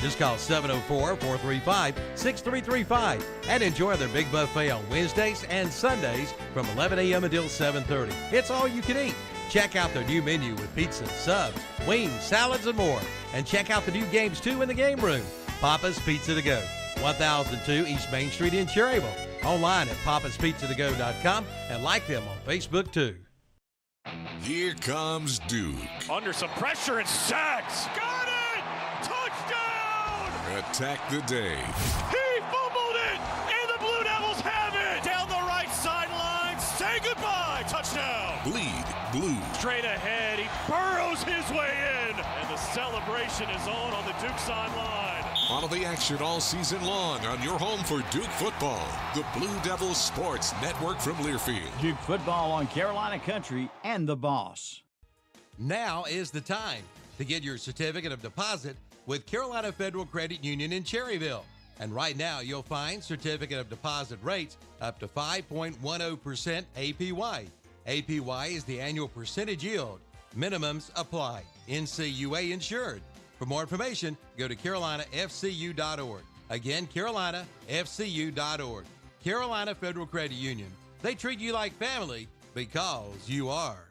Just call 704-435-6335 and enjoy their big buffet on Wednesdays and Sundays from 11 a.m. until 7:30. It's all you can eat. Check out their new menu with pizza, subs, wings, salads, and more. And check out the new games, too, in the game room. Papa's Pizza to Go, 1002 East Main Street in Cherryville. Online at papaspizzatogo.com and like them on Facebook, too. Here comes Duke. Under some pressure and sacks. Got it! Touchdown! Attack the day. He fumbled it, and the Blue Devils have it! Down the right sideline, say goodbye! Touchdown! Bleed blue. Straight ahead, he burrows his way in, and the celebration is on the Duke sideline. Follow the action all season long on your home for Duke football. The Blue Devils Sports Network from Learfield. Duke football on Carolina Country and the Boss. Now is the time to get your certificate of deposit with Carolina Federal Credit Union in Cherryville. And right now, you'll find certificate of deposit rates up to 5.10% APY. APY is the annual percentage yield. Minimums apply. NCUA insured. For more information, go to carolinafcu.org. Again, carolinafcu.org. Carolina Federal Credit Union. They treat you like family because you are.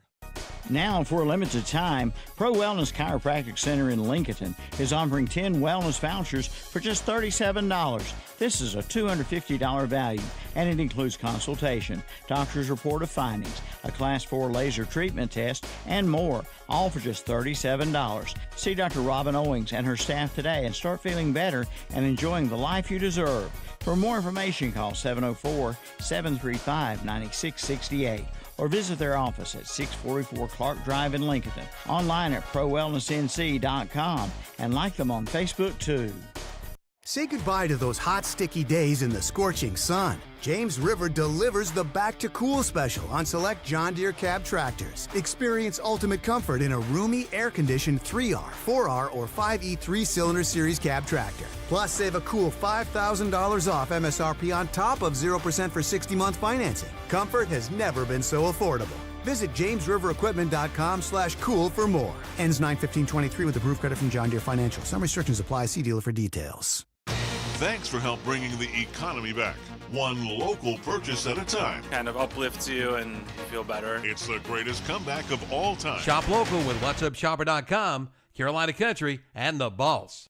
Now, for a limited time, Pro Wellness Chiropractic Center in Lincoln is offering 10 wellness vouchers for just $37. This is a $250 value, and it includes consultation, doctor's report of findings, a Class 4 laser treatment test, and more, all for just $37. See Dr. Robin Owings and her staff today and start feeling better and enjoying the life you deserve. For more information, call 704-735-9668. or visit their office at 644 Clark Drive in Lincoln. Online at ProWellnessNC.com and like them on Facebook too. Say goodbye to those hot, sticky days in the scorching sun. James River delivers the Back to Cool special on select John Deere cab tractors. Experience ultimate comfort in a roomy, air-conditioned 3R, 4R, or 5E 3-cylinder series cab tractor. Plus, save a cool $5,000 off MSRP on top of 0% for 60-month financing. Comfort has never been so affordable. Visit jamesriverequipment.com/cool for more. Ends 9/15/23 with approved credit from John Deere Financial. Some restrictions apply. See dealer for details. Thanks for help bringing the economy back, one local purchase at a time. Kind of uplifts you and you feel better. It's the greatest comeback of all time. Shop local with whatsupshopper.com, Carolina Country, and the Boss.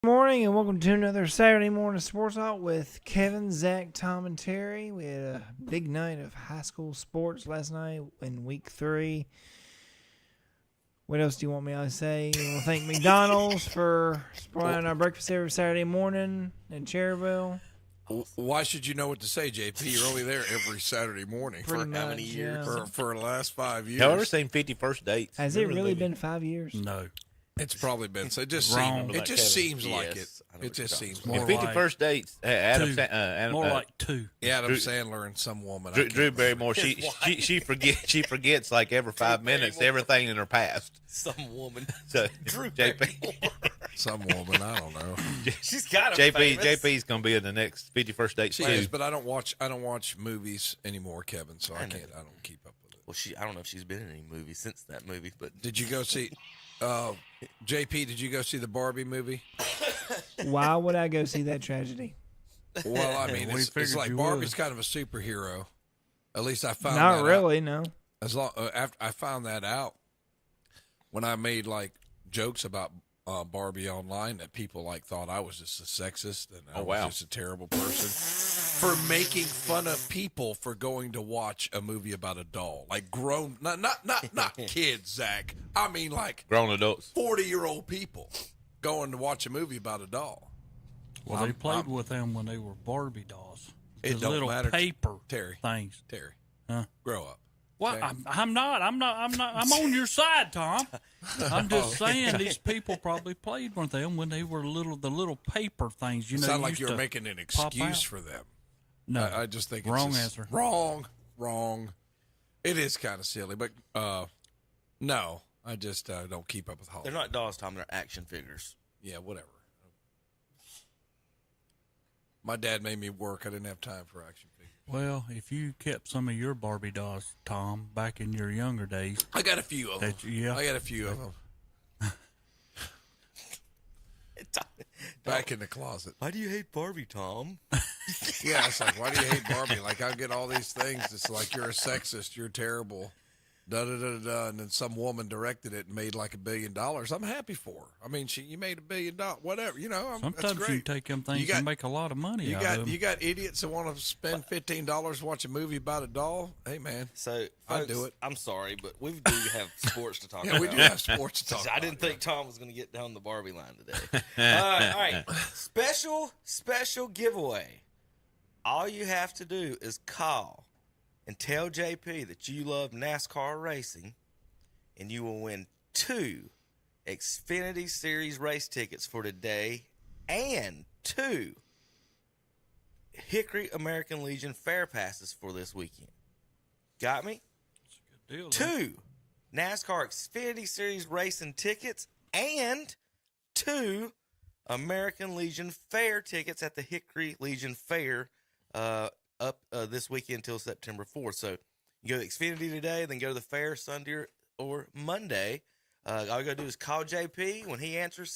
Morning and welcome to another Saturday morning sports talk with Kevin, Zach, Tom, and Terry. We had a big night of high school sports last night in week 3. What else do you want me to say? I want to thank McDonald's for supplying our breakfast every Saturday morning in Cherryville. Why should you know what to say, JP? You're only there every Saturday morning. Pretty For how many much, years? yeah. For the last 5 years. Y'all ever seen 50 First Dates? Has it really been 5 years? No. It's probably been so. It just Wrong. seems. It just seems like it. Yes, I know It what you're just talking seems More more. like 50 First Dates. Adam, two. More like two. Adam Drew- Sandler and some woman. I Drew, can't Drew remember. Barrymore. She forgets like every 5 minutes everything in her past. Some woman. So Drew JP, Some woman. I don't know. She's got a JP's gonna be in the next 50 First Dates She too. is, but I don't watch movies anymore, Kevin. So I don't keep up with it. Well, I don't know if she's been in any movies since that movie, but Did you go see? JP, did you go see the Barbie movie? Why would I go see that tragedy? Well, I mean, We it's figured like you Barbie's would. kind of a superhero. At least I found Not that really, no. out. As long after I found that out when I made like jokes about Barbie online, that people like thought I was just a sexist and I was just a terrible person for making fun of people for going to watch a movie about a doll, like grown, not kids, Zach. I mean, like Grown adults. 40-year-old people going to watch a movie about a doll. Well, they played with them when they were Barbie dolls. It The don't little matter, paper Terry. things. Terry, Huh? grow up. Well, Okay. I'm not. I'm on your side, Tom. I'm just saying these people probably played with them when they were the little paper things. You know, Sound like used you're to making an pop excuse out. for them. No, I just think wrong it's answer. Wrong. It is kind of silly, but no, I just don't keep up with Hollywood. they're not dolls, Tom. They're action figures. Yeah, whatever. My dad made me work. I didn't have time for action figures. Well, if you kept some of your Barbie dolls, Tom, back in your younger days, I got a few of them. yeah. I got a few of them back in the closet. Why do you hate Barbie, Tom? Yeah, it's like, why do you hate Barbie? Like, I get all these things. It's like, you're a sexist. You're terrible. Da-da-da-da-da. And then some woman directed it and made like $1 billion. I'm happy for her. I mean, you made $1 billion. Whatever. You know, that's Sometimes great. you take them things and make a lot of money out of them. You got idiots that want to spend $15 to watch a movie about a doll. Hey, man. So, I'd folks, do it. I'm sorry, but we do have sports to talk Yeah, about. we do have sports to talk I about. didn't think Tom was going to get down the Barbie line today. All right. Special giveaway. All you have to do is call and tell JP that you love NASCAR racing, and you will win 2 Xfinity Series race tickets for today and 2 Hickory American Legion Fair passes for this weekend. Got me? Deal, 2 NASCAR Xfinity Series racing tickets and 2 American Legion Fair tickets at the Hickory Legion Fair up this weekend until September 4th. So you go to Xfinity today, then go to the fair Sunday or Monday. All you got to do is call JP. When he answers,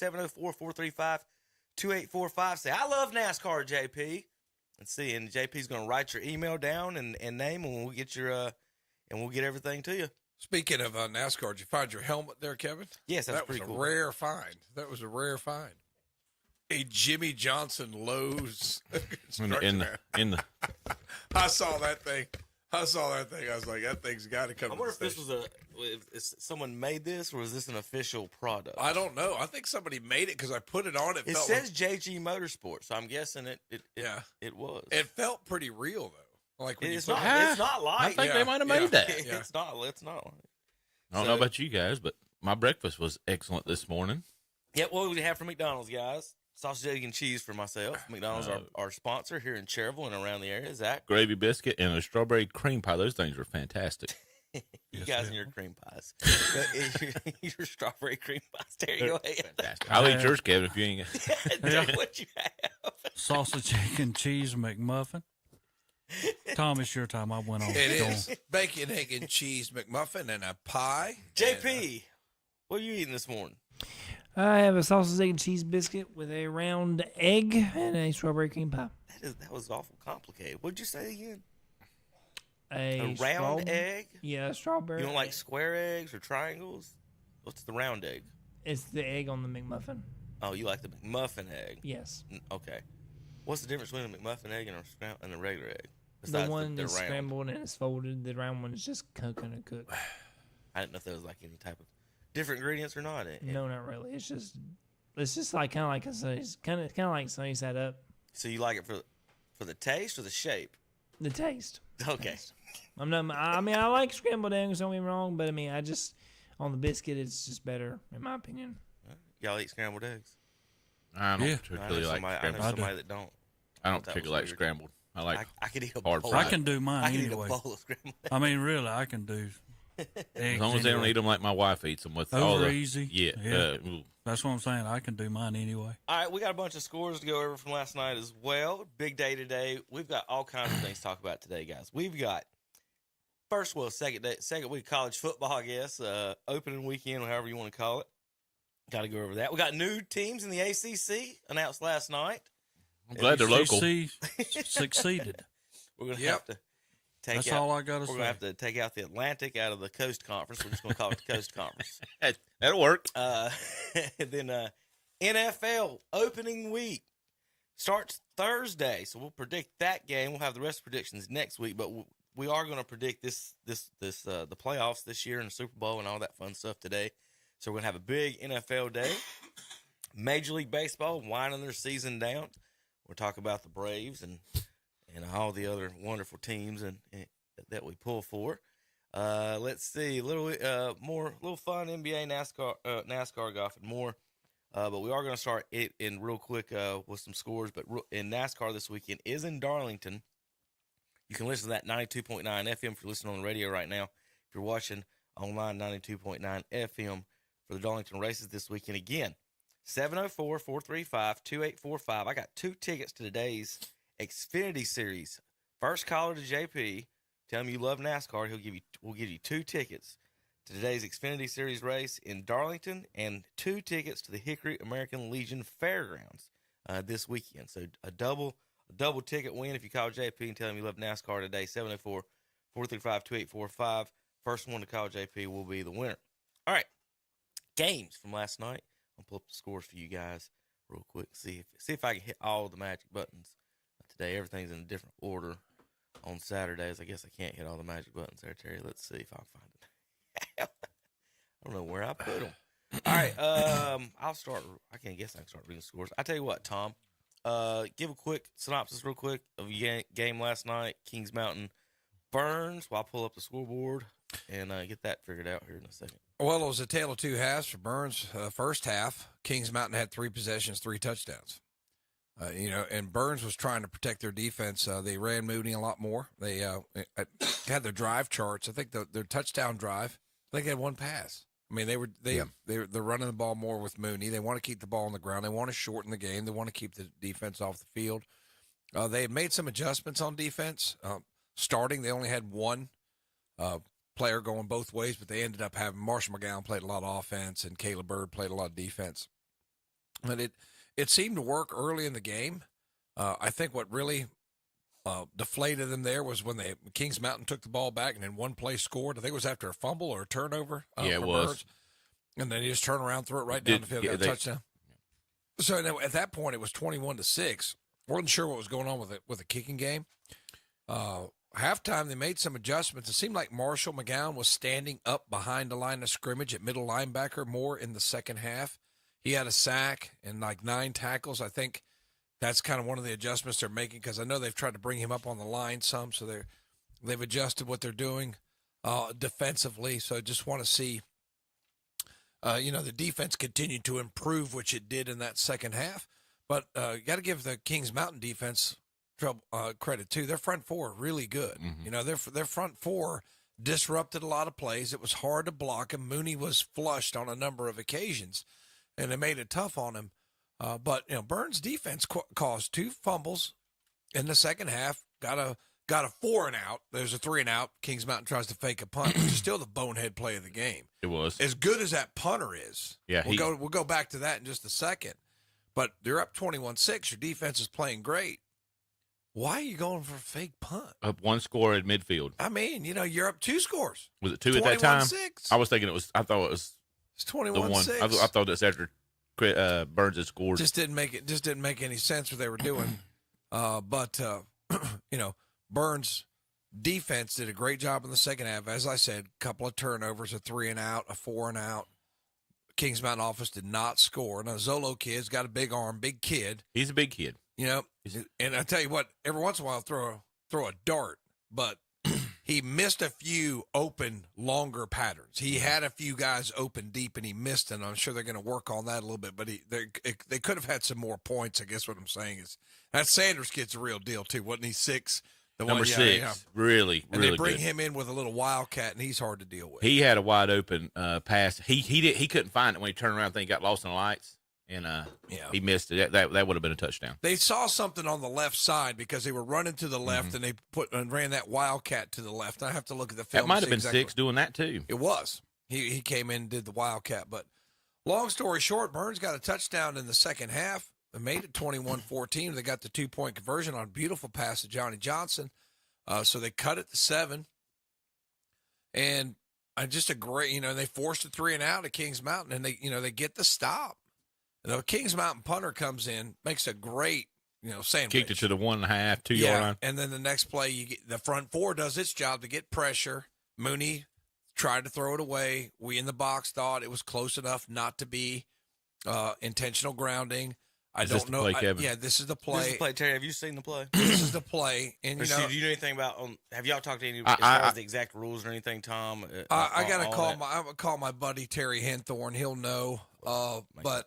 704-435-2845. Say, I love NASCAR, JP. And JP's going to write your email down and name, and we'll get and we'll get everything to you. Speaking of NASCAR, did you find your helmet there, Kevin? Yes, that's that pretty was cool. a rare find. That was a rare find. A Jimmy Johnson Lowe's in the I saw that thing. I was like, that thing's got to come. I wonder if this was if someone made this, or is this an official product? I don't know. I think somebody made it because I put it on. It says JG Motorsports, so I'm guessing it was. It felt pretty real though. Like when it's you not. put it, It's not light. I think they might have made that. Yeah. It's not. It's not light. I don't know about you guys, but my breakfast was excellent this morning. Yeah, what we have from McDonald's, guys? Sausage, egg, and cheese for myself. McDonald's our sponsor here in Cherville and around the area. Zach? Gravy biscuit and a strawberry cream pie. Those things were fantastic. You guys and your cream pies. Your strawberry cream pies. There you go. Fantastic. I'll eat yours, Kevin, if you ain't. Tell you what you have. Sausage, egg, and cheese McMuffin. Tom, it's your time. I went on. It is bacon, egg, and cheese McMuffin and a pie. JP, what are you eating this morning? I have a sausage, egg, and cheese biscuit with a round egg and a strawberry cream pie. That was awful complicated. What'd you say again? A round egg? Yeah, strawberry. You don't like square eggs or triangles? What's the round egg? It's the egg on the McMuffin. Oh, you like the McMuffin egg? Yes. Okay. What's the difference between a McMuffin egg and a regular egg? The one that's scrambled and it's folded. The round one is just cooked. I didn't know if there was like any type of different ingredients or not. No, not really. It's just like kind of like like sunny side up. So you like it for the taste or the shape? The taste. Okay. I'm not. I mean, I like scrambled eggs. Don't get me wrong, but I mean, on the biscuit, it's just better in my opinion. y'all eat scrambled eggs? I don't particularly like scrambled. I know somebody that don't. I don't particularly like scrambled. I could eat a hard bowl. fried. I can do mine I can anyway. eat a bowl of scrambled eggs. I mean, really, I can do eggs as long as they don't eat them like my wife eats them with Those all are the easy. Yeah. That's what I'm saying. I can do mine anyway. All right, we got a bunch of scores to go over from last night as well. Big day today. We've got all kinds of things to talk about today, guys. We've got second week of college football, I guess, opening weekend, however you want to call it. Got to go over that. We got new teams in the ACC announced last night. I'm glad they're local. Succeeded. We're gonna have to take That's out. all I gotta We're say. gonna have to take out the Atlantic out of the Coast Conference. We're just gonna call it the Coast Conference. That'll work. Then NFL opening week starts Thursday, so we'll predict that game. We'll have the rest of the predictions next week, but we are going to predict the playoffs this year and the Super Bowl and all that fun stuff today. So we're gonna have a big NFL day. Major League Baseball winding their season down. We'll talk about the Braves and all the other wonderful teams and that we pull for. Let's see, a little fun NBA, NASCAR golf and more. But we are going to start it in real quick with some scores. But in NASCAR this weekend is in Darlington. You can listen to that 92.9 FM if you're listening on the radio right now. If you're watching online, 92.9 FM for the Darlington races this weekend. Again, 704-435-2845. I got 2 tickets to today's Xfinity Series. First caller to JP, tell him you love NASCAR. We'll give you 2 tickets to today's Xfinity Series race in Darlington and 2 tickets to the Hickory American Legion Fairgrounds this weekend. So a double ticket win if you call JP and tell him you love NASCAR today. 704-435-2845. First one to call JP will be the winner. All right, games from last night. I'll pull up the scores for you guys real quick. See if I can hit all the magic buttons today. Everything's in a different order on Saturdays. I guess I can't hit all the magic buttons there, Terry. Let's see if I'll find it. I don't know where I put them. All right, I'll start. I can start reading scores. I tell you what, Tom. Give a quick synopsis real quick of your game last night. Kings Mountain Burns. I'll pull up the scoreboard and get that figured out here in a second. Well, it was a tale of 2 halves for Burns. First half, Kings Mountain had 3 possessions, 3 touchdowns. And Burns was trying to protect their defense. They ran Mooney a lot more. They had their drive charts. I think their touchdown drive, I think they had 1 pass. I mean, they're running the ball more with Mooney. They want to keep the ball on the ground. They want to shorten the game. They want to keep the defense off the field. They had made some adjustments on defense. Starting, they only had 1 player going both ways, but they ended up having Marshall McGowan played a lot of offense and Caleb Bird played a lot of defense. But it seemed to work early in the game. I think what really deflated them there was when Kings Mountain took the ball back and in one play scored. I think it was after a fumble or a turnover. It was. Birds. And then he just turned around, threw it right down the field, got a touchdown. So at that point, it was 21-6. Wasn't sure what was going on with the kicking game. Halftime, they made some adjustments. It seemed like Marshall McGowan was standing up behind the line of scrimmage at middle linebacker more in the second half. He had a sack and 9 tackles. I think that's kind of one of the adjustments they're making because I know they've tried to bring him up on the line some, so they've adjusted what they're doing defensively. So I just want to see, the defense continue to improve, which it did in that second half. But you got to give the Kings Mountain defense credit too. Their front 4 are really good. Mm-hmm. Their front 4 disrupted a lot of plays. It was hard to block him. Mooney was flushed on a number of occasions, and it made it tough on him. But Burns' defense caused 2 fumbles in the second half. Got a 4-and-out. There's a 3-and-out. Kings Mountain tries to fake a punt, which is still the bonehead play of the game. It was as good as that punter is. Yeah, we'll go back to that in just a second. But they're up 21-6. Your defense is playing great. Why are you going for a fake punt? Up 1 score at midfield. I mean, you're up 2 scores. Was it 2 at that time? 21-6. I was thinking it was. I thought it was. It's 21-6. I thought that's after Burns had scored. Just didn't make any sense what they were doing. But Burns' defense did a great job in the second half. As I said, a couple of turnovers, a 3-and-out, a 4-and-out. Kings Mountain offense did not score. Now, Zolo kid's got a big arm, big kid. He's a big kid. And I tell you what, every once in a while throw a dart, but he missed a few open, longer patterns. He had a few guys open deep, and he missed them. I'm sure they're going to work on that a little bit, but they could have had some more points. I guess what I'm saying is that Sanders kid's a real deal, too. Wasn't he 6? Number 6, really And they bring good. him in with a little wildcat, and he's hard to deal with. He had a wide open pass. He couldn't find it when he turned around. I think he got lost in the lights, and he missed it. That would have been a touchdown. They saw something on the left side because they were running to the left, and they ran that wildcat to the left. I have to look at the film. That might have been 6 doing that too. It was. He came in and did the wildcat. But long story short, Burns got a touchdown in the second half. They made it 21-14. They got the 2-point conversion on a beautiful pass to Johnny Johnson. So they cut it to 7. And just a great, they forced a 3-and-out at Kings Mountain, and they get the stop. The Kings Mountain punter comes in, makes a great, sandwich. Kicked it to the 1.5, 2 yard line. And then the next play, the front four does its job to get pressure. Mooney tried to throw it away. We in the box thought it was close enough not to be intentional grounding. I don't know. This is the play. This is the play, Terry. Have you seen the play? This is the play. And do you know anything about? Have y'all talked to any as far as the exact rules or anything, Tom? I got to call I'm gonna call my buddy Terry Henthorne. He'll know. But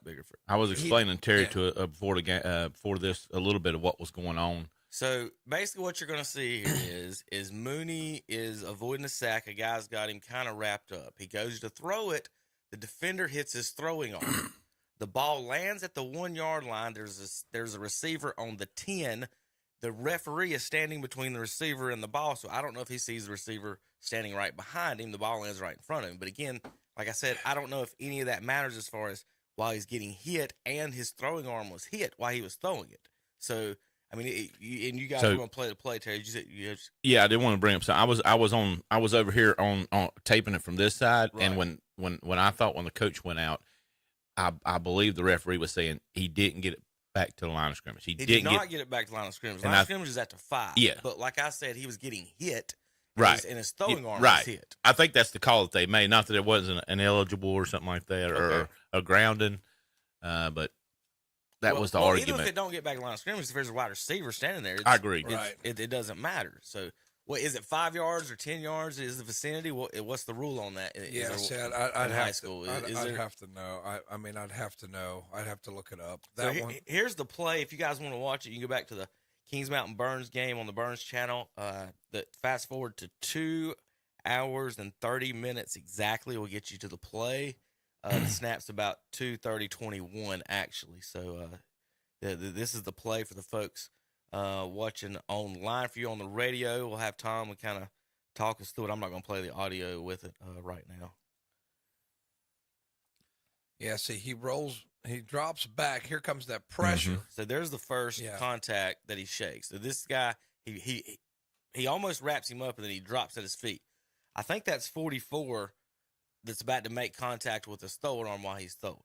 I was explaining Terry to before this a little bit of what was going on. So basically, what you're going to see here is Mooney is avoiding a sack. A guy's got him kind of wrapped up. He goes to throw it. The defender hits his throwing arm. The ball lands at the 1 yard line. There's a receiver on the 10. The referee is standing between the receiver and the ball, so I don't know if he sees the receiver standing right behind him. The ball lands right in front of him. But again, like I said, I don't know if any of that matters as far as while he's getting hit and his throwing arm was hit while he was throwing it. So, I mean, and you guys are going to play the play, Terry. Yeah, I did want to bring up something. I was over here on taping it from this side, right. And when I thought when the coach went out, I believe the referee was saying he didn't get it back to the line of scrimmage. He did not get it back to the line of scrimmage. Line of scrimmage is at the 5. Yeah. But like I said, he was getting hit. Right. And his throwing arm was hit. I think that's the call that they made. Not that it wasn't an ineligible or something like that or a grounding, but that was the argument. Even if it don't get back to the line of scrimmage, if there's a wide receiver standing there, I agree. It doesn't matter. So, is it 5 yards or 10 yards? Is the vicinity? What's the rule on that? I'd high school. I'd have to know. I'd have to know. I'd have to look it up. Here's the play. If you guys want to watch it, you can go back to the Kings Mountain Burns game on the Burns channel. Fast forward to 2 hours and 30 minutes exactly will get you to the play. The snap's about 2:30:21 actually. So this is the play for the folks watching online. For you on the radio, we'll have Tom kind of talk us through it. I'm not going to play the audio with it right now. Yeah, see, he drops back. Here comes that pressure. Mm-hmm. So there's the first contact that he shakes. So this guy, he almost wraps him up and then he drops at his feet. I think that's 44 that's about to make contact with his throwing arm while he's throwing.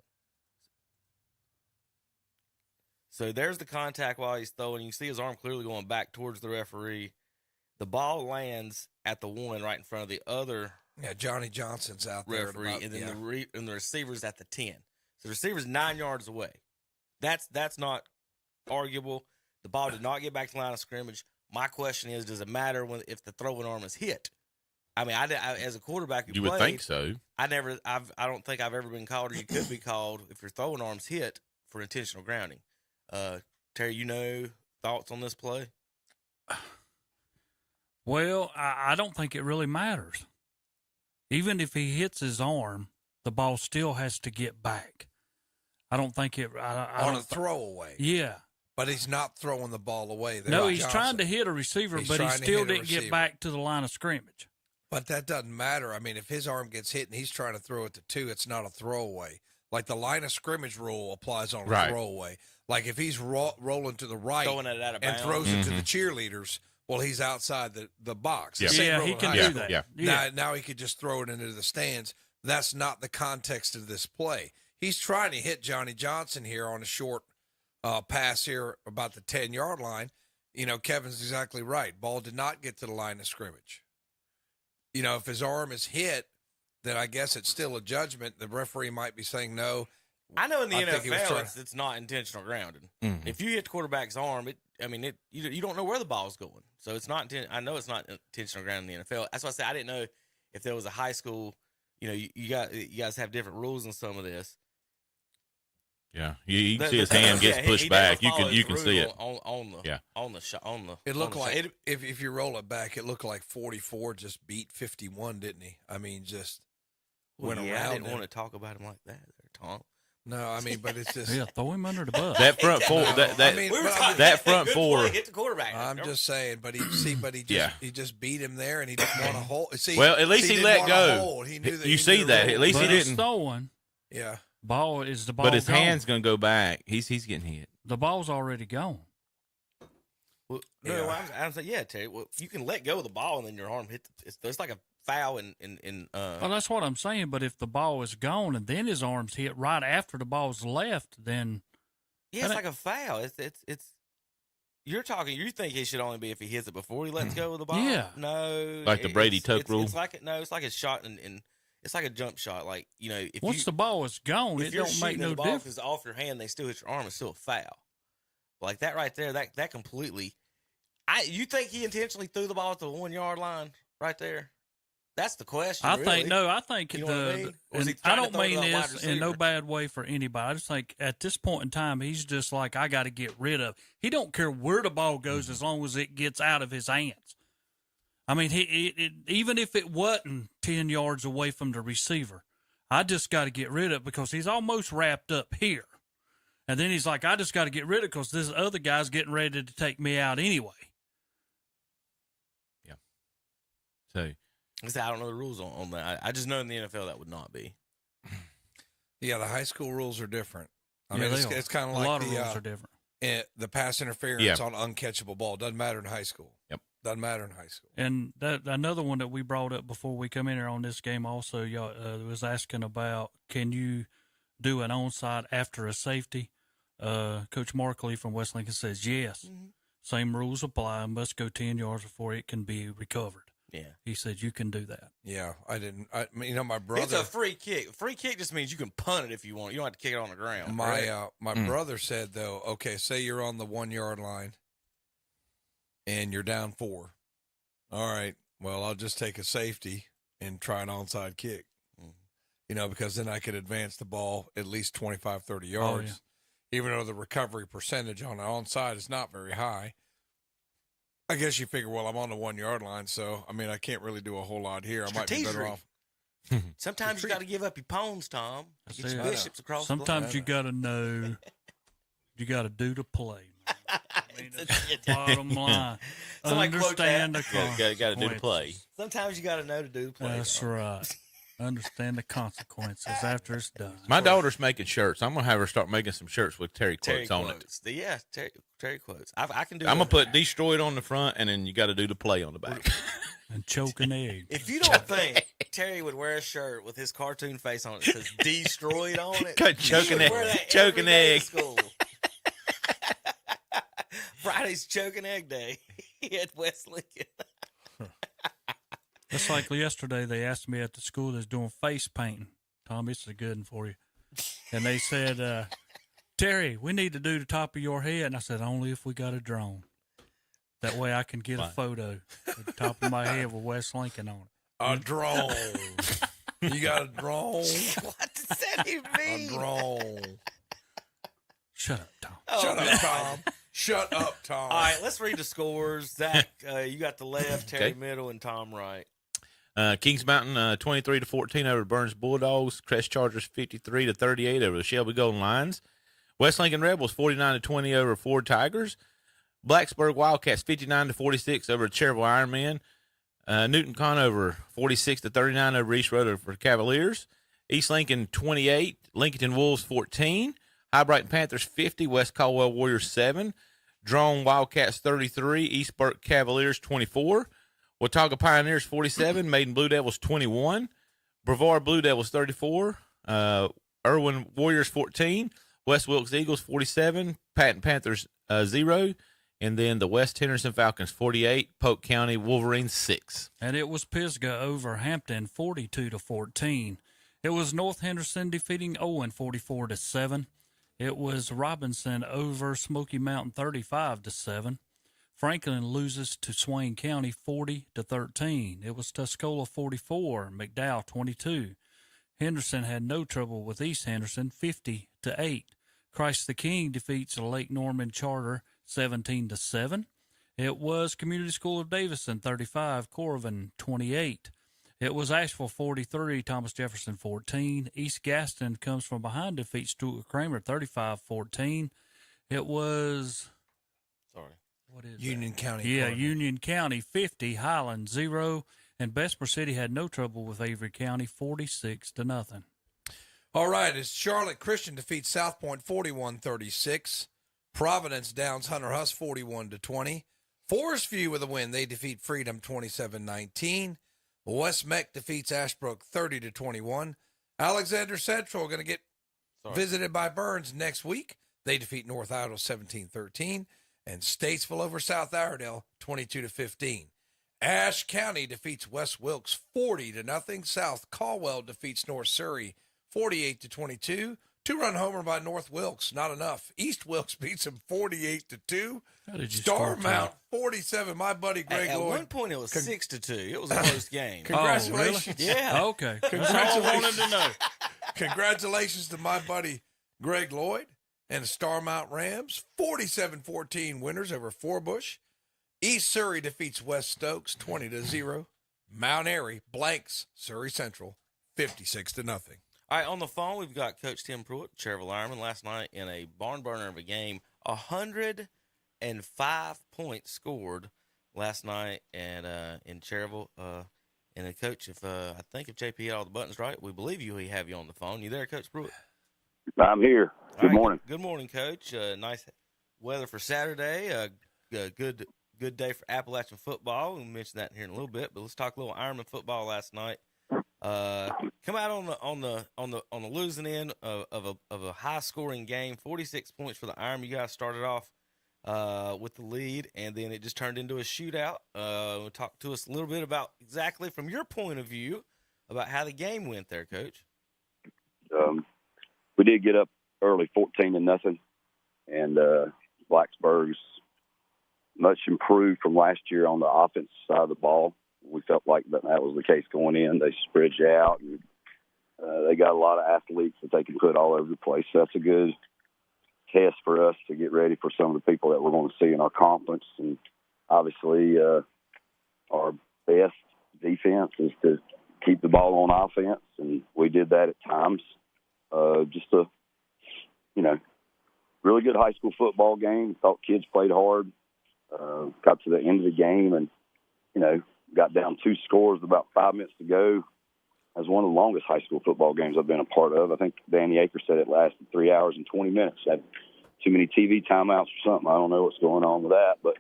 So there's the contact while he's throwing. You can see his arm clearly going back towards the referee. The ball lands at the 1 right in front of the other. Yeah, Johnny Johnson's out there. Referee, and then the receiver's at the 10. So the receiver's 9 yards away. That's not arguable. The ball did not get back to the line of scrimmage. My question is, does it matter if the throwing arm is hit? I mean, I as a quarterback, you would think so. I don't think I've ever been called, or you could be called if your throwing arm's hit for intentional grounding. Terry, thoughts on this play? Well, I don't think it really matters. Even if he hits his arm, the ball still has to get back. I don't think it on a throwaway. Yeah, but he's not throwing the ball away. No, he's trying to hit a receiver, but he still didn't get back to the line of scrimmage. But that doesn't matter. I mean, if his arm gets hit and he's trying to throw it to 2, it's not a throwaway. Like the line of scrimmage rule applies on a throwaway. Like if he's rolling to the right and throws it to the cheerleaders, well, he's outside the box. Yeah, he can do that. Yeah. Now he could just throw it into the stands. That's not the context of this play. He's trying to hit Johnny Johnson here on a short pass here about the 10-yard line. Kevin's exactly right. Ball did not get to the line of scrimmage. If his arm is hit, then I guess it's still a judgment. The referee might be saying no. I know in the NFL it's not intentional grounding. Mm-hmm. If you hit the quarterback's arm, I mean, you don't know where the ball's going. So it's not. I know it's not intentional ground in the NFL. That's why I said I didn't know if there was a high school. You guys have different rules in some of this. Yeah, you can see his hand gets pushed back. You can see it on the shot. It looked like if you roll it back, it looked like 44 just beat 51, didn't he? I mean, just went around. I didn't want to talk about him like that, Tom. No, I mean, but it's just throw him under the bus. That front four, that front four. Hit the quarterback. I'm just saying, but he just beat him there, and he didn't want to hold. See, well, at least he let go. He knew that you see that? At least he didn't. Stolen. Yeah. Ball is the ball. But his gone. hand's gonna go back. He's getting hit. The ball's already gone. Well, I'm saying, Terry. Well, you can let go of the ball and then your arm hit. It's like a foul in. Well, that's what I'm saying. But if the ball is gone and then his arm's hit right after the ball's left, then it's like a foul. It's. You're talking. You think it should only be if he hits it before he lets go of the ball? Yeah. No. Like the Brady Tuck rule. It's like a shot and it's like a jump shot. Like if once the ball is gone, it don't make no difference. If it's off your hand, they still hit your arm. It's still a foul. Like that right there. That completely. You think he intentionally threw the ball at the 1 yard line right there? That's the question. I think I don't mean this in no bad way for anybody. I just think at this point in time, he's just like, I got to get rid of. He don't care where the ball goes as long as it gets out of his hands. I mean, even if it wasn't 10 yards away from the receiver, I just got to get rid of it because he's almost wrapped up here. And then he's like, I just got to get rid of it because this other guy's getting ready to take me out anyway. Yeah. So. I don't know the rules on that. I just know in the NFL that would not be. Yeah, the high school rules are different. I mean, it's kind of like a lot of rules are different. The pass interference on uncatchable ball doesn't matter in high school. Yep. Doesn't matter in high school. And another one that we brought up before we come in here on this game also, y'all was asking about, can you do an onside after a safety? Coach Markley from West Lincoln says yes. Mm-hmm. Same rules apply. Must go 10 yards before it can be recovered. Yeah. He said you can do that. Yeah, I didn't. My brother. It's a free kick. Free kick just means you can punt it if you want. You don't have to kick it on the ground. My brother said, though, okay, say you're on the 1 yard line and you're down 4. All right, well, I'll just take a safety and try an onside kick, because then I could advance the ball at least 25, 30 yards, even though the recovery percentage on the onside is not very high. I guess you figure, well, I'm on the 1 yard line, so, I can't really do a whole lot here. I might be better off. Sometimes you got to give up your pawns, Tom. Get your bishops across Sometimes you got to know, you got to do the play. That's the bottom line. Understand the consequences. Got to do the play. Sometimes you got to know to do the play. That's right. Understand the consequences after it's done. My daughter's making shirts. I'm gonna have her start making some shirts with Terry quotes on it. Yeah, Terry quotes. I can do. I'm gonna put "destroyed" on the front, and then you got to do the play on the back. And choke an egg. If you don't think Terry would wear a shirt with his cartoon face on it that says "destroyed" on it, choke an egg. Friday's choke an egg day at West Lincoln. Just like yesterday, they asked me at the school that's doing face painting. Tom, it's a good one for you. And they said, Terry, we need to do the top of your head. And I said, only if we got a drone. That way I can get a photo of the top of my head with West Lincoln on it. A drone. You got a drone? What does that even mean? A drone. Shut up, Tom. Shut up, Tom. Shut up, Tom. All right, let's read the scores. Zach, you got the left, Terry middle, and Tom right. Kings Mountain 23-14 over the Burns Bulldogs. Crest Chargers 53-38 over the Shelby Golden Lions. West Lincoln Rebels 49-20 over Ford Tigers. Blacksburg Wildcats 59-46 over the Cherville Ironmen. Newton Conover 46-39 over East Road for the Cavaliers. East Lincoln 28, Lincoln Wolves 14. High Brighton Panthers 50, West Caldwell Warriors 7. Drone Wildcats 33, East Burke Cavaliers 24. Watauga Pioneers 47, Maiden Blue Devils 21, Brevard Blue Devils 34, Irwin Warriors 14, West Wilkes Eagles 47, Patton Panthers 0, and then the West Henderson Falcons 48, Polk County Wolverines 6. And it was Pisgah over Hampton 42-14. It was North Henderson defeating Owen 44-7. It was Robinson over Smoky Mountain 35-7. Franklin loses to Swain County 40-13. It was Tuscola 44, McDowell 22. Henderson had no trouble with East Henderson 50-8. Christ the King defeats Lake Norman Charter 17-7. It was Community School of Davison 35, Corvin 28. It was Asheville 43, Thomas Jefferson 14. East Gaston comes from behind, defeats Stuart Kramer 35-14. It was Union County. Yeah, Union County 50, Highland 0, and Bessemer City had no trouble with Avery County 46-0. All right, as Charlotte Christian defeats South Point 41-36. Providence downs Hunter Huss 41-20. Forest View with a win. They defeat Freedom 27-19. West Meck defeats Ashbrook 30-21. Alexander Central going to get visited by Burns next week. They defeat North Idle 17-13. And Statesville over South Iredell 22-15. Ashe County defeats West Wilkes 40-0. South Caldwell defeats North Surrey 48-22. Two-run homer by North Wilkes, not enough. East Wilkes beats them 48-2. Starmount 47. My buddy Greg At Lloyd. one point, it was 6-2. It was a close game. Congratulations! Oh, really? Yeah. Okay. Congratulations! I wanted to know. Congratulations to my buddy Greg Lloyd and the Starmount Rams. 47-14 winners over Forbush. East Surrey defeats West Stokes 20-0. Mount Airy blanks Surrey Central 56-0. All right, on the phone, we've got Coach Tim Pruitt, Cherville Ironman, last night in a barn burner of a game. 105 points scored last night in Cherville. And, Coach, I think if JP had all the buttons right, we believe we have you on the phone. You there, Coach Pruitt? I'm here. Good morning. Good morning, Coach. Nice weather for Saturday. Good day for Appalachian football. We'll mention that here in a little bit, but let's talk a little Ironman football last night. Come out on the losing end of a high scoring game. 46 points for the Ironman. You guys started off with the lead, and then it just turned into a shootout. Talk to us a little bit about exactly from your point of view about how the game went there, Coach. We did get up early, 14-0, and Blacksburg's much improved from last year on the offensive side of the ball. We felt like that was the case going in. They spread you out, and they got a lot of athletes that they can put all over the place. So that's a good test for us to get ready for some of the people that we're going to see in our conference. And obviously, our best defense is to keep the ball on offense, and we did that at times. Just a, really good high school football game. Thought kids played hard. Got to the end of the game and, got down 2 scores with about 5 minutes to go. That was one of the longest high school football games I've been a part of. I think Danny Akers said it lasted 3 hours and 20 minutes. Had too many TV timeouts or something. I don't know what's going on with that. But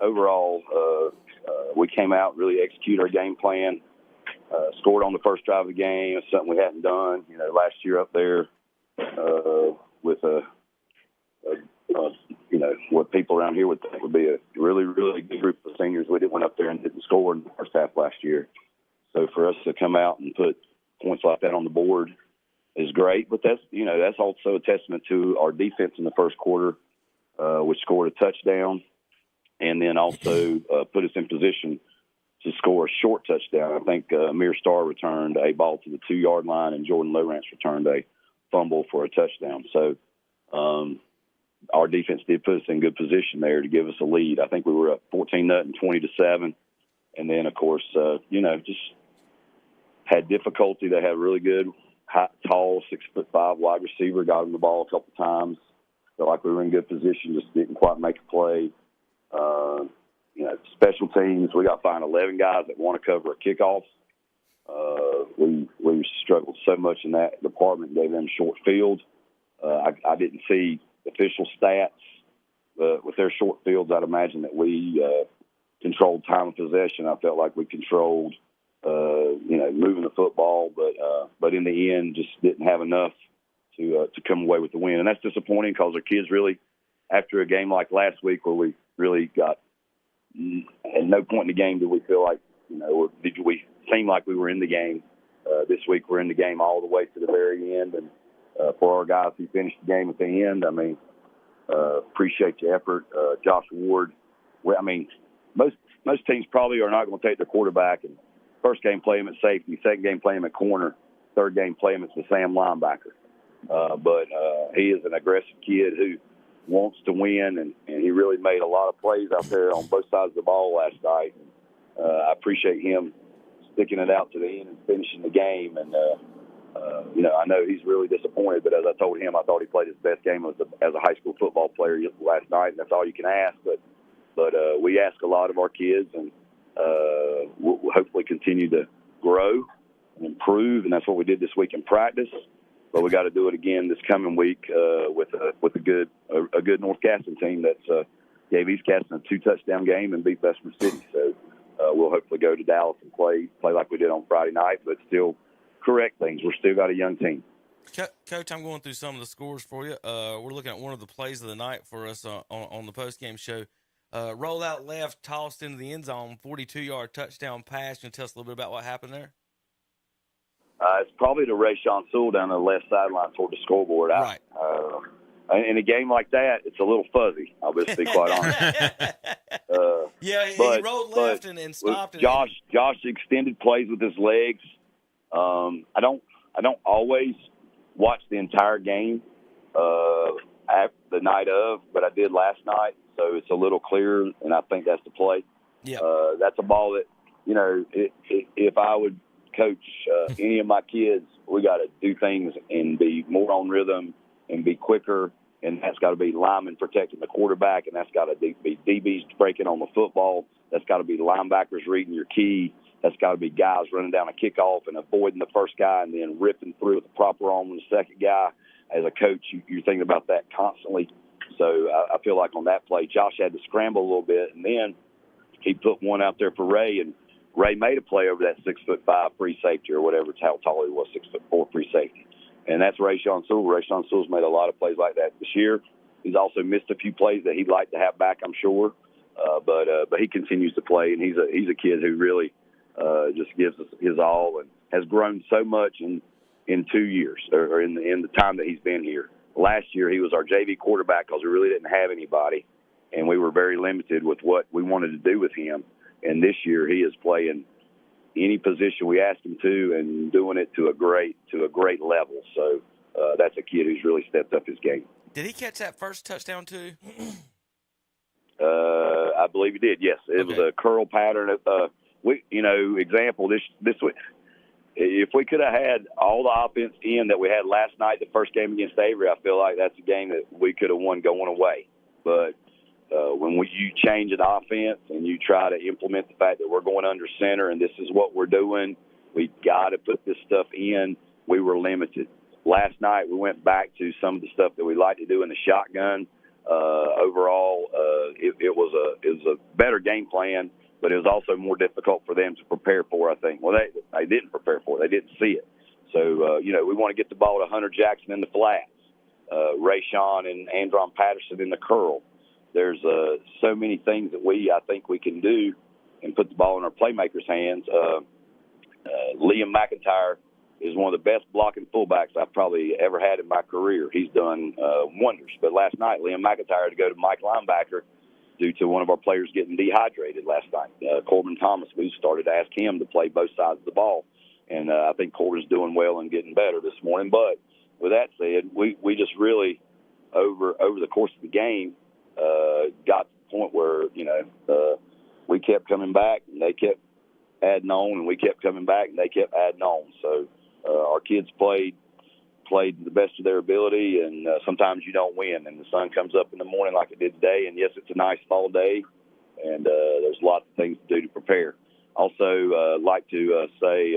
overall, we came out, really executed our game plan. Scored on the first drive of the game. It's something we hadn't done, last year up there with what people around here would think would be a really, really good group of seniors. We went up there and didn't score in the first half last year. So for us to come out and put points like that on the board is great. But that's also a testament to our defense in the first quarter, which scored a touchdown and then also put us in position to score a short touchdown. I think Amir Starr returned a ball to the 2-yard line, and Jordan Lowrance returned a fumble for a touchdown. So our defense did put us in good position there to give us a lead. I think we were up 14-0, 20-7. And then, of course, just had difficulty. They had a really good, high, tall, 6'5" wide receiver, got him the ball a couple times. Felt like we were in good position, just didn't quite make a play. Special teams, we got to find 11 guys that want to cover a kickoff. We struggled so much in that department, gave them short field. I didn't see official stats, but with their short fields, I'd imagine that we controlled time of possession. I felt like we controlled, moving the football, but in the end, just didn't have enough to come away with the win. And that's disappointing because our kids really, after a game like last week where we really got, at no point in the game did we feel like, did we seem like we were in the game. This week we're in the game all the way to the very end, and for our guys who finished the game at the end. I mean, appreciate your effort. Josh Ward, I mean, most teams probably are not going to take their quarterback and first game play him at safety, second game play him at corner, third game play him as the Sam linebacker. But he is an aggressive kid who wants to win, and he really made a lot of plays out there on both sides of the ball last night. I appreciate him sticking it out to the end and finishing the game. And, I know he's really disappointed, but as I told him, I thought he played his best game as a high school football player last night, and that's all you can ask. But we ask a lot of our kids, and we'll hopefully continue to grow and improve, and that's what we did this week in practice. But we got to do it again this coming week with a good North Caston team that's gave East Caston a 2-touchdown game and beat Bessemer City. So we'll hopefully go to Dallas and play like we did on Friday night, but still correct things. We're still got a young team. Coach, I'm going through some of the scores for you. We're looking at one of the plays of the night for us on the post-game show. Roll out left, tossed into the end zone, 42-yard touchdown pass. Can you tell us a little bit about what happened there? It's probably to Rayshawn Sewell down the left sideline toward the scoreboard. Right. In a game like that, it's a little fuzzy. I'll just be quite honest. He rolled left and stopped. Josh extended plays with his legs. I don't always watch the entire game after the night of, but I did last night, so it's a little clearer, and I think that's the play. Yeah. That's a ball that, if I would coach any of my kids, we got to do things and be more on rhythm and be quicker, and that's got to be linemen protecting the quarterback, and that's got to be DBs breaking on the football. That's got to be linebackers reading your key. That's got to be guys running down a kickoff and avoiding the first guy and then ripping through with the proper arm on the second guy. As a coach, you're thinking about that constantly. So I feel like on that play, Josh had to scramble a little bit, and then he put one out there for Ray, and Ray made a play over that 6'5" free safety or whatever, it's how tall he was, 6'4" free safety. And that's Rayshawn Sewell. Rayshawn Sewell's made a lot of plays like that this year. He's also missed a few plays that he'd like to have back, I'm sure. But he continues to play, and he's a kid who really just gives us his all and has grown so much in 2 years or in the time that he's been here. Last year he was our JV quarterback because we really didn't have anybody, and we were very limited with what we wanted to do with him. And this year he is playing any position we asked him to and doing it to a great level. So that's a kid who's really stepped up his game. Did he catch that first touchdown too? I believe he did. Yes, it was a curl pattern. Example this week. If we could have had all the offense in that we had last night, the first game against Avery, I feel like that's a game that we could have won going away. But when you change an offense and you try to implement the fact that we're going under center and this is what we're doing, we got to put this stuff in. We were limited. Last night we went back to some of the stuff that we like to do in the shotgun. Overall, it was a better game plan, but it was also more difficult for them to prepare for, I think. Well, they didn't prepare for it. They didn't see it. So, we want to get the ball to Hunter Jackson in the flats, Rayshawn and Andron Patterson in the curl. There's so many things that I think we can do and put the ball in our playmakers' hands. Liam McIntyre is one of the best blocking fullbacks I've probably ever had in my career. He's done wonders. But last night, Liam McIntyre had to go to Mike linebacker due to one of our players getting dehydrated last night. Corbin Thomas, we started to ask him to play both sides of the ball. And I think Corbin's doing well and getting better this morning. But with that said, we just really, over the course of the game, got to the point where, we kept coming back and they kept adding on, and we kept coming back and they kept adding on. So our kids played the best of their ability, and sometimes you don't win, and the sun comes up in the morning like it did today, and yes, it's a nice fall day, and there's lots of things to do to prepare. Also, like to say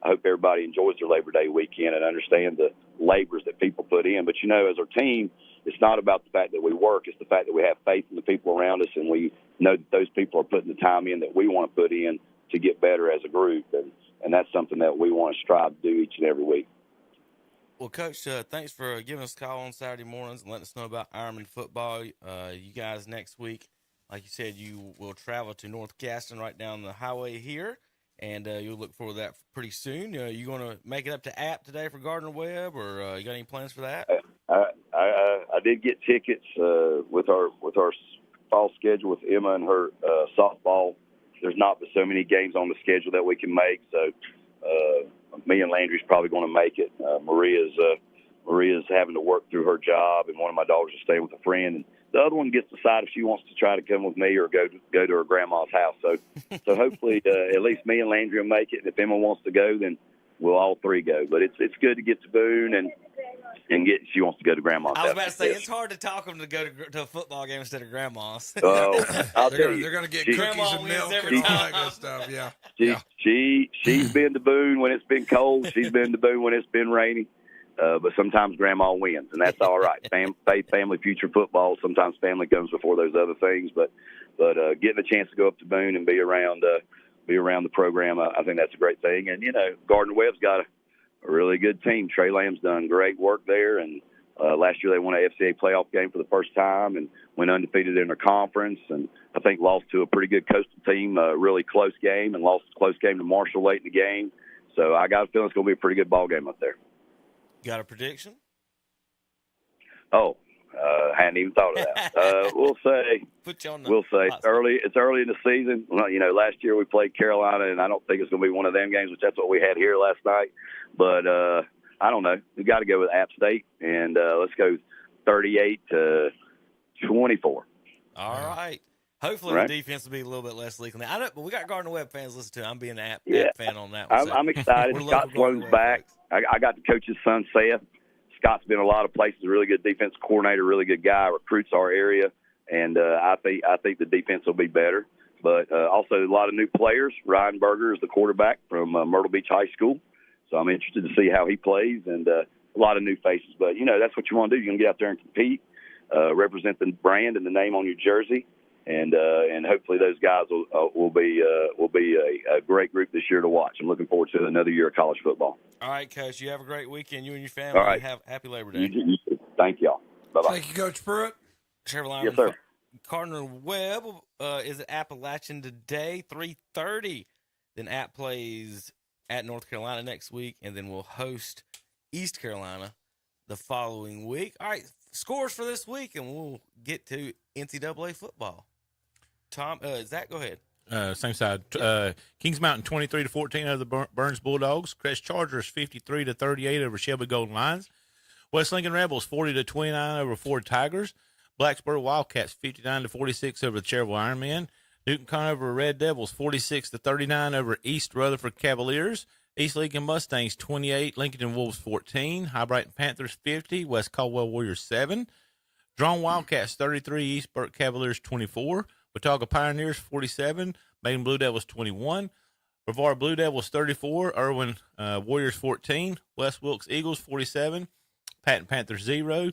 I hope everybody enjoys their Labor Day weekend and understand the labors that people put in. But, as our team, it's not about the fact that we work. It's the fact that we have faith in the people around us, and we know that those people are putting the time in that we want to put in to get better as a group. And that's something that we want to strive to do each and every week. Well, Coach, thanks for giving us a call on Saturday mornings and letting us know about Ironman football. You guys next week, like you said, you will travel to North Caston right down the highway here. and you'll look forward to that pretty soon. You going to make it up to App today for Gardner Webb, or you got any plans for that? I did get tickets with our fall schedule with Emma and her softball. There's not but so many games on the schedule that we can make, so me and Landry's probably going to make it. Maria's having to work through her job, and one of my daughters is staying with a friend, and the other one gets to decide if she wants to try to come with me or go to her grandma's house. So hopefully at least me and Landry will make it. And if Emma wants to go, then we'll all three go. But it's good to get to Boone and she wants to go to grandma's house. I was about to say, it's hard to talk them to go to a football game instead of grandma's. I'll tell you, they're going to get cookies and milk and all that good stuff. Yeah. She's been to Boone when it's been cold. She's been to Boone when it's been rainy. But sometimes grandma wins, and that's all right. Family future football. Sometimes family comes before those other things. But getting a chance to go up to Boone and be around the program, I think that's a great thing. And Gardner Webb's got a really good team. Trey Lamb's done great work there, and last year they won an FCA playoff game for the first time and went undefeated in their conference. And I think lost to a pretty good Coastal team, a really close game, and lost a close game to Marshall late in the game. So I got a feeling it's going to be a pretty good ball game up there. Got a prediction? Oh, hadn't even thought of that. We'll say it's early in the season. Well, last year we played Carolina, and I don't think it's going to be one of them games, which that's what we had here last night. But I don't know. We got to go with App State, and let's go 38-24. All right. Hopefully the defense will be a little bit less leaking. I don't, but we got Gardner Webb fans listen to. I'm being an App fan on that one. I'm excited. Scott Sloan's back. I got to coach his son, Seth. Scott's been a lot of places, a really good defense coordinator, really good guy, recruits our area, and I think the defense will be better. But also a lot of new players. Ryan Berger is the quarterback from Myrtle Beach High School, so I'm interested to see how he plays, and a lot of new faces. But, that's what you want to do. You're going to get out there and compete, represent the brand and the name on your jersey. And hopefully those guys will be a great group this year to watch. I'm looking forward to another year of college football. All right, Coach. You have a great weekend. You and your family. All right. Have happy Labor Day. You too. Thank y'all. Bye-bye. Thank you, Coach Pruitt. Yes, sir. Gardner Webb is at Appalachian today, 3:30. Then App plays at North Carolina next week, and then we'll host East Carolina the following week. All right, scores for this week, and we'll get to NCAA football. Tom, Zach, go ahead. Same side. Kings Mountain 23-14 over the Burns Bulldogs. Crest Chargers 53-38 over Shelby Golden Lions. West Lincoln Rebels 40-29 over Ford Tigers. Blacksburg Wildcats 59-46 over the Cherville Ironmen. Newton Conover Red Devils 46-39 over East Rutherford Cavaliers. East Lincoln Mustangs 28, Lincoln Wolves 14. High Brighton Panthers 50, West Caldwell Warriors 7. Drone Wildcats 33, East Burke Cavaliers 24. Watauga Pioneers 47, Maiden Blue Devils 21, Brevard Blue Devils 34, Irwin Warriors 14, West Wilkes Eagles 47, Patton Panthers 0,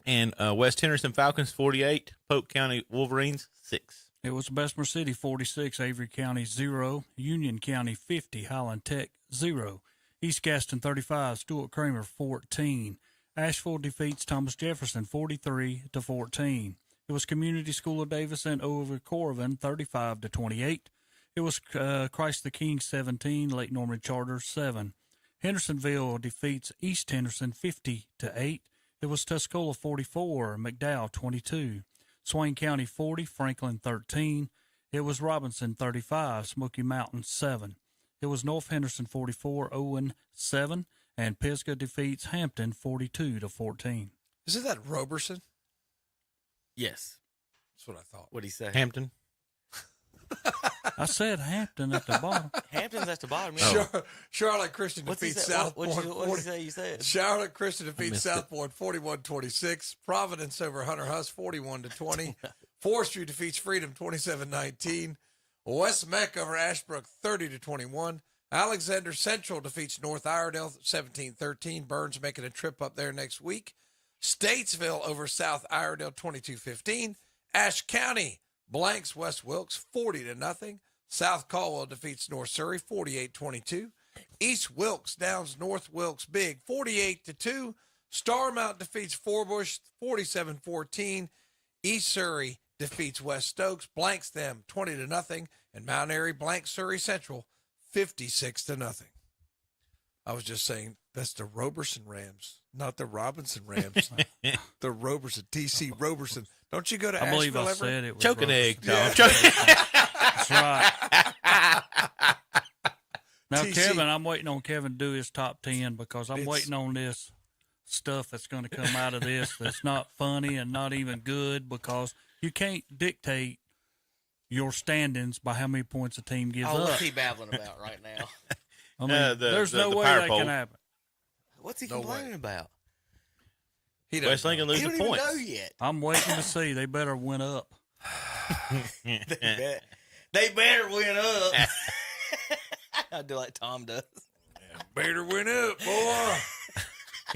and West Henderson Falcons 48, Polk County Wolverines 6. It was Bessemer City 46, Avery County 0, Union County 50, Highland Tech 0, East Gaston 35, Stuart Kramer 14, Asheville defeats Thomas Jefferson 43-14. It was Community School of Davison over Corrigan, 35-28. It was Christ the King, 17, Lake Norman Charter, 7. Hendersonville defeats East Henderson, 50-8. It was Tuscola, 44, McDowell, 22. Swain County, 40, Franklin, 13. It was Robinson, 35, Smoky Mountain, 7. It was North Henderson, 44, Owen, 7. And Pisgah defeats Hampton, 42-14. Isn't that Roberson? Yes. That's what I thought. What'd he say? Hampton. I said Hampton at the bottom. Hampton's at the bottom. Yeah. Charlotte Christian defeats South Point. What did he say you said? Charlotte Christian defeats South Point 41-26. Providence over Hunter Huss 41-20. Forestry defeats Freedom 27-19. West Meck over Ashbrook 30-21. Alexander Central defeats North Iredell 17-13. Burns making a trip up there next week. Statesville over South Iredell 22-15. Ashe County blanks West Wilkes 40-0. South Caldwell defeats North Surrey 48-22. East Wilkes downs North Wilkes big 48-2. Starmount defeats Forbush 47-14. East Surrey defeats West Stokes, blanks them 20-0. And Mount Airy blanks Surrey Central 56-0. I was just saying that's the Roberson Rams, not the Robinson Rams. The Roberson, TC Roberson. Don't you go to Asheville believe I ever? said it was Choking egg, Tom. Yeah. That's right. Now, TC. Kevin, I'm waiting on Kevin to do his top 10 because I'm waiting on this stuff that's going to come out of this that's not funny and not even good, because you can't dictate your standings by how many points a team gives up. What's he babbling about right now? I mean, there's no way that can happen. What's he complaining about? West Lincoln losing points. He don't even know yet. I'm waiting to see. They better win up. They better win up. I do like Tom does. Better win up, boy.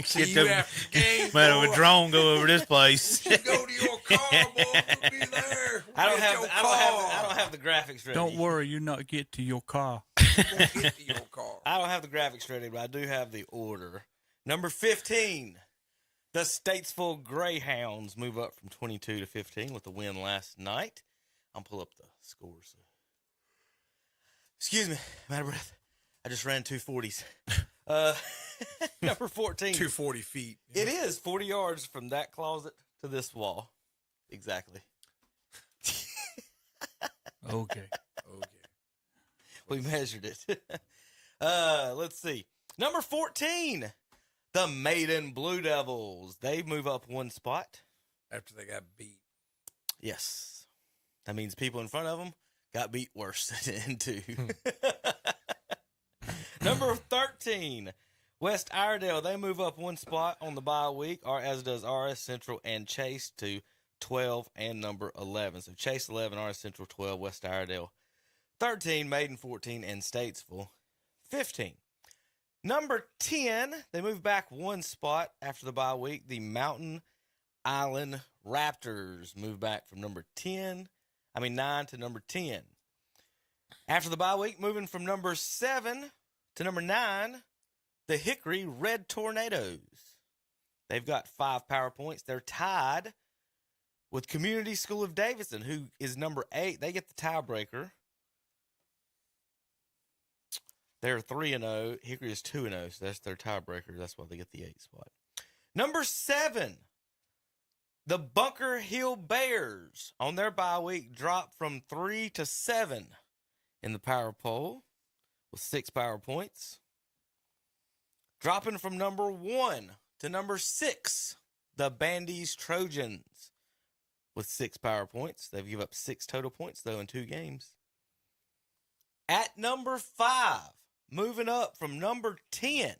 See Get you the, after the game, man, boy. a drone go over this place. You go to your car, boy. We'll be there. I don't have the graphics ready. Don't worry, you not get to your car. We'll get to your car. I don't have the graphics ready, but I do have the order. Number 15, the Statesville Greyhounds move up from 22 to 15 with the win last night. I'll pull up the scores. Excuse me, I'm out of breath. I just ran 240s. Number 14. 240 feet. It is 40 yards from that closet to this wall. Exactly. Okay. We measured it. Let's see. Number 14, the Maiden Blue Devils. They move up one spot. After they got beat. Yes. That means people in front of them got beat worse than two. Number 13, West Iredale. They move up one spot on the bye week, or as does RS Central and Chase to 12 and number 11. So Chase 11, RS Central 12, West Iredale 13, Maiden 14, and Statesville 15. Number 10, they move back one spot after the bye week. The Mountain Island Raptors move back from number 9 to number 10. After the bye week, moving from number 7 to number 9, the Hickory Red Tornadoes. They've got 5 power points. They're tied with Community School of Davidson, who is number 8. They get the tiebreaker. They're 3-0. Hickory is 2-0, so that's their tiebreaker. That's why they get the 8 spot. Number 7, the Bunker Hill Bears, on their bye week, dropped from 3 to 7 in the power poll with 6 power points. Dropping from number 1 to number 6, the Bandy's Trojans with 6 power points. They've given up 6 total points, though, in 2 games. At number 5, moving up from number 10,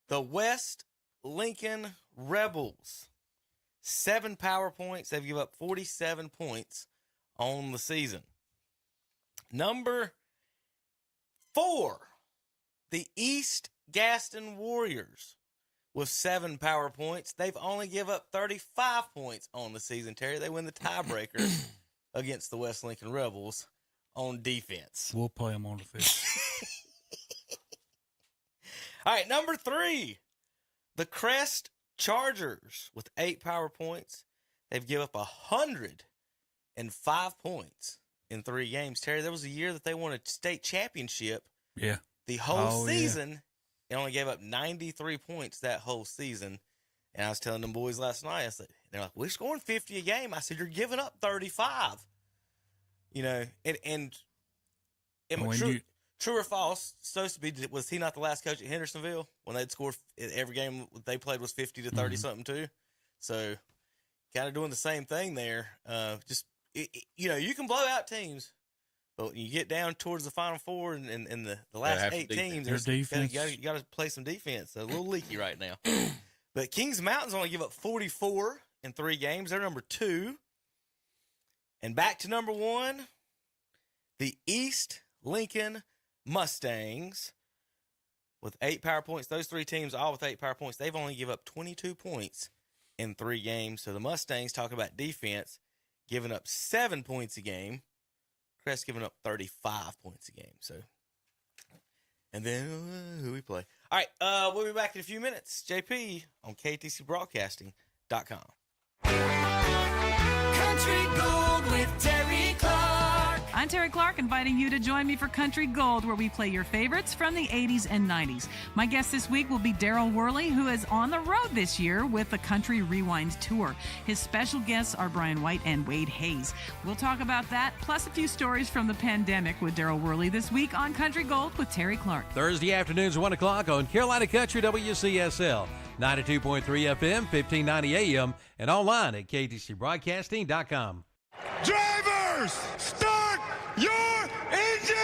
the West Lincoln Rebels. 7 power points. They've given up 47 points on the season. Number 4, the East Gaston Warriors with 7 power points. They've only give up 35 points on the season, Terry. They win the tiebreaker against the West Lincoln Rebels on defense. We'll play them on the field. All right, number 3, the Crest Chargers with 8 power points. They've given up 105 points in 3 games. Terry, there was a year that they won a state championship. Yeah. The whole season, they only gave up 93 points that whole season. And I was telling them boys last night, I said, they're like, we're scoring 50 a game. I said, you're giving up 35. You know, and true or false, supposed to be, was he not the last coach at Hendersonville when they'd score every game they played was 50 to 30 something too? So kind of doing the same thing there. You can blow out teams, but when you get down towards the Final Four and the last 8 teams, you got to play some defense. So a little leaky right now. But Kings Mountains only give up 44 in 3 games. They're number 2. And back to number 1, the East Lincoln Mustangs with 8 power points. Those 3 teams, all with 8 power points, they've only give up 22 points in 3 games. So the Mustangs, talking about defense, giving up 7 points a game. Crest giving up 35 points a game. So, and then who we play? All right, we'll be back in a few minutes. JP on KTCBroadcasting.com. Country Gold with Terry Clark. I'm Terry Clark, inviting you to join me for Country Gold, where we play your favorites from the 80s and 90s. My guest this week will be Daryl Worley, who is on the road this year with the Country Rewind Tour. His special guests are Brian White and Wade Hayes. We'll talk about that, plus a few stories from the pandemic with Daryl Worley this week on Country Gold with Terry Clark. Thursday afternoons, 1 o'clock on Carolina Country WCSL, 92.3 FM, 1590 AM, and online at ktcbroadcasting.com. Drivers, start your engines!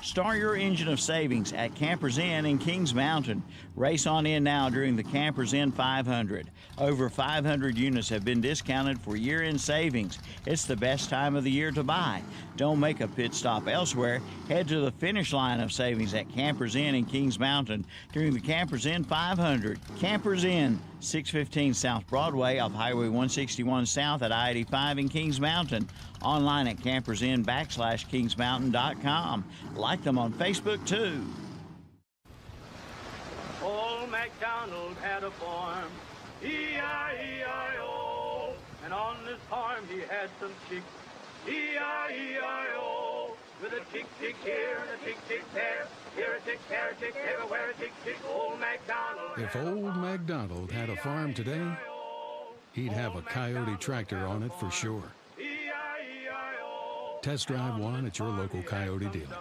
Start your engine of savings at Campers Inn in Kings Mountain. Race on in now during the Campers Inn 500. Over 500 units have been discounted for year-end savings. It's the best time of the year to buy. Don't make a pit stop elsewhere. Head to the finish line of savings at Campers Inn in Kings Mountain during the Campers Inn 500. Campers Inn, 615 South Broadway off Highway 161 South at I-85 in Kings Mountain. Online at campersinn.com/kingsmountain.com. Like them on Facebook too. Old MacDonald had a farm, E-I-E-I-O, and on this farm he had some chicks, E-I-E-I-O, with a tick tick here and a tick tick there, here a tick, there a tick, everywhere a tick tick. Old MacDonald. If old MacDonald had a farm today, he'd have a Coyote tractor on it for sure. Test drive one at your local Coyote dealer.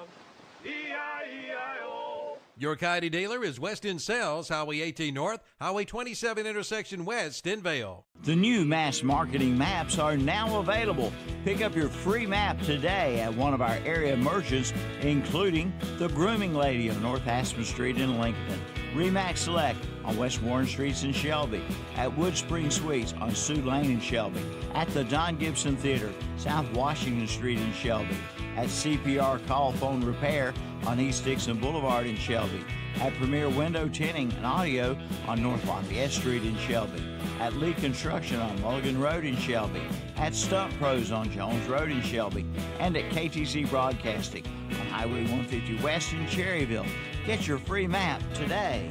Your Coyote dealer is West End Sales, Highway 18 North, Highway 27 intersection west in Vale. The new mass marketing maps are now available. Pick up your free map today at one of our area merchants, including the Grooming Lady on North Aspen Street in Lincoln, Remax Select on West Warren Streets in Shelby, at Wood Spring Suites on Sioux Lane in Shelby, at the Don Gibson Theater, South Washington Street in Shelby, at CPR Call Phone Repair on East Dixon Boulevard in Shelby, at Premier Window Tinting and Audio on North Lafayette Street in Shelby, at Lee Construction on Mulligan Road in Shelby, at Stunt Pros on Jones Road in Shelby, and at KTC Broadcasting on Highway 150 West in Cherryville. Get your free map today.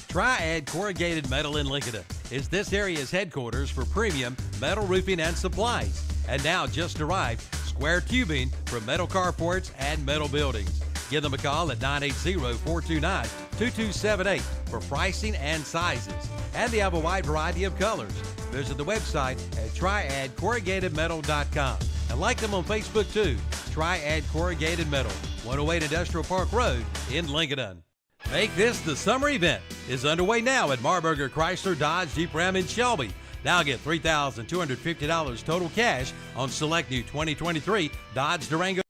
Triad Corrugated Metal in Lincoln is this area's headquarters for premium metal roofing and supplies. And now just arrived, square tubing for metal carports and metal buildings. Give them a call at 980-429-2278 for pricing and sizes. And they have a wide variety of colors. Visit the website at triadcorrugatedmetal.com. And like them on Facebook too, Triad Corrugated Metal, 108 Industrial Park Road in Lincoln. Make this the summer event is underway now at Marburger Chrysler Dodge Jeep Ram in Shelby. Now get $3,250 total cash on select new 2023 Dodge Durango.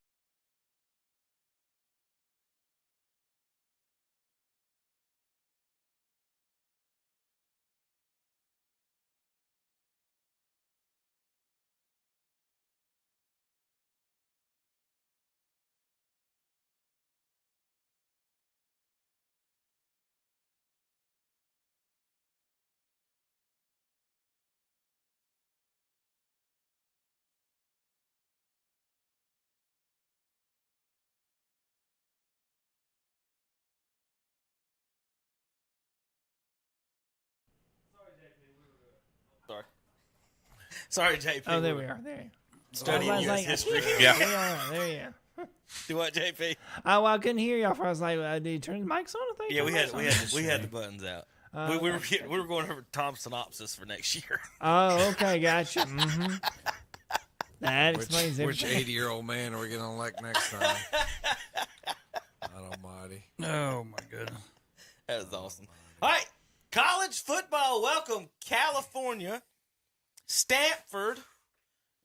Sorry, JP. Oh, there we are. There. Studying U.S. history. Yeah. There you are. Do what, JP? Oh, well, I couldn't hear y'all. I was like, did you turn the mics on? I think. Yeah, we had the buttons out. We were going over Tom's synopsis for next year. Oh, okay, gotcha. Mm-hmm. That explains Which everything. 80-year-old man are we going to elect next time? God almighty. Oh, my goodness. That was awesome. All right, college football. Welcome, California, Stanford,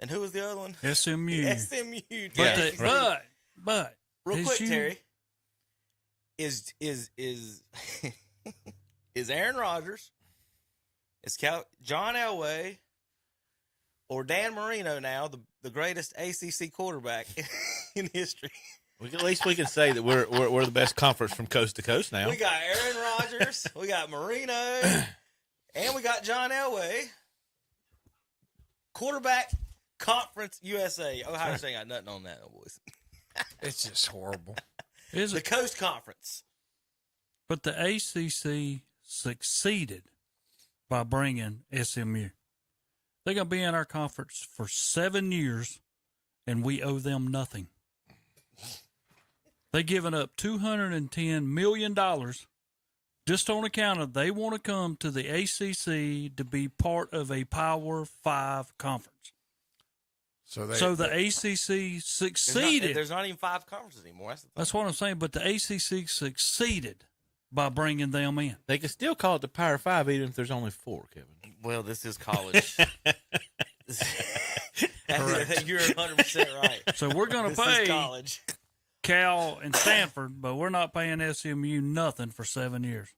and who was the other one? SMU. SMU. But real quick, Terry, is Aaron Rodgers, is John Elway, or Dan Marino now the greatest ACC quarterback in history? At least we can say that we're the best conference from coast to coast now. We got Aaron Rodgers, we got Marino, and we got John Elway. Quarterback Conference USA. Ohio State got nothing on that, boys. It's just horrible. Is the it? Coast Conference. But the ACC succeeded by bringing SMU. They're going to be in our conference for 7 years, and we owe them nothing. They're giving up $210 million just on account of they want to come to the ACC to be part of a Power 5 conference. So the ACC succeeded. There's not even 5 conferences anymore. That's what I'm saying. But the ACC succeeded by bringing them in. They can still call it the Power 5 even if there's only 4, Kevin. Well, this is college. You're 100% right. So we're going to pay college. Cal and Stanford, but we're not paying SMU nothing for 7 years.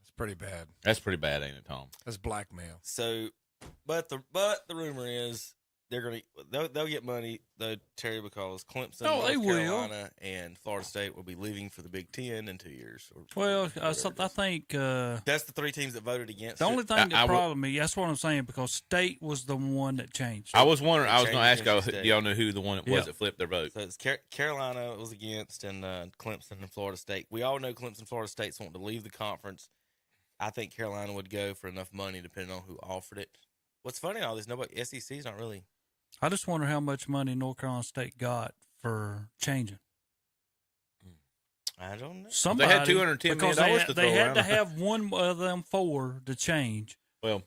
It's pretty bad. That's pretty bad, ain't it, Tom? That's blackmail. So, but the rumor is they'll get money though, Terry, because Clemson, North Carolina, and Florida State will be leaving for the Big Ten in 2 years. I think that's the 3 teams that voted against. The only thing that bothered me, that's what I'm saying, because State was the one that changed. I was wondering. I was going to ask y'all, do y'all know who the one it was that flipped their vote? So it's Carolina was against, and Clemson and Florida State. We all know Clemson, Florida State's wanting to leave the conference. I think Carolina would go for enough money, depending on who offered it. What's funny, all this SEC's not really. I just wonder how much money North Carolina State got for changing. I don't know. Somebody, they had $210 million to throw They had around. to have one of them 4 to change. Well,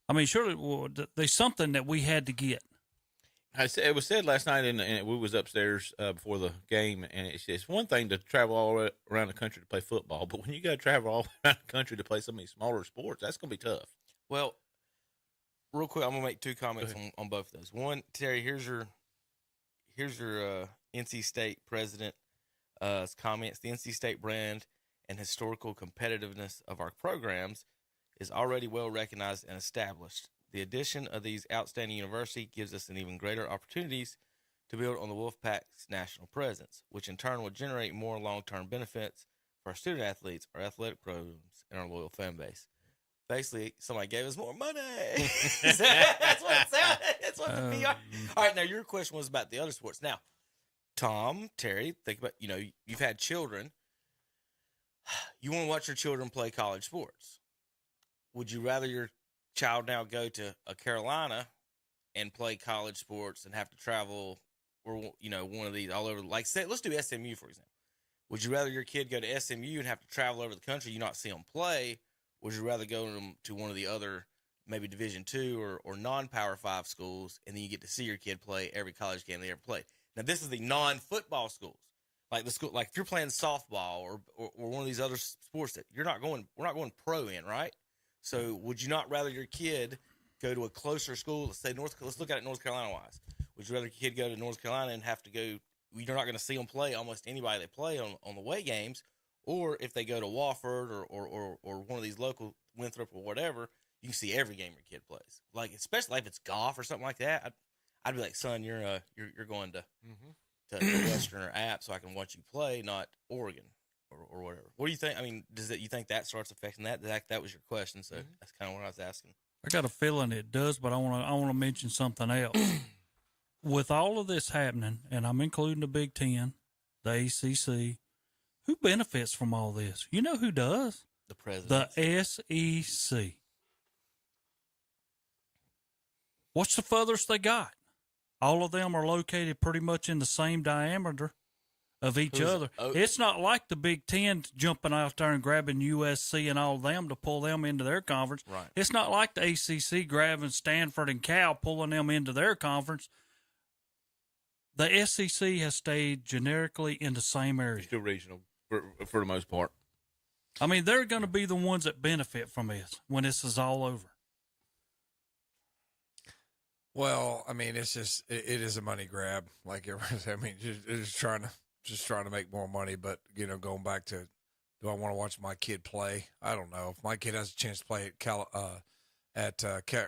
I mean, surely there's something that we had to get. It was said last night, and we was upstairs before the game, and it's one thing to travel all around the country to play football, but when you got to travel all around the country to play some of these smaller sports, that's going to be tough. Well, real quick, I'm gonna make 2 comments on both of those. One, Terry, here's your NC State president comments. The NC State brand and historical competitiveness of our programs is already well recognized and established. The addition of these outstanding universities gives us an even greater opportunities to build on the Wolfpack's national presence, which in turn will generate more long-term benefits for our student athletes, our athletic programs, and our loyal fan base. Basically, somebody gave us more money. That's what it sounded. That's what the PR. All right, now your question was about the other sports. Now, Tom, Terry, think about, you've had children. You want to watch your children play college sports. Would you rather your child now go to a Carolina and play college sports and have to travel, or one of these all over? Like, say, let's do SMU for example. Would you rather your kid go to SMU and have to travel over the country, you not see them play? Would you rather go to one of the other, maybe Division II or non-Power 5 schools, and then you get to see your kid play every college game they ever played? Now, this is the non-football schools, like the school, like if you're playing softball or one of these other sports that we're not going pro in, right? So, would you not rather your kid go to a closer school? Let's look at it North Carolina wise. Would you rather your kid go to North Carolina and have to go? You're not going to see them play almost anybody they play on the away games. Or if they go to Wofford or one of these local Winthrop or whatever, you can see every game your kid plays. Like, especially if it's golf or something like that, I'd be like, son, you're going to Western or App so I can watch you play, not Oregon or whatever. What do you think? I mean, you think that starts affecting that? That was your question, so that's kind of what I was asking. I got a feeling it does, but I want to mention something else. With all of this happening, and I'm including the Big Ten, the ACC. Who benefits from all this? You know who does? The president. The SEC. What's the furthest they got? All of them are located pretty much in the same diameter of each other. It's not like the Big Ten jumping out there and grabbing USC and all of them to pull them into their conference. Right. It's not like the ACC grabbing Stanford and Cal, pulling them into their conference. The SEC has stayed generically in the same area. Still regional. For the most part. I mean, they're going to be the ones that benefit from this when this is all over. Well, I mean, it is a money grab. Like everyone's, I mean, just trying to make more money. But going back to, do I want to watch my kid play? I don't know. If my kid has a chance to play at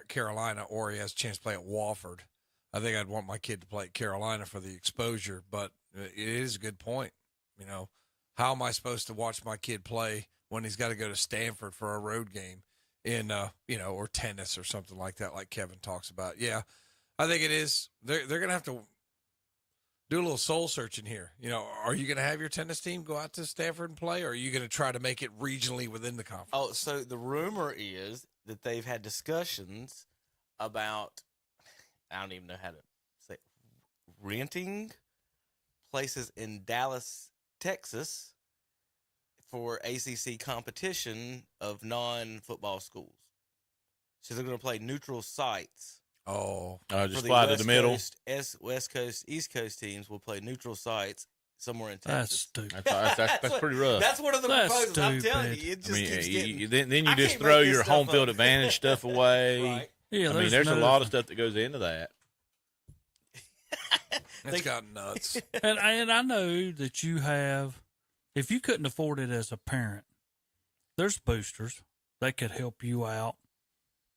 Carolina, or he has a chance to play at Wofford, I think I'd want my kid to play at Carolina for the exposure. But it is a good point. How am I supposed to watch my kid play when he's got to go to Stanford for a road game in, or tennis or something like that, like Kevin talks about? Yeah, I think it is. They're going to have to do a little soul searching here. Are you going to have your tennis team go out to Stanford and play, or are you going to try to make it regionally within the conference? Oh, so the rumor is that they've had discussions about, I don't even know how to say, renting places in Dallas, Texas for ACC competition of non-football schools. So they're going to play neutral sites. Just fly to the middle. West Coast, East Coast teams will play neutral sites somewhere in Texas. That's stupid. That's pretty rough. That's one of the proposals. I'm telling you, it just keeps getting. Then you just throw your home field advantage stuff away. Right. Yeah, there's a lot of stuff that goes into that. It's gotten nuts. And I know that you have, if you couldn't afford it as a parent, there's boosters that could help you out.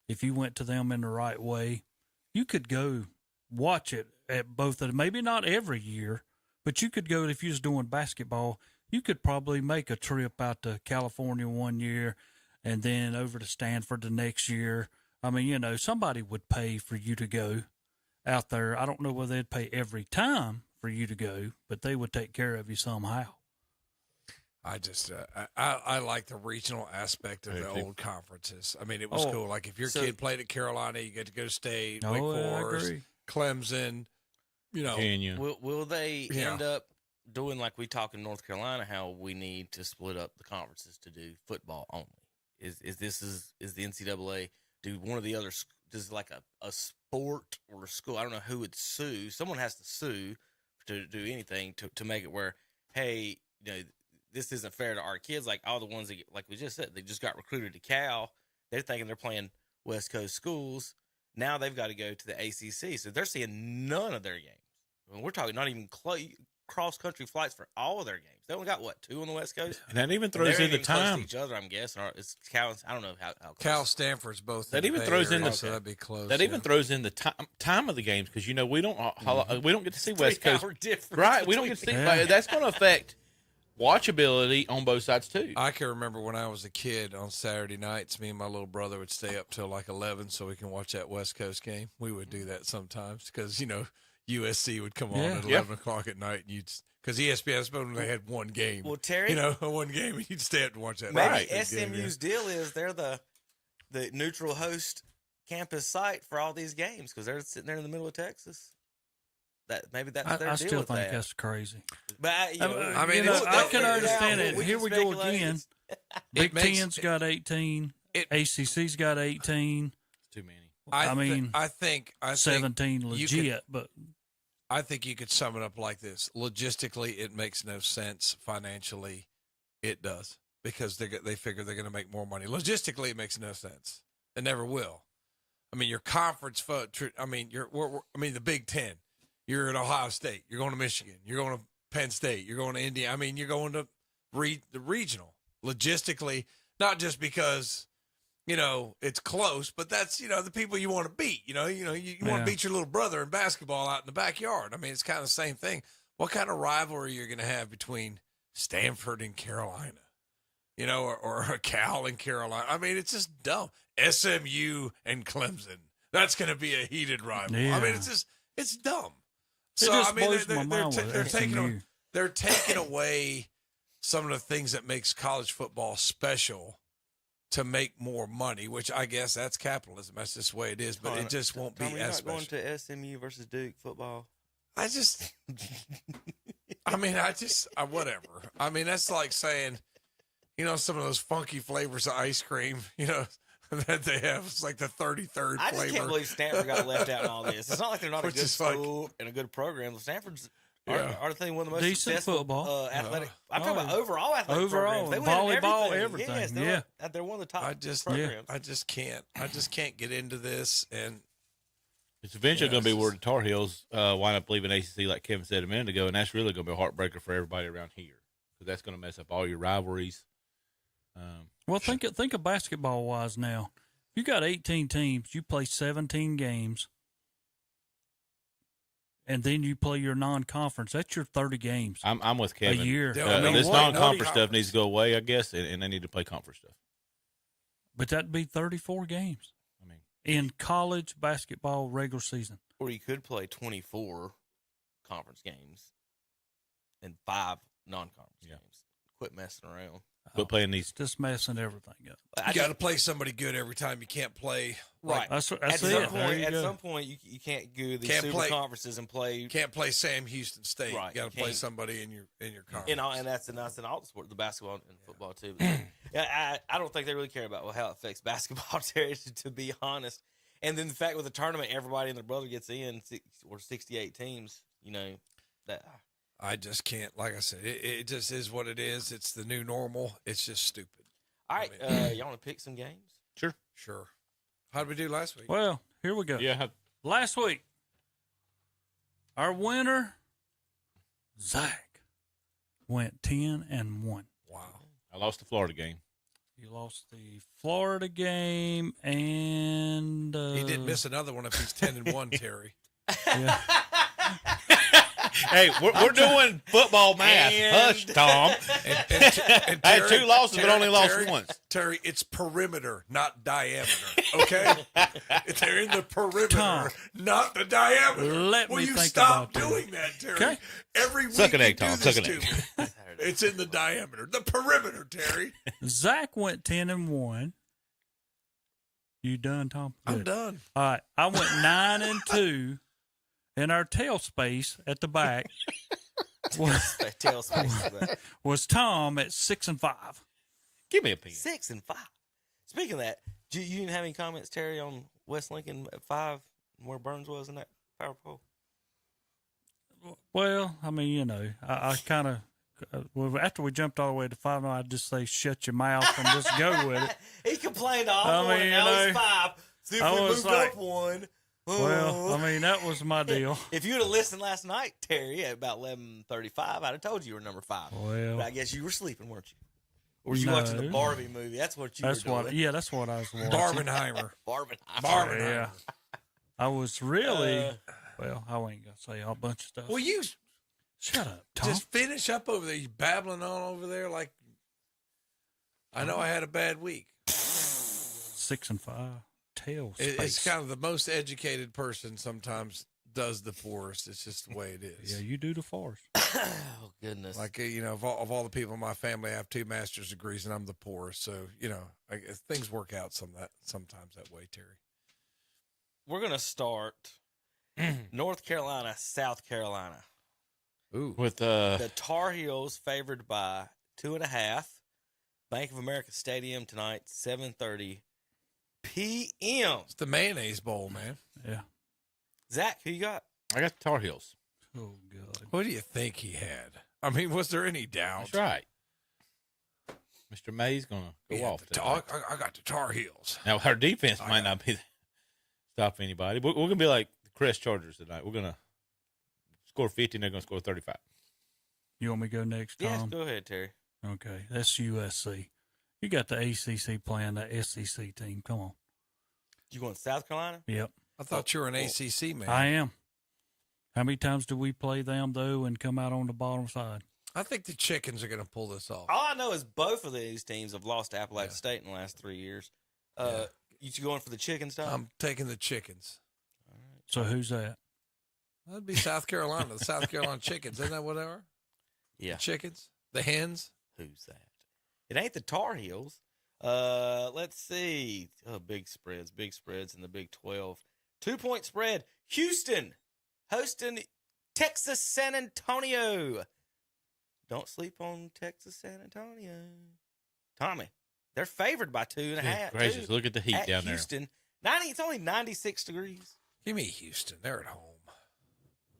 If you went to them in the right way, you could go watch it at both of them. Maybe not every year, but you could go, if you was doing basketball, you could probably make a trip out to California one year and then over to Stanford the next year. I mean, somebody would pay for you to go out there. I don't know whether they'd pay every time for you to go, but they would take care of you somehow. I just, I like the regional aspect of the old conferences. I mean, it was cool. Like if your kid played at Carolina, you get to go to State, Wake Forest, Clemson, Virginia. Will they end up doing like we talk in North Carolina, how we need to split up the conferences to do football only? Is the NCAA do one of the other, does like a sport or a school? I don't know who would sue. Someone has to sue to do anything to make it where, hey, this isn't fair to our kids. Like all the ones that, like we just said, they just got recruited to Cal. They're thinking they're playing West Coast schools. Now they've got to go to the ACC. So they're seeing none of their games. I mean, we're talking not even cross-country flights for all of their games. They only got, 2 on the West Coast? And that even throws in the time. Close to each other, I'm guessing. Or it's Cal, I don't know how close. Cal, Stanford's both. That even throws in so that'd be close. That even throws in the time of the games because, we don't get to see West Coast. Right, we don't get to see. That's going to affect watchability on both sides too. I can remember when I was a kid on Saturday nights, me and my little brother would stay up till like 11 so we can watch that West Coast game. We would do that sometimes because USC would come on at 11 o'clock at night, and because ESPN, I suppose when they had one game. Well, Terry, one game, and you'd stay up and watch that. Maybe SMU's deal is they're the neutral host campus site for all these games because they're sitting there in the middle of Texas. That's their deal. I still think that's crazy. But I can understand it. Here we go again. Big Ten's got 18. ACC's got 18. It's too many. I think 17 legit, but I think you could sum it up like this: logistically, it makes no sense. Financially, it does because they figure they're going to make more money. Logistically, it makes no sense. It never will. I mean, your conference. The Big Ten. You're at Ohio State. You're going to Michigan. You're going to Penn State. You're going to Indiana. I mean, you're going to the regional. Logistically, not just because, it's close, but that's, the people you want to beat. You want to beat your little brother in basketball out in the backyard. I mean, it's kind of the same thing. What kind of rivalry you're going to have between Stanford and Carolina, or Cal and Carolina? I mean, it's just dumb. SMU and Clemson. That's going to be a heated rivalry. Yeah. I mean, it's dumb. It just blows my mind with they're taking away some of the things that makes college football special to make more money, which I guess that's capitalism. That's just the way it is, but it just won't be as special. Going to SMU versus Duke football. Whatever. I mean, that's like saying, some of those funky flavors of ice cream, that they have. It's like the 33rd flavor. I just can't believe Stanford got left out in all this. It's not like they're not a good school and a good program. Stanford's are they one of the most decent successful football athletic. I'm talking about overall athletic programs. They volleyball, everything. everything. Yes, they're one of the top programs. I just can't get into this, and it's eventually going to be where the Tar Heels wind up leaving ACC, like Kevin said a minute ago, and that's really going to be a heartbreaker for everybody around here because that's going to mess up all your rivalries. Well, think of basketball wise now. You got 18 teams. You play 17 games, and then you play your non-conference. That's your 30 games. I'm with Kevin. A year. This non-conference stuff needs to go away, I guess, and they need to play conference stuff. But that'd be 34 games. In college basketball regular season. Or you could play 24 conference games and 5 non-conference games. Quit messing around. Quit playing these. Just messing everything up. You got to play somebody good every time. You can't play right. That's at some point, you can't go these super conferences and play. Can't play Sam Houston State. Right. You got to play somebody in your conference. And that's in all the sport, the basketball and football too. I don't think they really care about how it affects basketball, Terry, to be honest. And then the fact with the tournament, everybody and their brother gets in, or 68 teams. That. I just can't. Like I said, it just is what it is. It's the new normal. It's just stupid. All right, y'all want to pick some games? Sure. How did we do last week? Well, here we go. Yeah. Last week, our winner, Zach, went 10-1. Wow. I lost the Florida game. You lost the Florida game, and he didn't miss another one if he's 10-1, Terry. Yeah. Hey, we're doing football math. Hush, Tom. And I had 2 losses, but only lost once. Terry, it's perimeter, not diameter. Okay? They're in the perimeter, Tom, not the diameter. Will you stop doing that, Terry? Okay. Every week Suck an egg, you do Tom. this Suck an to egg. me. It's in the diameter, the perimeter, Terry. Zach went 10-1. You done, Tom? I'm Good. done. All right. I went 9-2. In our tail space at the back was Tom at 6-5. Give me a piece. 6-5. Speaking of that, you didn't have any comments, Terry, on West Lincoln at 5, where Burns was in that power poll? Well, I mean, I kind of after we jumped all the way to 5, I'd just say shut your mouth and just go with it. He complained all morning. Now he's 5. See if we moved up one. Well, I mean, that was my deal. If you would have listened last night, Terry, at about 11:35, I'd have told you were number 5. Well, but I guess you were sleeping, weren't you? Or were you watching the Barbie movie? That's what you were doing. That's what I was watching. Barbenheimer. Yeah. I was really, well, I ain't going to say a bunch of stuff. Well, you shut up, Tom. Just finish up over there. You babbling on over there like, I know I had a bad week. 6-5. Tail space. It's kind of the most educated person sometimes does the poorest. It's just the way it is. Yeah, you do the force. Oh, goodness. Like, of all the people in my family, I have 2 master's degrees, and I'm the poorest. So, things work out sometimes that way, Terry. We're going to start North Carolina, South Carolina. Ooh. With the Tar Heels favored by 2.5. Bank of America Stadium tonight, 7:30 p.m. It's the Mayonnaise Bowl, man. Yeah. Zach, who you got? I got the Tar Heels. Oh, God. What do you think he had? I mean, was there any doubt? That's right. Mr. May's going to go off. I got the Tar Heels. Now, our defense might not be stop anybody. We're going to be like the Crest Chargers tonight. We're going to score 50, and they're going to score 35. You want me to go next, Tom? Yes, go ahead, Terry. Okay, that's USC. You got the ACC playing that SEC team. Come on. You going to South Carolina? Yep. I thought you were an ACC man. I am. How many times do we play them, though, and come out on the bottom side? I think the Chickens are going to pull this off. All I know is both of these teams have lost to Appalachian State in the last 3 years. You going for the Chickens, Tom? I'm taking the Chickens. All right. So who's that? That'd be South Carolina. The South Carolina Chickens. Isn't that what they are? Yeah. The Chickens? The Hens? Who's that? It ain't the Tar Heels. Let's see. Oh, big spreads in the Big 12. 2-point spread. Houston hosting Texas San Antonio. Don't sleep on Texas San Antonio. Tommy, they're favored by 2.5. Good gracious, look at the heat down Houston. It's only 96 degrees. Give me Houston. They're at home.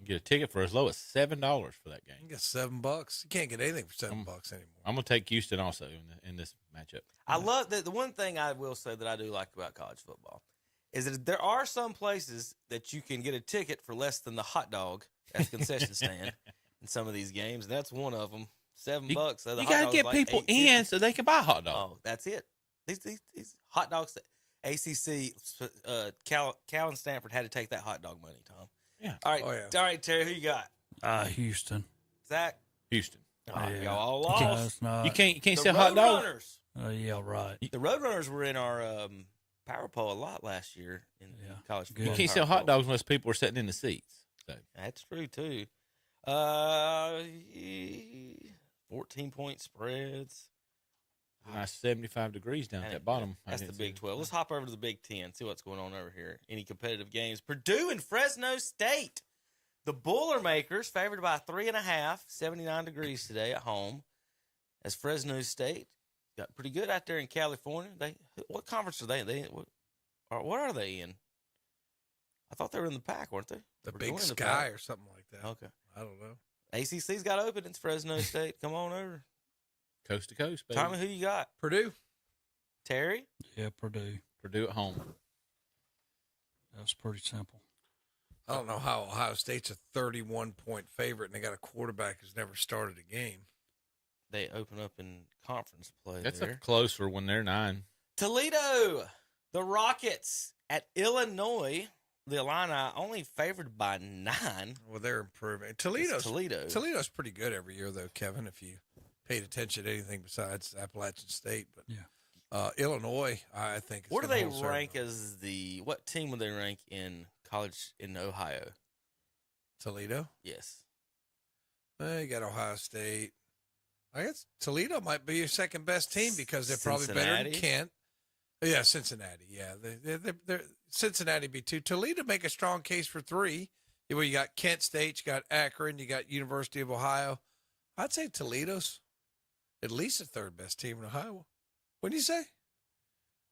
You get a ticket for as low as $7 for that game. You get $7. You can't get anything for $7 anymore. I'm going to take Houston also in this matchup. I love the one thing I will say that I do like about college football is that there are some places that you can get a ticket for less than the hot dog at the concession stand in some of these games, and that's one of them. $7. You got to get people in so they can buy hot dogs. Oh, that's it. These hot dogs that ACC, Cal and Stanford had to take that hot dog money, Tom. Yeah. All right. Oh, yeah. All right, Terry, who you got? Houston. Zach? Houston. Oh, yeah. Y'all all lost. You can't sell hot dogs. Runners. Yeah, right. The Roadrunners were in our power poll a lot last year in college football. You can't sell hot dogs unless people are sitting in the seats. So. That's true, too. 14-point spreads. Nice 75 degrees down at that bottom. That's the Big 12. Let's hop over to the Big 10, see what's going on over here. Any competitive games? Purdue and Fresno State. The Boilermakers favored by 3.5, 79 degrees today at home. As Fresno State got pretty good out there in California. What conference are they? What are they in? I thought they were in the Pac, weren't they? The Big Sky or something like that. Okay. I don't know. ACC's got openings, Fresno State. Come on over. Coast to coast, baby. Tommy, who you got? Purdue. Terry? Yeah, Purdue. Purdue at home. That's pretty simple. I don't know how Ohio State's a 31-point favorite, and they got a quarterback who's never started a game. They open up in conference play. That's there. closer when they're 9. Toledo, the Rockets at Illinois. The Illini only favored by 9. Well, they're improving. Toledo's pretty good every year, though, Kevin, if you paid attention to anything besides Appalachian State. But yeah, Illinois, I think. Where do they rank as what team would they rank in college in Ohio? Toledo? Yes. You got Ohio State. I guess Toledo might be your second best team because they're probably better than Kent. Yeah, Cincinnati. Yeah, they're Cincinnati be 2. Toledo make a strong case for 3. Well, you got Kent State, you got Akron, you got University of Ohio. I'd say Toledo's at least the third best team in Ohio. What do you say?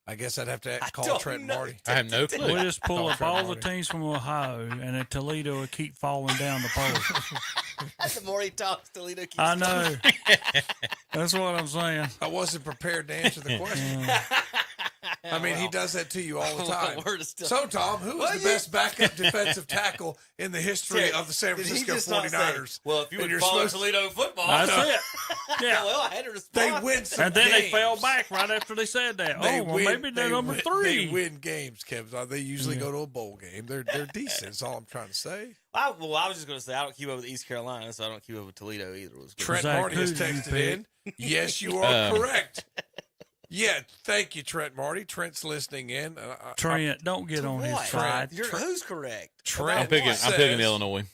I guess I'd have to call Trent Marty. I have no clue. We just pull up all the teams from Ohio, and then Toledo will keep falling down the pole. The more he talks, Toledo keeps I know. That's what I'm saying. I wasn't prepared to answer the question. I mean, he does that to you all the time. So, Tom, who is the best backup defensive tackle in the history of the San Francisco 49ers? Well, if you would follow Toledo football. That's it. Yeah. Well, I had to respond. They win some And then games. they fell back right after they said that. Maybe they're number 3. They win games, Kevin. They usually go to a bowl game. They're decent. That's all I'm trying to say. I was just going to say, I don't keep up with East Carolina, so I don't keep up with Toledo either. Trent Marty has texted in. Yes, you are correct. Yeah, thank you, Trent Marty. Trent's listening in. Trent, don't get on his side. Who's correct? Trent I'm picking Illinois.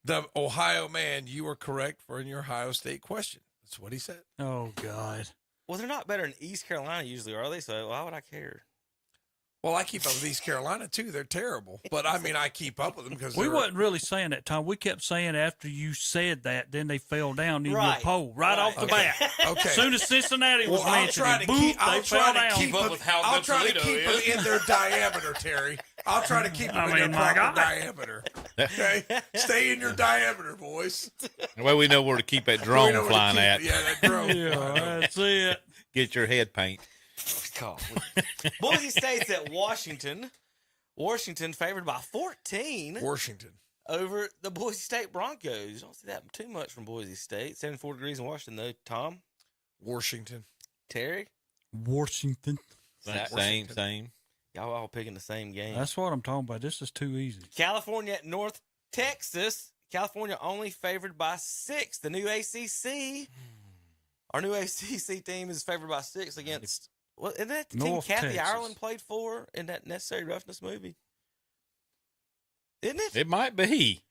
The Ohio man, you are correct for your Ohio State question. That's what he said. Oh, God. Well, they're not better than East Carolina usually, are they? So why would I care? Well, I keep up with East Carolina, too. They're terrible. But, I mean, I keep up with them because we wasn't really saying that, Tom. We kept saying after you said that, then they fell down in your poll right off the bat. Okay. As soon as Cincinnati was mentioned, I'll fell down. keep them in their diameter, Terry. I'll try to keep them in their proper diameter. Okay? Stay in your diameter, boys. Well, we know where to keep that drone flying at. Yeah, that drone. Yeah, that's it. Get your head paint. Boise State's at Washington. Washington favored by 14. Washington. Over the Boise State Broncos. You don't see that too much from Boise State. 74 degrees in Washington, though. Tom? Washington. Terry? Washington. Same. Y'all all picking the same game. That's what I'm talking about. This is too easy. California at North Texas. California only favored by 6. The new ACC. Our new ACC team is favored by 6 against... Well, isn't that the team Kathy Ireland played for in that Necessary Roughness movie? Isn't it? It might be.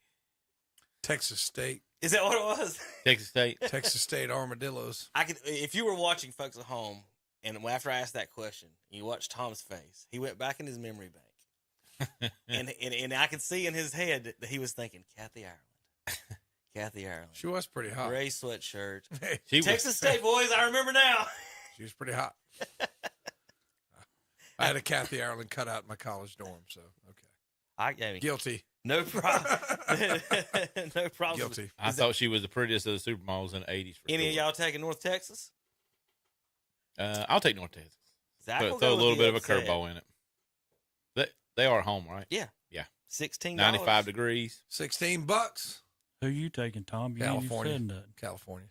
Texas State. Is that what it was? Texas State. Texas State Armadillos. If you were watching folks at home, and after I asked that question, you watched Tom's face, he went back in his memory bank. and I could see in his head that he was thinking, Kathy Ireland. Kathy Ireland. She was pretty hot. Gray sweatshirt. Texas State boys, I remember now. She was pretty hot. I had a Kathy Ireland cut out in my college dorm, so okay. Guilty. No problem. No problem. Guilty. I thought she was the prettiest of the supermodels in the 80s. Any of y'all taking North Texas? I'll take North Texas. Throw a little bit of a curveball in it. They are at home, right? Yeah. Yeah. $16. 95 degrees. $16. Who you taking, Tom? You California. Said nothing. California.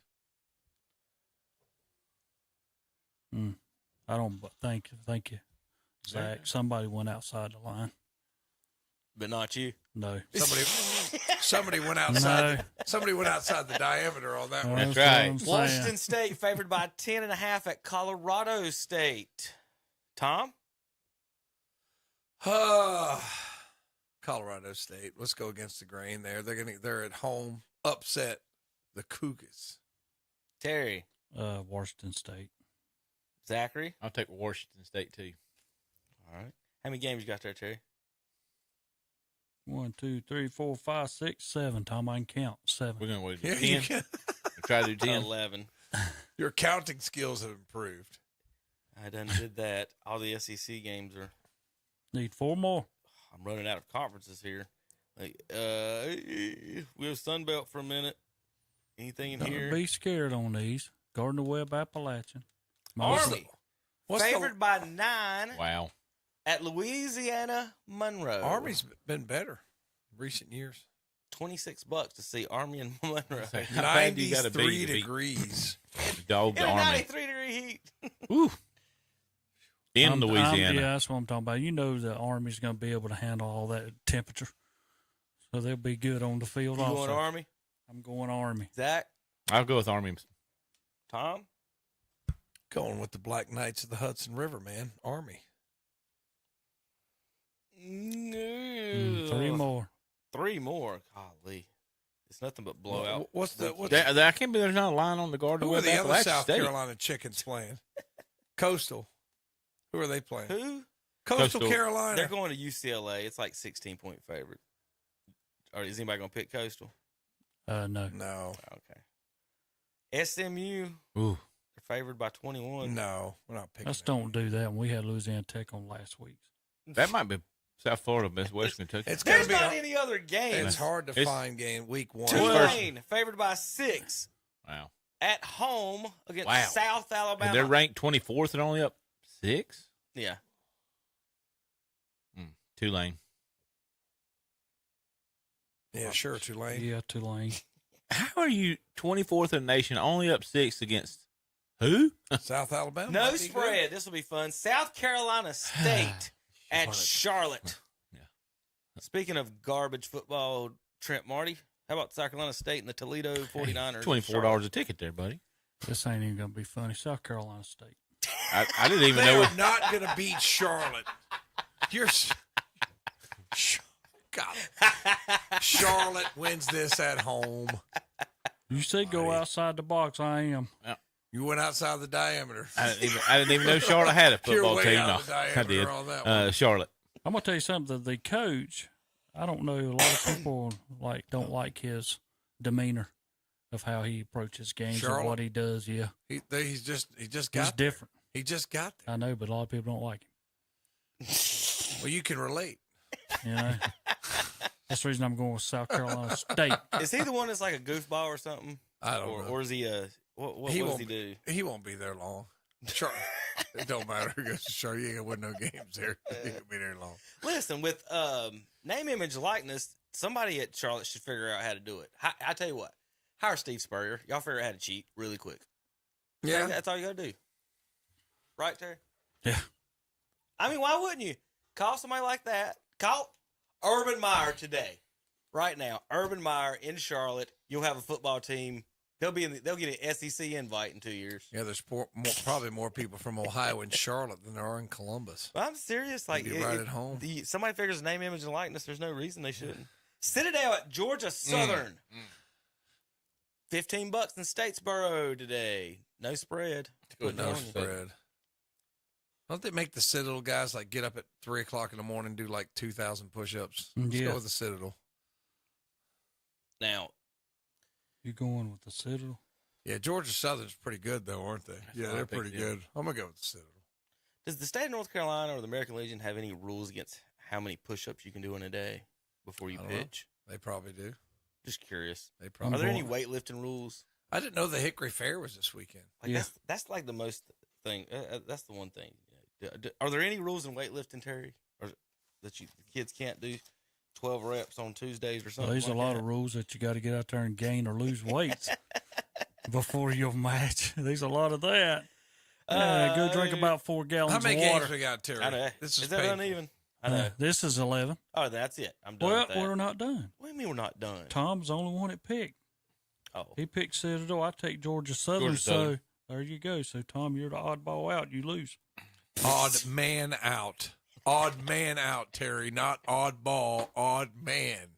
I don't thank you, Zach. Somebody went outside the line. But not you. No. Somebody went outside. Somebody went outside the diameter on that one. That's right. Washington State favored by 10.5 at Colorado State. Tom? Colorado State. Let's go against the grain there. They're at home. Upset the Cougars. Terry. Washington State. Zachary? I'll take Washington State, too. All right. How many games you got there, Terry? 1, 2, 3, 4, 5, 6, 7. Tom, I can count 7. We're going to Yeah, wait you 10. can. Try to do 10. 11. Your counting skills have improved. I done did that. All the SEC games are. Need 4 more. I'm running out of conferences here. Like, we have Sunbelt for a minute. Anything in Don't here? be scared on these. Gardner Webb, Appalachian. Army. Favored by 9. Wow. At Louisiana Monroe. Army's been better in recent years. $26 to see Army and Monroe. How bad do you gotta be 93 to be degrees. Dog the Army. 93-degree heat. Ooh. In Louisiana. Yeah, that's what I'm talking about. You know the Army's going to be able to handle all that temperature. So they'll be good on the field You also. going Army? I'm going Army. Zach? I'll go with Army. Tom? Going with the Black Knights of the Hudson River, man. Army. No. 3 more. 3 more. Golly. It's nothing but blowout. What's the? I can't believe there's not a line on the Gardner Who are Webb the other Appalachian South State. Carolina Chickens playing? Coastal. Who are they playing? Who? Coastal Carolina. They're going to UCLA. It's like 16-point favorite. Or is anybody going to pick Coastal? No. No. Okay. SMU. Ooh. They're favored by 21. No, we're not picking. Let's don't do that. We had Louisiana Tech on last week. That might be South Florida, Miss West Kentucky. There's not any other game. It's hard to find game week 1. Tulane favored by 6. Wow. At home against Wow. South Alabama. And they're ranked 24th and only up 6? Yeah. Tulane. Yeah, sure, Tulane. Yeah, Tulane. How are you 24th in the nation, only up 6 against who? South Alabama. No spread. This will be fun. South Carolina State at Charlotte. Yeah. Speaking of garbage football, Trent Marty, how about South Carolina State and the Toledo 49ers? $24 a ticket there, buddy. This ain't even going to be funny. South Carolina State. I didn't even They know. are not going to beat Charlotte. You're. God. Charlotte wins this at home. You say go outside the box. I am. Yeah. You went outside the diameter. I didn't even know Charlotte had a You're football way team. out No, the I diameter did. on that one. Charlotte. I'm going to tell you something. The coach, I don't know, a lot of people don't like his demeanor of how he approaches games Charlotte? and what he does. Yeah. He just got He's there. different. He just got there. I know, but a lot of people don't like him. Well, you can relate. You know? That's the reason I'm going with South Carolina State. Is he the one that's like a goofball or something? I don't know. Or is he a what does he do? He won't be there long. It don't matter who goes to Charlotte. You ain't gonna win no games there. He ain't gonna be there long. Listen, with name, image, likeness, somebody at Charlotte should figure out how to do it. I tell you what, hire Steve Spurrier. Y'all figure out how to cheat really quick. Yeah, that's all you gotta do. Right, Terry? Yeah. I mean, why wouldn't you call somebody like that? Call Urban Meyer today, right now. Urban Meyer in Charlotte. You'll have a football team. They'll get an SEC invite in 2 years. Yeah, there's probably more people from Ohio in Charlotte than there are in Columbus. Well, I'm serious. Like, You'd be right at home. Somebody figures name, image, and likeness. There's no reason they shouldn't. Citadel at Georgia Southern. $15 in Statesboro today. No spread. No spread. Don't they make the Citadel guys like get up at 3 o'clock in the morning and do like 2,000 push-ups? Let's go with the Citadel. Now, you going with the Citadel? Yeah, Georgia Southern's pretty good though, aren't they? Yeah, they're pretty good. I'm gonna go with the Citadel. does the state of North Carolina or the American Legion have any rules against how many push-ups you can do in a day before you pitch? They probably do. Just curious. They probably. Are there any weightlifting rules? I didn't know the Hickory Fair was this weekend. Like that's like the most thing. That's the one thing. Are there any rules in weightlifting, Terry, or that the kids can't do 12 reps on Tuesdays or something? Well, there's a lot of rules that you got to get out there and gain or lose weight before your match. There's a lot of that. Go drink about 4 gallons of water. How many games we got, Terry? I know. This is that painful. uneven? I know. This is 11. Oh, that's it. I'm done Well, with that. we're not done. What do you mean we're not done? Tom's the only one that picked. Oh. He picked Citadel. I take Georgia Southern. So there you go. So, Tom, you're the oddball out. You lose. Odd man out. Odd man out, Terry. Not odd ball, odd man.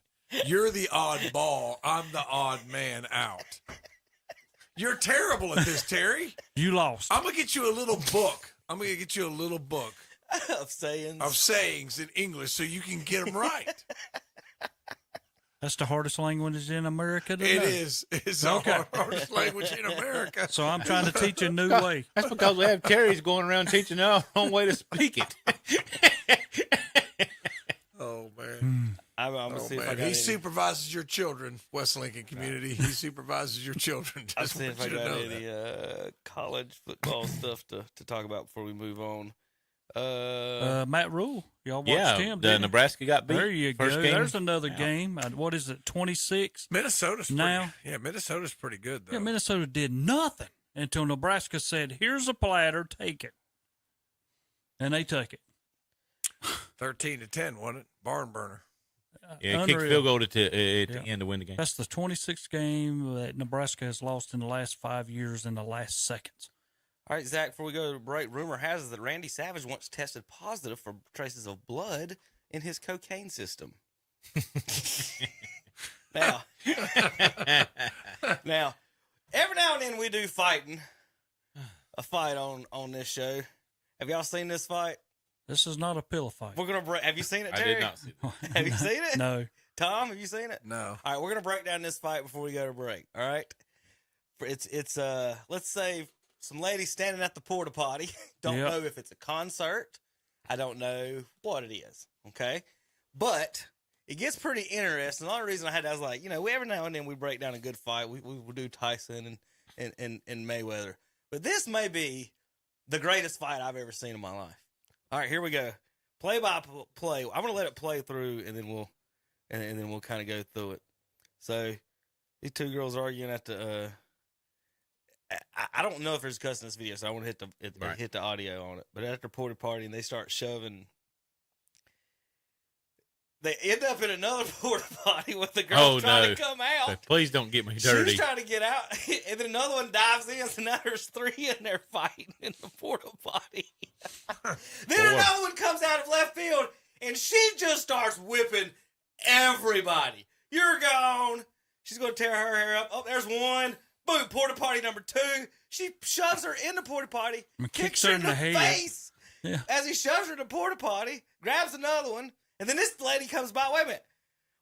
You're the odd ball. I'm the odd man out. You're terrible at this, Terry. You lost. I'm going to get you a little book. Of sayings in English so you can get them right. That's the hardest language in America to It know. is. It's the hardest language in America. So I'm trying to teach a new way. That's because we have Terry's going around teaching our own way to speak it. Oh, man. I'm gonna see if I got He any. supervises your children, West Lincoln community. He supervises your children. I'll Just see if I want you to got know any that. college football stuff to talk about before we move on. Matt Rule. Y'all watched him. The Nebraska got beat. There you first go. game. There's another game. What is it, 26? Minnesota's now. Minnesota's pretty good, though. Yeah, Minnesota did nothing until Nebraska said, here's a platter, take it. And they took it. 13-10, wasn't it? Barn burner. Yeah, kicked field goal at the end to win the game. That's the 26th game that Nebraska has lost in the last 5 years in the last seconds. All right, Zach, before we go to break, rumor has it that Randy Savage once tested positive for traces of blood in his cocaine system. Now, every now and then we do a fight on this show. Have y'all seen this fight? This is not a pillow fight. We're gonna break. Have you seen it, Terry? I did not see it. Have you seen it? No. Tom, have you seen it? No. All right, we're gonna break down this fight before we go to break. All right. It's let's say some ladies standing at the porta potty. Don't know if it's a concert. I don't know what it is. Okay, but it gets pretty interesting. The only reason I had that was like, every now and then we break down a good fight. We will do Tyson and Mayweather, but this may be the greatest fight I've ever seen in my life. All right, here we go. Play by play. I'm gonna let it play through, and then we'll kind of go through it. So these two girls arguing at the. I don't know if there's cussing in this video, so I want to hit the audio on it. But at their porta party, and they start shoving. They end up in another porta potty with the girl trying to come out. So please don't get me dirty. She's trying to get out, and then another one dives in, so now there's three in there fighting in the porta potty. Then another one comes out of left field, and she just starts whipping everybody. You're gone. She's going to tear her hair up. Oh, there's one. Boom, porta potty number 2. She shoves her in the porta potty, kicks her in the face. Yeah. As he shoves her in the porta potty, grabs another one, and then this lady comes by. Wait a minute.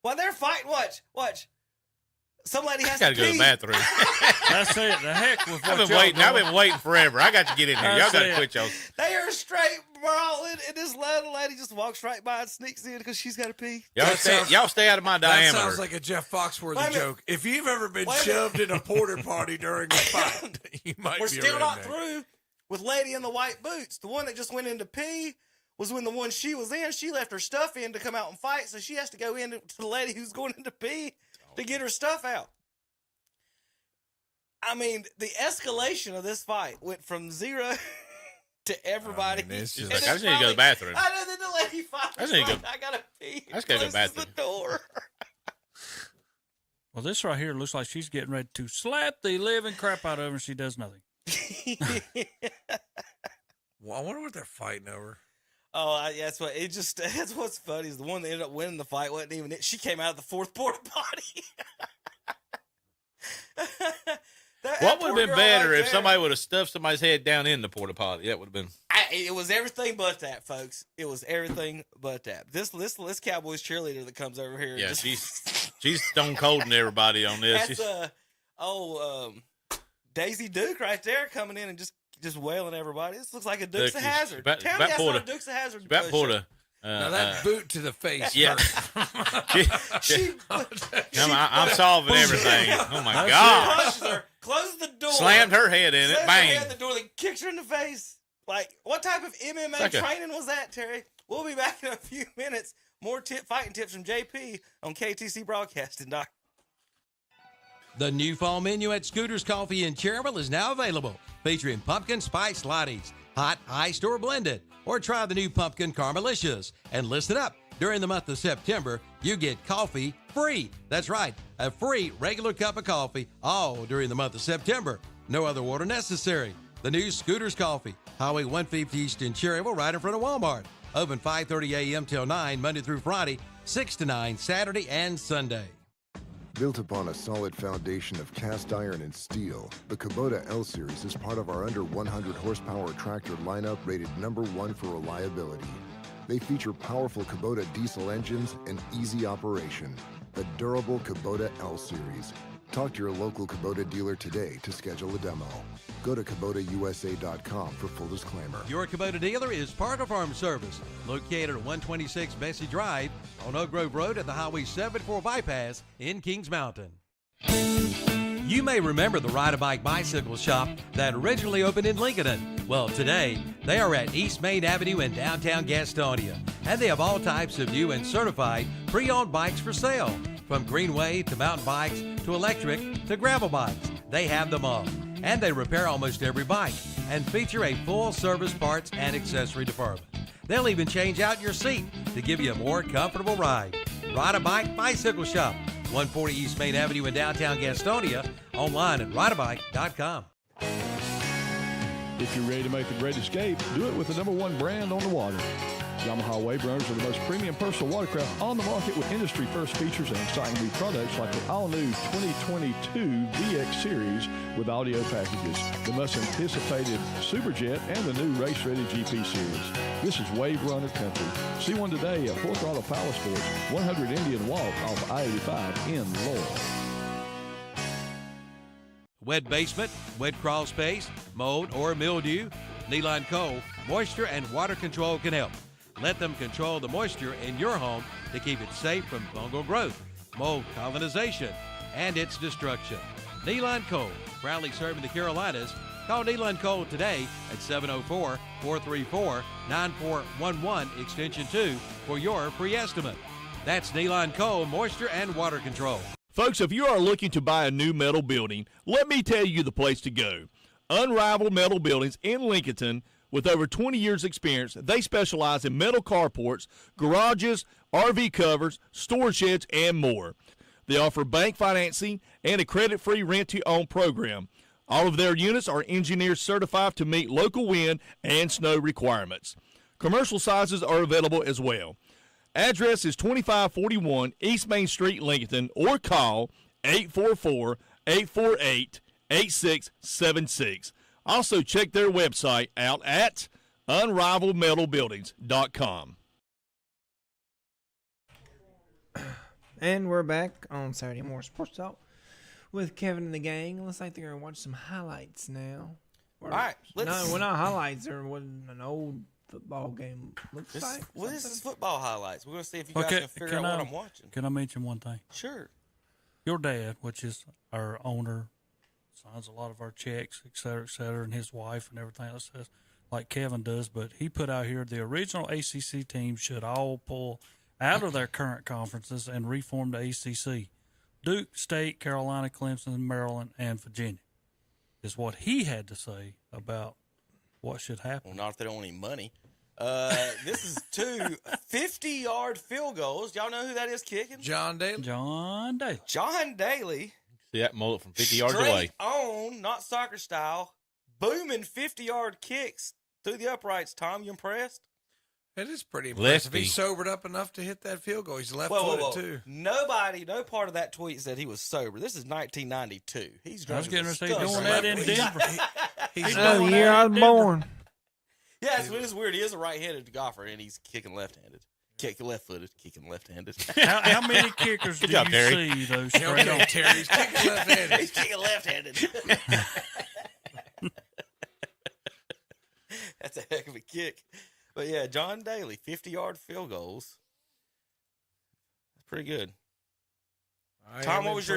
While they're fighting, watch. Some lady has to pee. Gotta go to the bathroom. That's it. The heck with what I've been waiting forever. I got to get in here. Y'all got to quit y'all. They are straight brawling, and this little lady just walks right by and sneaks in because she's got to pee. Y'all stay out of my diameter. That sounds like a Jeff Foxworthy joke. If you've ever been shoved in a porta potty during a fight, you might We're be still not redneck. through with lady in the white boots. The one that just went in to pee was when the one she was in, she left her stuff in to come out and fight, so she has to go in to the lady who's going in to pee to get her stuff out. I mean, the escalation of this fight went from 0 to everybody. It's just like, I just need to go to the bathroom. I know that the lady finally I gotta pee. I just gotta go to the bathroom. The door. Well, this right here looks like she's getting ready to slap the living crap out of her, and she does nothing. Well, I wonder what they're fighting over. Oh, that's what's funny is the one that ended up winning the fight wasn't even it. She came out of the fourth porta potty. What would have been better if somebody would have stuffed somebody's head down in the porta potty? That would have been. It was everything but that, folks. It was everything but that. This Cowboys cheerleader that comes over here. Yeah, she's stone colding everybody on this. That's Daisy Duke right there coming in and just wailing everybody. This looks like a Dukes of Hazzard. Tell me that's not a Dukes of Hazzard. About porta. Now that boot to the face. Yeah. I'm solving everything. Oh my God. Pushes her, closes the door. Slammed her head in it. Bang. Her head in the door, then kicks her in the face. Like, what type of MMA training was that, Terry? We'll be back in a few minutes. More fighting tips from JP on KTC Broadcasting. The new fall menu at Scooter's Coffee in Cherryville is now available, featuring pumpkin spice lattes, hot, iced, or blended. Or try the new pumpkin caramelicious. And listen up, during the month of September, you get coffee free. That's right, a free regular cup of coffee all during the month of September. No other water necessary. The new Scooter's Coffee, Highway 150 East in Cherryville, right in front of Walmart. Open 5:30 a.m. till 9, Monday through Friday, 6 to 9, Saturday and Sunday. Built upon a solid foundation of cast iron and steel, the Kubota L Series is part of our under 100 horsepower tractor lineup rated #1 for reliability. They feature powerful Kubota diesel engines and easy operation. The durable Kubota L Series. Talk to your local Kubota dealer today to schedule a demo. Go to KubotaUSA.com for full disclaimer. Your Kubota dealer is Parker Farm Service, located at 126 Bessie Drive on Oak Grove Road at the Highway 74 bypass in Kings Mountain. You may remember the Ride-A-Bike Bicycle Shop that originally opened in Lincoln. Well, today, they are at East Main Avenue in downtown Gastonia, and they have all types of new and certified pre-owned bikes for sale. From Greenway to mountain bikes to electric to gravel bikes, they have them all. And they repair almost every bike and feature a full service parts and accessory department. They'll even change out your seat to give you a more comfortable ride. Ride-A-Bike Bicycle Shop, 140 East Main Avenue in downtown Gastonia, online at rideabike.com. If you're ready to make the great escape, do it with the #1 brand on the water. Yamaha wave runners are the most premium personal watercraft on the market with industry-first features and exciting new products like the all-new 2022 VX Series with audio packages, the most-anticipated Superjet, and the new race-ready GP Series. This is Wave Runner country. See one today at Full Throttle Power Sports, 100 Indian Walk off I-85 in Laurel. Wet basement, wet crawl space, mold or mildew, Neeline Co. Moisture and water control can help. Let them control the moisture in your home to keep it safe from fungal growth, mold colonization, and its destruction. Neeline Co. proudly serving the Carolinas. Call Neeline Co. today at 704-434-9411 extension 2 for your free estimate. That's Neeline Co. Moisture and Water Control. Folks, if you are looking to buy a new metal building, let me tell you the place to go. Unrivaled Metal Buildings in Lincolnton. With over 20 years' experience, they specialize in metal carports, garages, RV covers, storage sheds, and more. They offer bank financing and a credit-free rent-to-own program. All of their units are engineered certified to meet local wind and snow requirements. Commercial sizes are available as well. Address is 2541 East Main Street, Lincolnton, or call 844-848-8676. Also, check their website out at unrivalledmetalbuildings.com. And we're back on Saturday Morning Sports Talk with Kevin and the gang. Looks like they're going to watch some highlights now. All right. Well, not highlights. They're what an old football game looks like. Well, this is football highlights. We're going to see if you guys can figure out what I'm watching. Can I mention one thing? Sure. Your dad, which is our owner, signs a lot of our checks, et cetera, and his wife and everything else, like Kevin does. But he put out here the original ACC team should all pull out of their current conferences and reform the ACC. Duke, State, Carolina, Clemson, Maryland, and Virginia is what he had to say about what should happen. Well, not if they don't want any money. This is two 50-yard field goals. Y'all know who that is kicking? John Daly. John Daly. See that mullet from 50 yards Straight away. on, not soccer style, booming 50-yard kicks through the uprights. Tom, you impressed? It is pretty impressive. Lefty. He sobered up enough to hit that field goal. He's left-footed, too. No part of that tweet said he was sober. This is 1992. He's I was drunk. getting to say doing that in Denver. He's the year I was born. Yeah, it is weird. He is a right-handed golfer, and he's kicking left-handed. Left-footed, kicking left-handed. How many kickers do you see, those straight on? Terry. He's kicking left-handed. He's kicking left-handed. That's a heck of a kick. But, yeah, John Daly, 50-yard field goals. That's pretty good. Tom, what was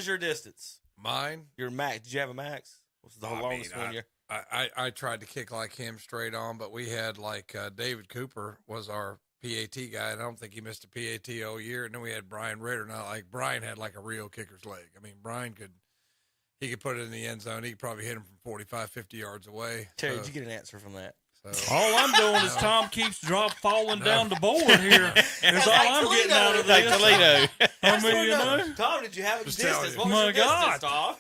your distance? Mine? Your max. Did you have a max? What was the longest one? I tried to kick like him straight on, but we had David Cooper was our PAT guy, and I don't think he missed a PAT all year. And then we had Brian Ritter. Now, Brian had a real kicker's leg. I mean, Brian could put it in the end zone. He could probably hit him from 45, 50 yards away. Terry, did you get an answer from that? So. All I'm doing is Tom keeps falling down the board here. That's all I'm getting out of this. Toledo. I mean, Tom, did you have a distance? What was your distance, Tom?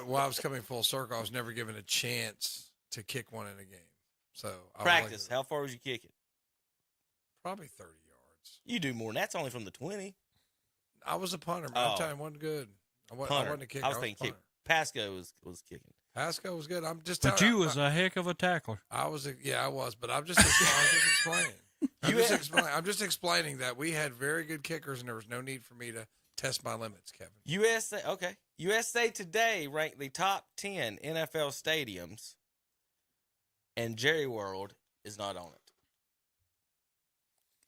While I was coming full circle, I was never given a chance to kick one in a game. So practice. How far was you kicking? Probably 30 yards. You do more than that's only from the 20. I was a punter, man. I'm telling you, wasn't good. I wasn't a kicker. I was thinking Pasco was kicking. Pasco was good. I'm just But you was a heck of a tackler. I was, but I'm just explaining. I'm just explaining that we had very good kickers, and there was no need for me to test my limits, Kevin. USA Today ranked the top 10 NFL stadiums, and Jerry World is not on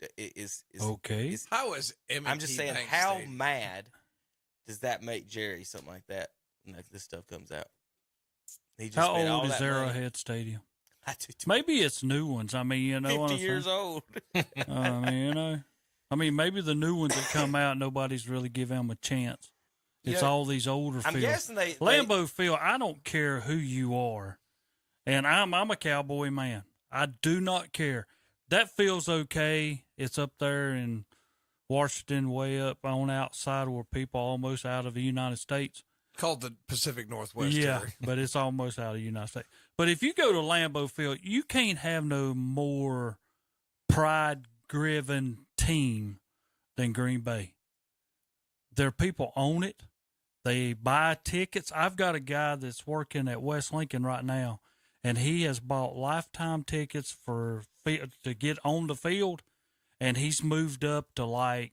it. Okay. How is M&T I'm just saying, Bank how Stadium? mad does that make Jerry? Something like that. When this stuff comes out. He just How spent all old is that money. Arrowhead Stadium? Maybe it's new ones. I mean, 50 years old. Maybe the new ones that come out, nobody's really giving them a chance. It's all these older I'm fields. guessing Lambeau Field, I don't care who you are. And I'm a Cowboy man. I do not care. That field's okay. It's up there in Washington, way up on outside where people are almost out of the United States. Called the Pacific Northwest. Yeah, Jerry. but it's almost out of the United States. But if you go to Lambeau Field, you can't have no more pride-driven team than Green Bay. Their people own it. They buy tickets. I've got a guy that's working at West Lincoln right now, and he has bought lifetime tickets to get on the field, and he's moved up to like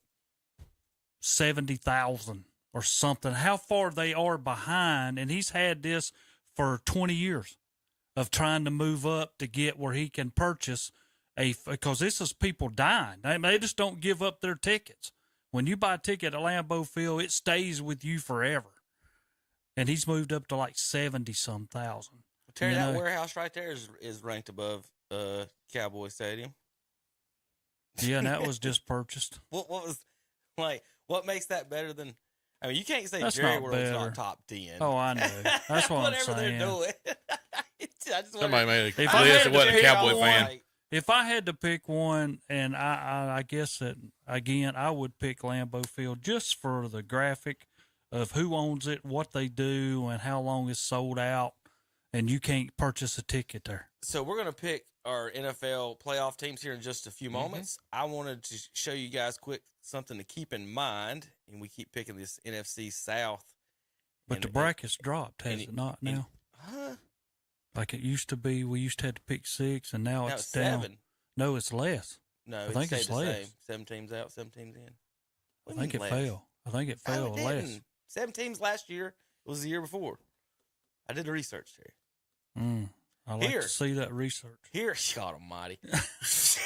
70,000 or something. How far they are behind, and he's had this for 20 years of trying to move up to get where he can purchase because this is people dying. They just don't give up their tickets. When you buy a ticket at Lambeau Field, it stays with you forever. And he's moved up to like 70-some thousand. Terry, that warehouse right there is ranked above Cowboy Stadium. Yeah, and that was just purchased. What makes that better than? I mean, you can't say That's Jerry not World's better. not top 10. Oh, I know. That's what I'm Whatever saying. they're doing. Somebody made a list that wasn't a Cowboy fan. If I had to pick one, and I guess that, again, I would pick Lambeau Field just for the graphic of who owns it, what they do, and how long it's sold out, and you can't purchase a ticket there. So we're going to pick our NFL playoff teams here in just a few moments. I wanted to show you guys quick something to keep in mind, and we keep picking this NFC South. But the bracket's dropped, has it not now? Like it used to be, we used to have to pick 6, and now it's down. 7. No, it's less. No, I think it's less. Same. 7 teams out, 7 teams in. I think it fell. I think it fell less. 7 teams last year. It was the year before. I did the research there. I like to see that research. Here, God almighty. Because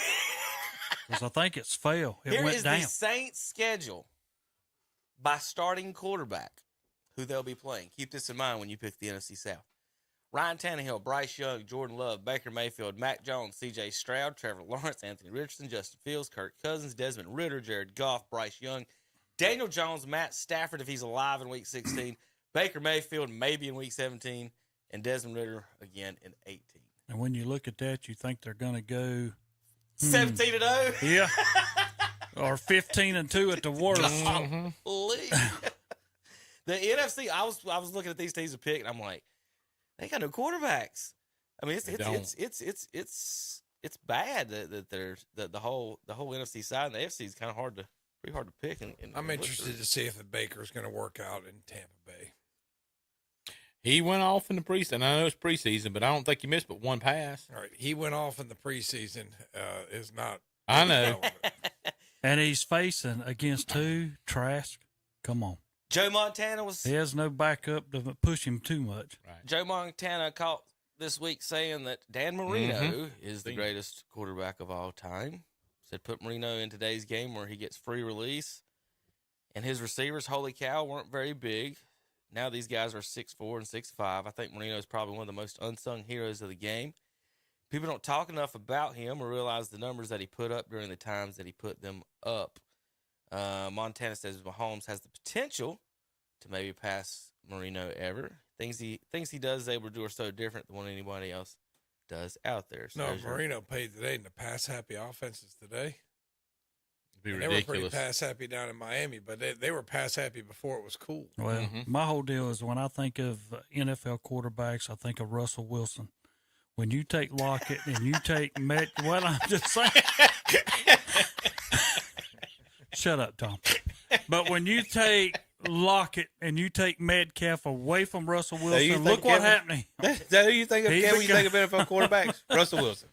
I think it's fell. It Here went is down. the Saints' schedule by starting quarterback, who they'll be playing. Keep this in mind when you pick the NFC South. Ryan Tannehill, Bryce Young, Jordan Love, Baker Mayfield, Mac Jones, C.J. Stroud, Trevor Lawrence, Anthony Richardson, Justin Fields, Kirk Cousins, Desmond Ridder, Jared Goff, Bryce Young, Daniel Jones, Matt Stafford if he's alive in Week 16, Baker Mayfield maybe in Week 17, and Desmond Ridder again in 18. And when you look at that, you think they're going to go 17-0? Yeah. Or 15-2 at the worst. The NFC, I was looking at these teams to pick, and I'm like, they got no quarterbacks. I mean, it's bad that there's the whole NFC side and the AFC is kind of pretty hard to pick. And I'm interested to see if the Baker's going to work out in Tampa Bay. He went off in the preseason. I know it's preseason, but I don't think he missed but one pass. All right, he went off in the preseason. Is not. I know. And he's facing against who? Trask. Come on. Joe Montana was. He has no backup to push him too much. Right. Joe Montana caught this week saying that Dan Marino is the greatest quarterback of all time. Said put Marino in today's game where he gets free release. And his receivers, holy cow, weren't very big. Now these guys are 6'4" and 6'5". I think Marino is probably one of the most unsung heroes of the game. People don't talk enough about him or realize the numbers that he put up during the times that he put them up. Montana says Mahomes has the potential to maybe pass Marino ever. Things he does is able to do are so different than what anybody else does out there. So Marino paid today in the pass-happy offenses today. Be they were pretty pass-happy down in Miami, but they were pass-happy before it was cool. Well, my whole deal is when I think of NFL quarterbacks, I think of Russell Wilson. When you take Lockett and you take I'm just saying. Shut up, Tom. But when you take Lockett and you take Metcalf away from Russell Wilson, look what happened. Is that who you think of, Kevin? You think of NFL quarterbacks? Russell Wilson.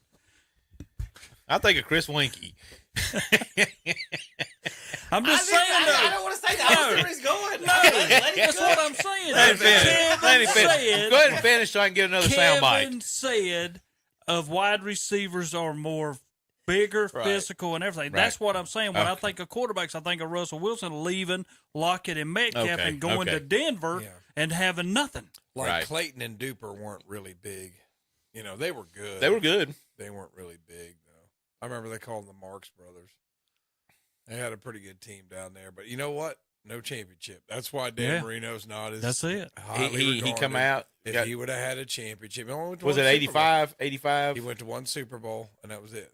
I think of Chris Winkie. I'm just saying, I don't want to say that. I don't see where he's going. No, that's what I'm saying. Go ahead and finish so I can get another soundbite. Kevin said of wide receivers are more bigger, physical, and everything. Right. That's what I'm saying. When I think of quarterbacks, I think of Russell Wilson leaving Lockett and Metcalf and going to Denver and having nothing. Like Clayton and Duper weren't really big. You know, they were good. They were good. They weren't really big, though. I remember they called them the Marx Brothers. They had a pretty good team down there. But you know what? No championship. That's why Dan Marino's not as That's it. He come out. If he would have had a championship. Was it 85? 85? He went to one Super Bowl, and that was it.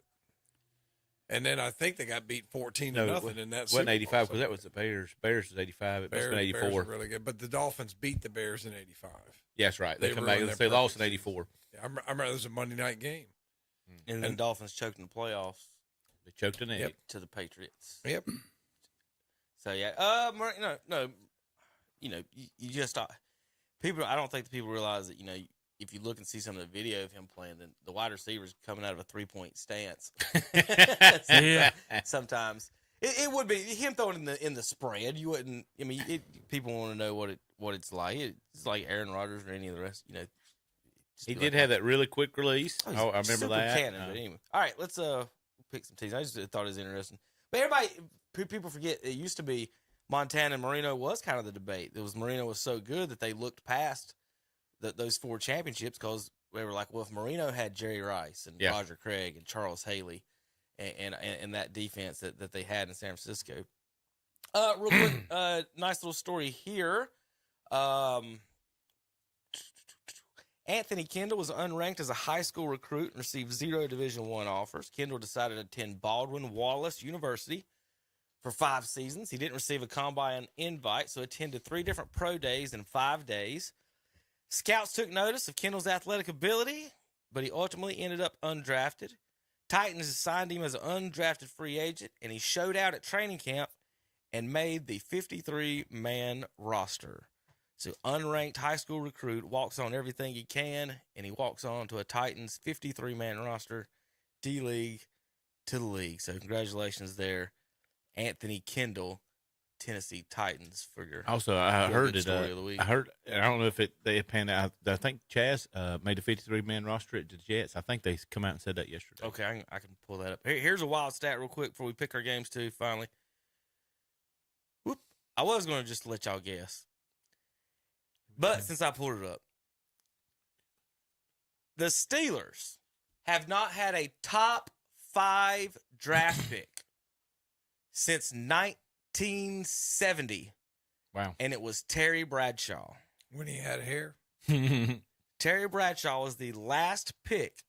And then I think they got beat 14-0 in that Super Bowl. It wasn't 85 because that was the Bears. Bears was 85. It must have been 84. Bears were really good. But the Dolphins beat the Bears in 85. Yeah, that's right. They come back. They lost in 84. Yeah, I remember it was a Monday night game. And the Dolphins choked in the playoffs. They choked in it to the Patriots. Yep. So yeah, you just people. I don't think the people realize that if you look and see some of the video of him playing, then the wide receivers coming out of a 3-point stance. Sometimes it would be him throwing in the spread. You wouldn't. I mean, people want to know what it's like. It's like Aaron Rodgers or any of the rest. He did have that really quick release. I remember super that. Cannon, but anyway. All right, let's pick some teams. I just thought it was interesting. But people forget it used to be Montana and Marino was kind of the debate. It was Marino was so good that they looked past those 4 championships because they were like, well, if Marino had Jerry Rice and Roger Craig and Charles Haley and that defense that they had in San Francisco. Real quick, nice little story here. Anthony Kendall was unranked as a high school recruit and received 0 Division I offers. Kendall decided to attend Baldwin Wallace University for 5 seasons. He didn't receive a combine invite, so attended 3 different pro days in 5 days. Scouts took notice of Kendall's athletic ability, but he ultimately ended up undrafted. Titans assigned him as an undrafted free agent, and he showed out at training camp and made the 53-man roster. So unranked high school recruit walks on everything he can, and he walks on to a Titans 53-man roster, D-League to the league. So congratulations there, Anthony Kendall, Tennessee Titans, for your Also, I heard story of the week. I don't know if they panned out. I think Chaz made a 53-man roster at the Jets. I think they come out and said that yesterday. Okay, I can pull that up. Here's a wild stat real quick before we pick our games too, finally. Whoop. I was going to just let y'all guess. But since I pulled it up, the Steelers have not had a top 5 draft pick since 1970. Wow. And it was Terry Bradshaw. When he had hair. Terry Bradshaw was the last pick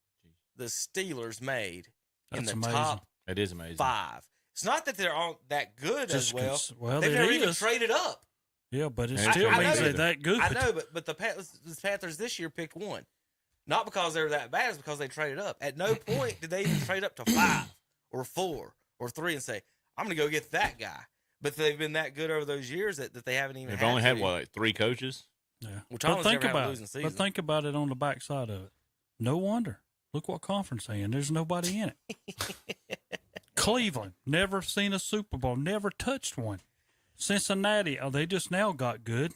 the Steelers made in the amazing. top It is amazing. 5. It's not that they're all that good Just as well. well, They've it never even is. traded up. Yeah, but it still means they're that good. I know, but the Panthers this year picked 1. Not because they were that bad, it's because they traded up. At no point did they even trade up to 5 or 4 or 3 and say, I'm going to go get that guy. But they've been that good over those years that they haven't even They've only had, like 3 coaches? Yeah. Well, But think about it on the backside of it. No wonder. Look what conference they're in. There's nobody in it. Cleveland, never seen a Super Bowl, never touched one. Cincinnati, they just now got good.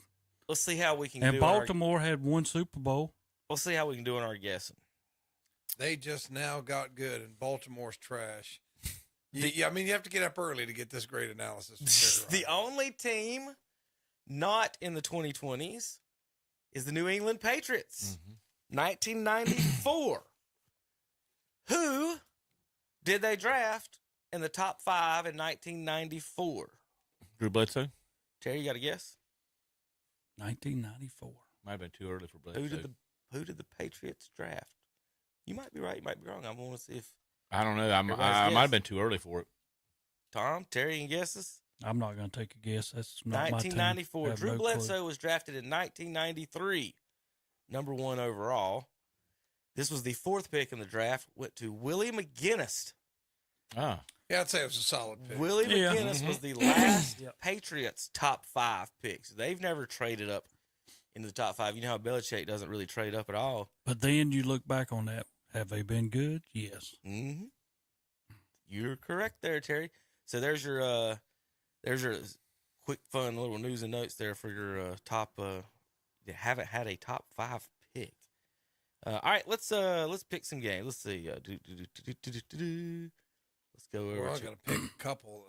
Let's see how we can And do Baltimore had 1 Super Bowl. We'll see how we can do in our guessing. They just now got good, and Baltimore's trash. I mean, you have to get up early to get this great analysis. The only team not in the 2020s is the New England Patriots. 1994. Who did they draft in the top 5 in 1994? Drew Bledsoe? Terry, you got a guess? 1994. Might have been too early for Bledsoe. Who did the Patriots draft? You might be right. You might be wrong. I want to see if. I don't know. I might have been too early for it. Tom, Terry, any guesses? I'm not going to take a guess. That's not 1994. my team. Drew Bledsoe was drafted in 1993, number 1 overall. This was the 4th pick in the draft. Went to Willie McGinnis. Yeah, I'd say it was a solid pick. Willie McGinnis was the last Patriots top 5 picks. They've never traded up into the top 5. You know how Belichick doesn't really trade up at all. But then you look back on that. Have they been good? Yes. Mm-hmm. You're correct there, Terry. So there's your quick, fun little news and notes there for your top. You haven't had a top 5 pick. All right, let's pick some games. Let's see. Let's go over. We're all going to pick a couple.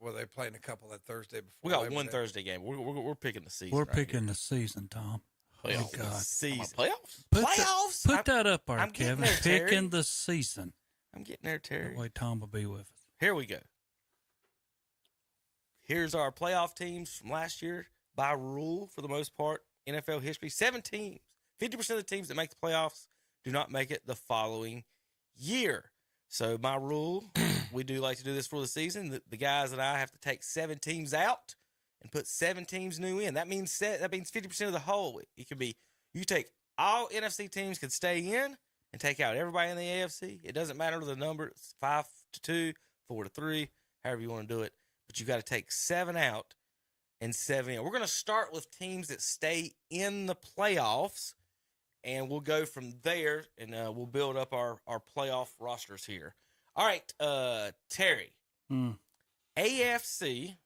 They're playing a couple that Thursday before. We got one Thursday game. We're picking the season. We're picking the season, Tom. Playoffs. Oh, God. Season. Playoffs? Playoffs? Put that up there, Kevin. There, picking the season. I'm getting there, Terry. That way Tom will be with us. Here we go. Here's our playoff teams from last year by rule, for the most part, NFL history. 7 teams. 50% of the teams that make the playoffs do not make it the following year. So my rule, we do like to do this for the season. The guys and I have to take 7 teams out and put 7 teams new in. That means 50% of the whole. It could be you take all NFC teams could stay in and take out everybody in the AFC. It doesn't matter the number. It's 5-2, 4-3, however you want to do it. But you got to take 7 out and 7 in. We're going to start with teams that stay in the playoffs, and we'll go from there, and we'll build up our playoff rosters here. All right, Terry. AFC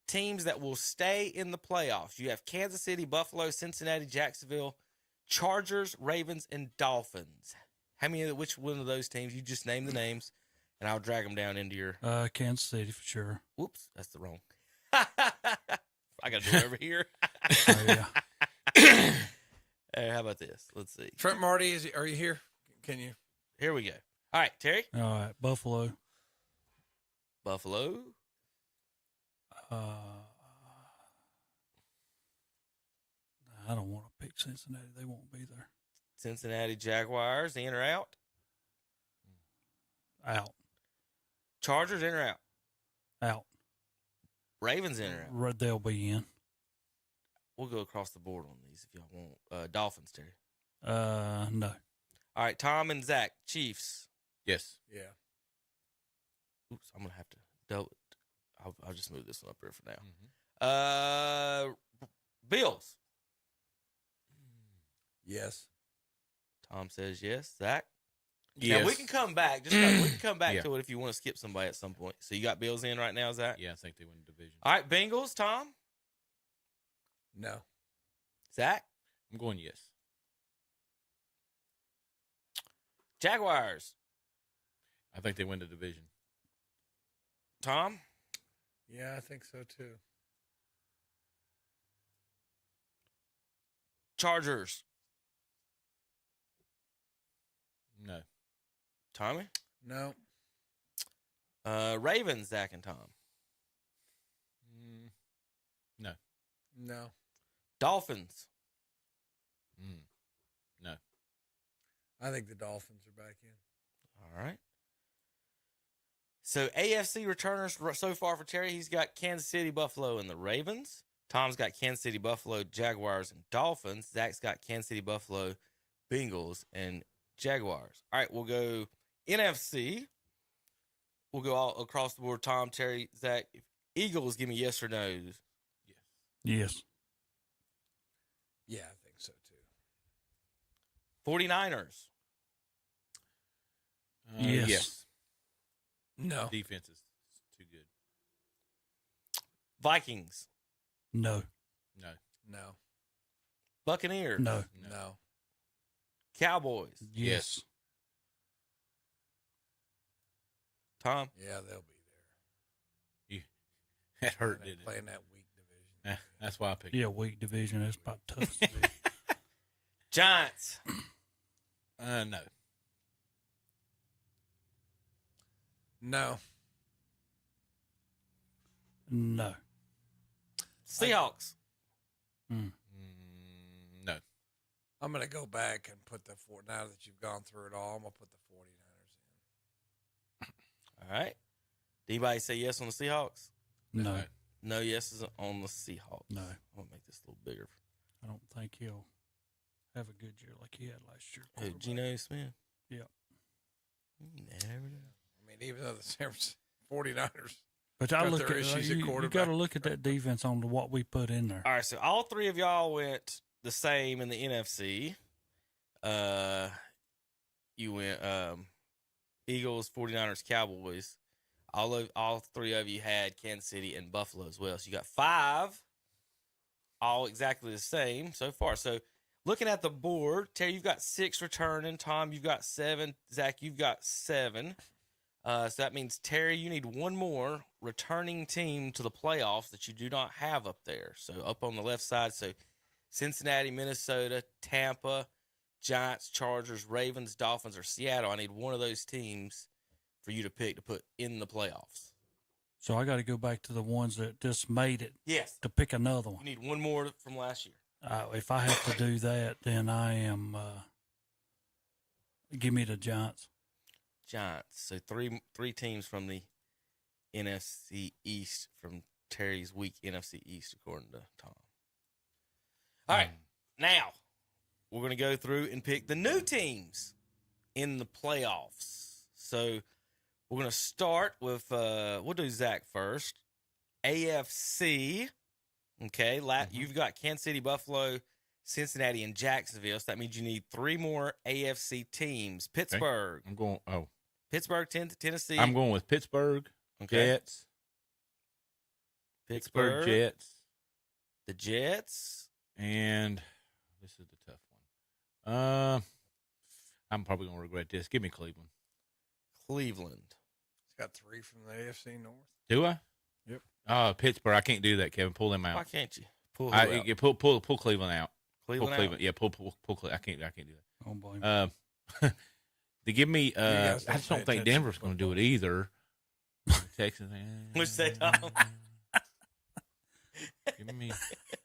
teams that will stay in the playoffs. You have Kansas City, Buffalo, Cincinnati, Jacksonville, Chargers, Ravens, and Dolphins. Which one of those teams? You just name the names, and I'll drag them down into your... Kansas City for sure. Whoops, that's the wrong. I got to do it over here. Oh, yeah. How about this? Let's see. Trent Marty, are you here? Can you? Here we go. All right, Terry. All right, Buffalo. Buffalo. I don't want to pick Cincinnati. They won't be there. Cincinnati Jaguars, in or out? Out. Chargers, in or out? Out. Ravens, in or out? They'll be in. We'll go across the board on these if y'all want. Dolphins, Terry. No. All right, Tom and Zach, Chiefs. Yes. Yeah. Oops, I'm going to have to double it. I'll just move this one up here for now. Bills. Yes. Tom says yes. Zach? Yes. Now, we can come back. We can come back to it if you want to skip somebody at some point. So you got Bills in right now, Zach? Yeah, I think they win the division. All right, Bengals, Tom? No. Zach? I'm going yes. Jaguars? I think they win the division. Tom? Yeah, I think so too. Chargers? No. Tommy? No. Ravens, Zach and Tom? No. No. Dolphins? No. I think the Dolphins are back in. All right. So AFC returners so far for Terry, he's got Kansas City, Buffalo, and the Ravens. Tom's got Kansas City, Buffalo, Jaguars, and Dolphins. Zach's got Kansas City, Buffalo, Bengals, and Jaguars. All right, we'll go NFC. We'll go all across the board. Tom, Terry, Zach. Eagles, give me yes or no. Yes. Yeah, I think so too. 49ers. Yes. No. Defense is too good. Vikings. No. No. No. Buccaneers. No. No. Cowboys. Yes. Tom. Yeah, they'll be there. That hurt, didn't it? Playing that weak division. That's why I picked. Yeah, weak division. That's about tough. Giants. No. No. No. Seahawks. No. I'm going to go back and put now that you've gone through it all, I'm going to put the 49ers in. All right. Did anybody say yes on the Seahawks? No. No yeses on the Seahawks. No. I'm going to make this a little bigger. I don't think he'll have a good year like he had last year. Geno Smith? Yeah. You never know. I mean, even though the San 49ers. But I look at you got to look at that defense on what we put in there. All right, so all three of y'all went the same in the NFC. You went Eagles, 49ers, Cowboys. All three of you had Kansas City and Buffalo as well. So you got 5, all exactly the same so far. So looking at the board, Terry, you've got 6 returning. Tom, you've got 7. Zach, you've got 7. So that means, Terry, you need one more returning team to the playoffs that you do not have up there. So up on the left side, so Cincinnati, Minnesota, Tampa, Giants, Chargers, Ravens, Dolphins, or Seattle. I need one of those teams for you to pick to put in the playoffs. So I got to go back to the ones that just made it. Yes. To pick another one. You need one more from last year. If I have to do that, then I am. Give me the Giants. Giants. So three teams from the NFC East from Terry's weak NFC East, according to Tom. All right, now we're going to go through and pick the new teams in the playoffs. So we're going to start with, we'll do Zach first. AFC. Okay, you've got Kansas City, Buffalo, Cincinnati, and Jacksonville. So that means you need 3 more AFC teams. Pittsburgh. Okay. I'm going. Pittsburgh, Tennessee. I'm going with Pittsburgh. Okay. Jets. Pittsburgh Jets. The Jets. And this is the tough one. I'm probably going to regret this. Give me Cleveland. Cleveland. It's got 3 from the AFC North. Do I? Yep. Pittsburgh. I can't do that, Kevin. Pull them out. Why can't you? Pull Cleveland out. Cleveland out? Out? Yeah, pull Cleveland. I can't do that. Oh, boy. To give me, I just don't think Denver's going to do it either. Texas. What'd you say, Tom? Give me.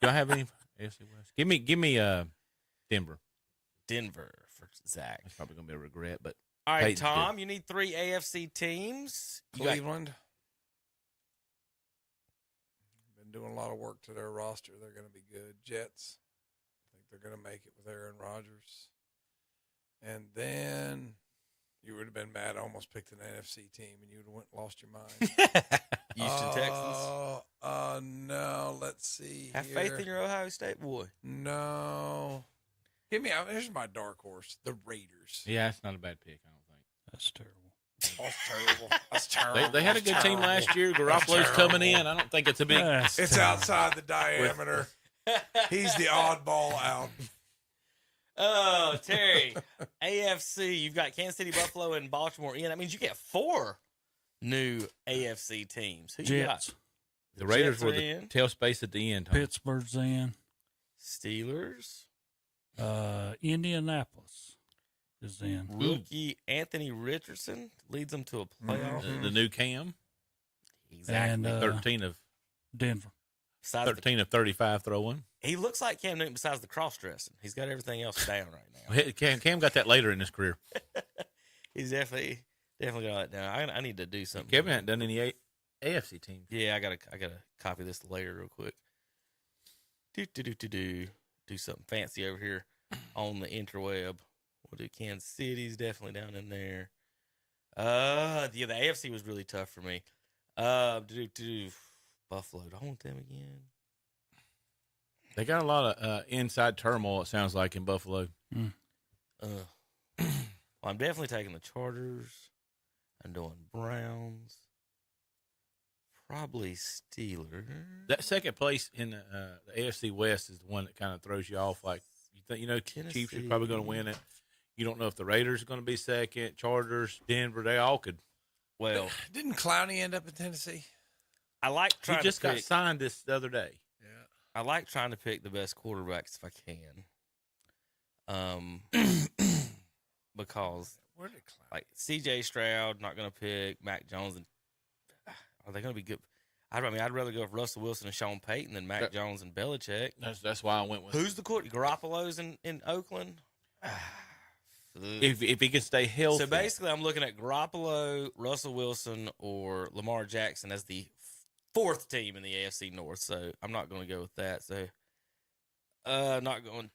Do I have any AFC West? Give me Denver. Denver for Zach. That's probably going to be a regret, but all right, Tom, you need 3 AFC teams. Cleveland. Been doing a lot of work to their roster. They're going to be good. Jets. I think they're going to make it with Aaron Rodgers. And then you would have been mad. I almost picked an NFC team, and you would have lost your mind. Houston Texans. No. Let's see. Have faith in your Ohio State boy. No. Here's my dark horse, the Raiders. Yeah, that's not a bad pick, I don't think. That's terrible. That's terrible. They had a good team last year. Garoppolo's coming in. I don't think it's a big. It's outside the diameter. He's the oddball out. Oh, Terry. AFC, you've got Kansas City, Buffalo, and Baltimore in. That means you get 4 new AFC teams. Who you got? The Raiders were the tail space at the end. Pittsburgh's in. Steelers. Indianapolis is in. Rookie Anthony Richardson leads them to a playoff. The new Cam. Exactly. And 13 of Denver. 13 of 35 throwing. He looks like Cam Newton besides the cross-dressing. He's got everything else down right now. Cam got that later in his career. He's definitely got that down. I need to do something. Kevin hasn't done any AFC teams. Yeah, I gotta copy this later real quick. Do something fancy over here on the interweb. We'll do Kansas City's definitely down in there. Yeah, the AFC was really tough for me. Buffalo. Do I want them again? They got a lot of inside turmoil, it sounds like, in Buffalo. Well, I'm definitely taking the Chargers. I'm doing Browns. Probably Steelers. That second place in the AFC West is the one that kind of throws you off. Like, Chiefs are probably going to win it. You don't know if the Raiders are going to be second. Chargers, Denver, they all could. Well, didn't Clowney end up in Tennessee? I like trying he just to got signed the other day. Yeah, I like trying to pick the best quarterbacks if I can. Because like C.J. Stroud, not going to pick Mac Jones, and are they going to be good? I'd rather go with Russell Wilson and Sean Payton than Mac Jones and Belichick. That's why I went with. Who's the quarterback? Garoppolo's in Oakland. If he can stay healthy. So basically, I'm looking at Garoppolo, Russell Wilson, or Lamar Jackson as the 4th team in the AFC North. So I'm not going to go with that. So not going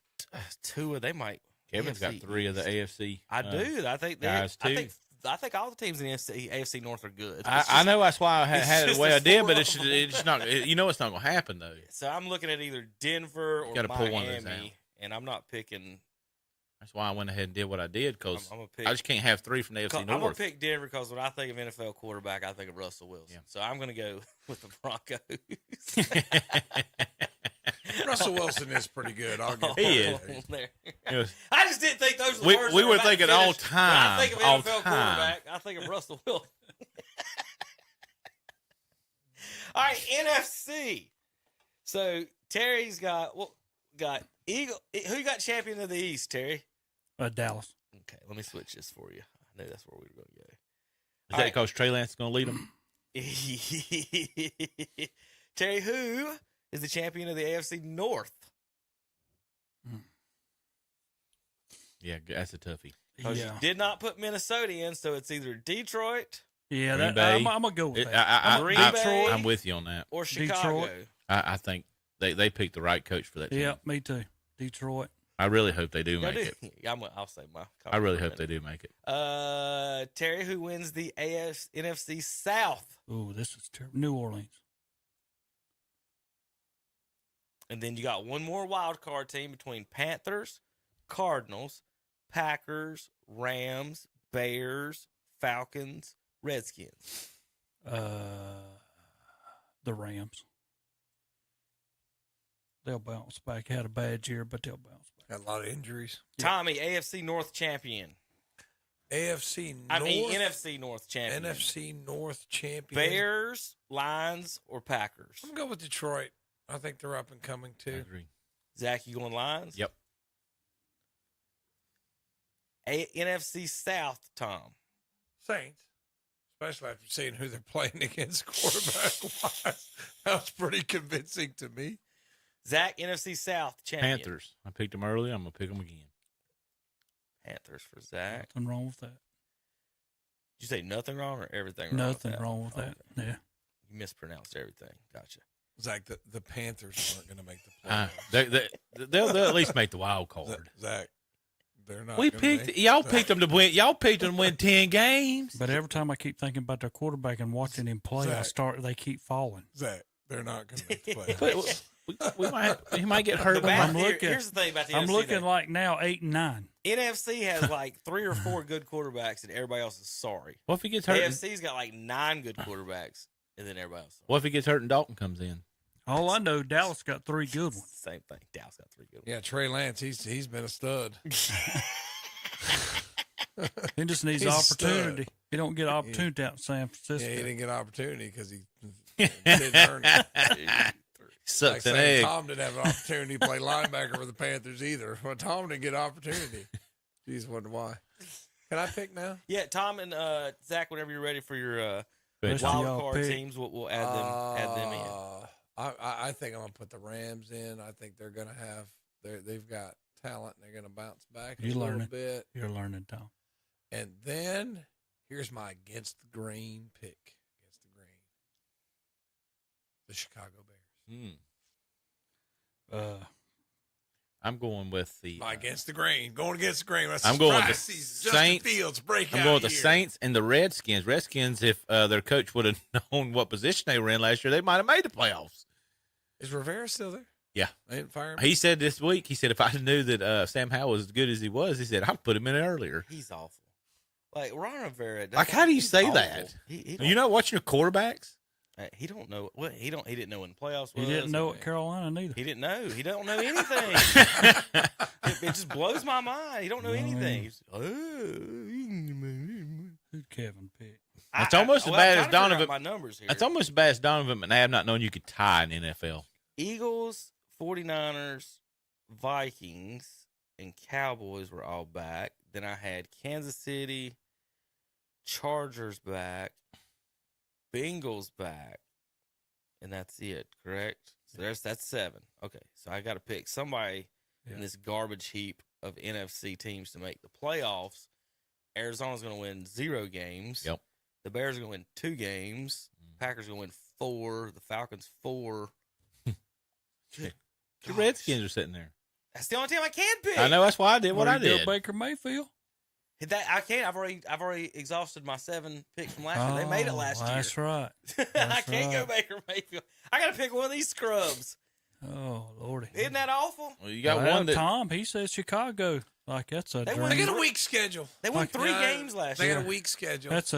Tua. They might. Kevin's got 3 of the AFC. I do. I think guys too. I think I think all the teams in the AFC North are good. I know that's why I had it the way I did, but it's not. It's not going to happen though. So I'm looking at either Denver or Miami, and I'm not picking. That's why I went ahead and did what I did because I just can't have 3 from the AFC North. I'm going to pick Denver because when I think of NFL quarterback, I think of Russell Wilson. Yeah. So I'm going to go with the Broncos. Russell Wilson is pretty good. I'll get he is. I just didn't think those were the words. We were thinking all time. When I think of NFL quarterback, I think of Russell Wilson. All right, NFC. So Terry's got Eagle. Who got champion of the East, Terry? Dallas. Okay, let me switch this for you. I know that's where we were going to go. Is that because Trey Lance is going to lead them? Terry, who is the champion of the AFC North? Yeah, that's a toughie. You did not put Minnesota in, so it's either Detroit. Yeah, I'm going to go with that. Detroit. I'm with you on that. Or Chicago. Detroit. I think they picked the right coach for that team. Yeah, me too. Detroit. I really hope they do make it. I'll say my. I really hope they do make it. Terry, who wins the NFC South? Ooh, this is terrible. New Orleans. And then you got one more wild card team between Panthers, Cardinals, Packers, Rams, Bears, Falcons, Redskins. The Rams. They'll bounce back. Had a bad year, but they'll bounce back. Had a lot of injuries. Tommy, AFC North champion. NFC North? I mean, NFC North champion. NFC North champion. Bears, Lions, or Packers? I'm going to go with Detroit. I think they're up and coming, too. I agree. Zach, you going Lions? Yep. NFC South, Tom. Saints. Especially after seeing who they're playing against quarterback-wise. That was pretty convincing to me. Zach, NFC South champion. Panthers. I picked them early. I'm going to pick them again. Panthers for Zach. Nothing wrong with that. Did you say nothing wrong or everything wrong? Nothing wrong with that. Okay. Yeah. You mispronounced everything. Gotcha. Zach, the Panthers aren't going to make the playoffs. They'll at least make the wild card. Zach, they're not. Y'all picked them to win. Y'all picked them to win 10 games. But every time I keep thinking about their quarterback and watching him play, they keep falling. Zach, they're not going to make the playoffs. He might get hurt. Here's the thing about the NFC. I'm looking like now 8 and 9. NFC has like 3 or 4 good quarterbacks, and everybody else is sorry. What if he gets hurt? AFC's got like 9 good quarterbacks, and then everybody else. What if he gets hurt and Dalton comes in? All I know, Dallas got 3 good ones. Same thing. Dallas got 3 good ones. Yeah, Trey Lance, he's been a stud. He just needs opportunity. He don't get opportunity out in San Francisco. Yeah, he didn't get opportunity because he didn't earn it. Sucks an egg. Tom didn't have an opportunity to play linebacker for the Panthers either. Well, Tom didn't get an opportunity. Jeez, wonder why. Can I pick now? Yeah, Tom and Zach, whenever you're ready for your wild card teams, we'll add them in. I think I'm gonna put the Rams in. I think they're gonna have they've got talent and they're gonna bounce back a little bit. You're learning, Tom. And then here's my against the grain pick. Against the grain. The Chicago Bears. I'm going with the against the grain. Going against the grain. I'm going with the Saints. Fields breakout. I'm going with the Saints and the Redskins. Redskins, if their coach would have known what position they were in last year, they might have made the playoffs. Is Rivera still there? Yeah. They didn't fire him? He said this week, if I knew that Sam Howell was as good as he was, he said, I'd put him in earlier. He's awful. Like, Ron Rivera. How do you say that? You're not watching your quarterbacks? He don't know what he didn't know when the playoffs was. He didn't know what Carolina neither. He didn't know. He don't know anything. it just blows my mind. He don't know anything. Who'd Kevin pick? It's almost as bad as Donovan. My numbers here. It's almost as bad as Donovan McNabb not knowing you could tie in the NFL. Eagles, 49ers, Vikings, and Cowboys were all back. Then I had Kansas City, Chargers back, Bengals back, and that's it, correct? So that's 7. Okay, so I got to pick somebody in this garbage heap of NFC teams to make the playoffs. Arizona's going to win 0 games. Yep. The Bears are going to win 2 games. Packers are going to win 4. The Falcons 4. The Redskins are sitting there. That's the only team I can pick. I know. That's why I did what I did. Baker Mayfield. I can't. I've already exhausted my 7 picks from last year. They made it last year. That's right. I can't go Baker Mayfield. I got to pick one of these scrubs. Oh, Lordy. Isn't that awful? Well, you got one that Tom. He says Chicago. Like that's a dream. They got a weak schedule. They won 3 games last year. They got a weak schedule. That's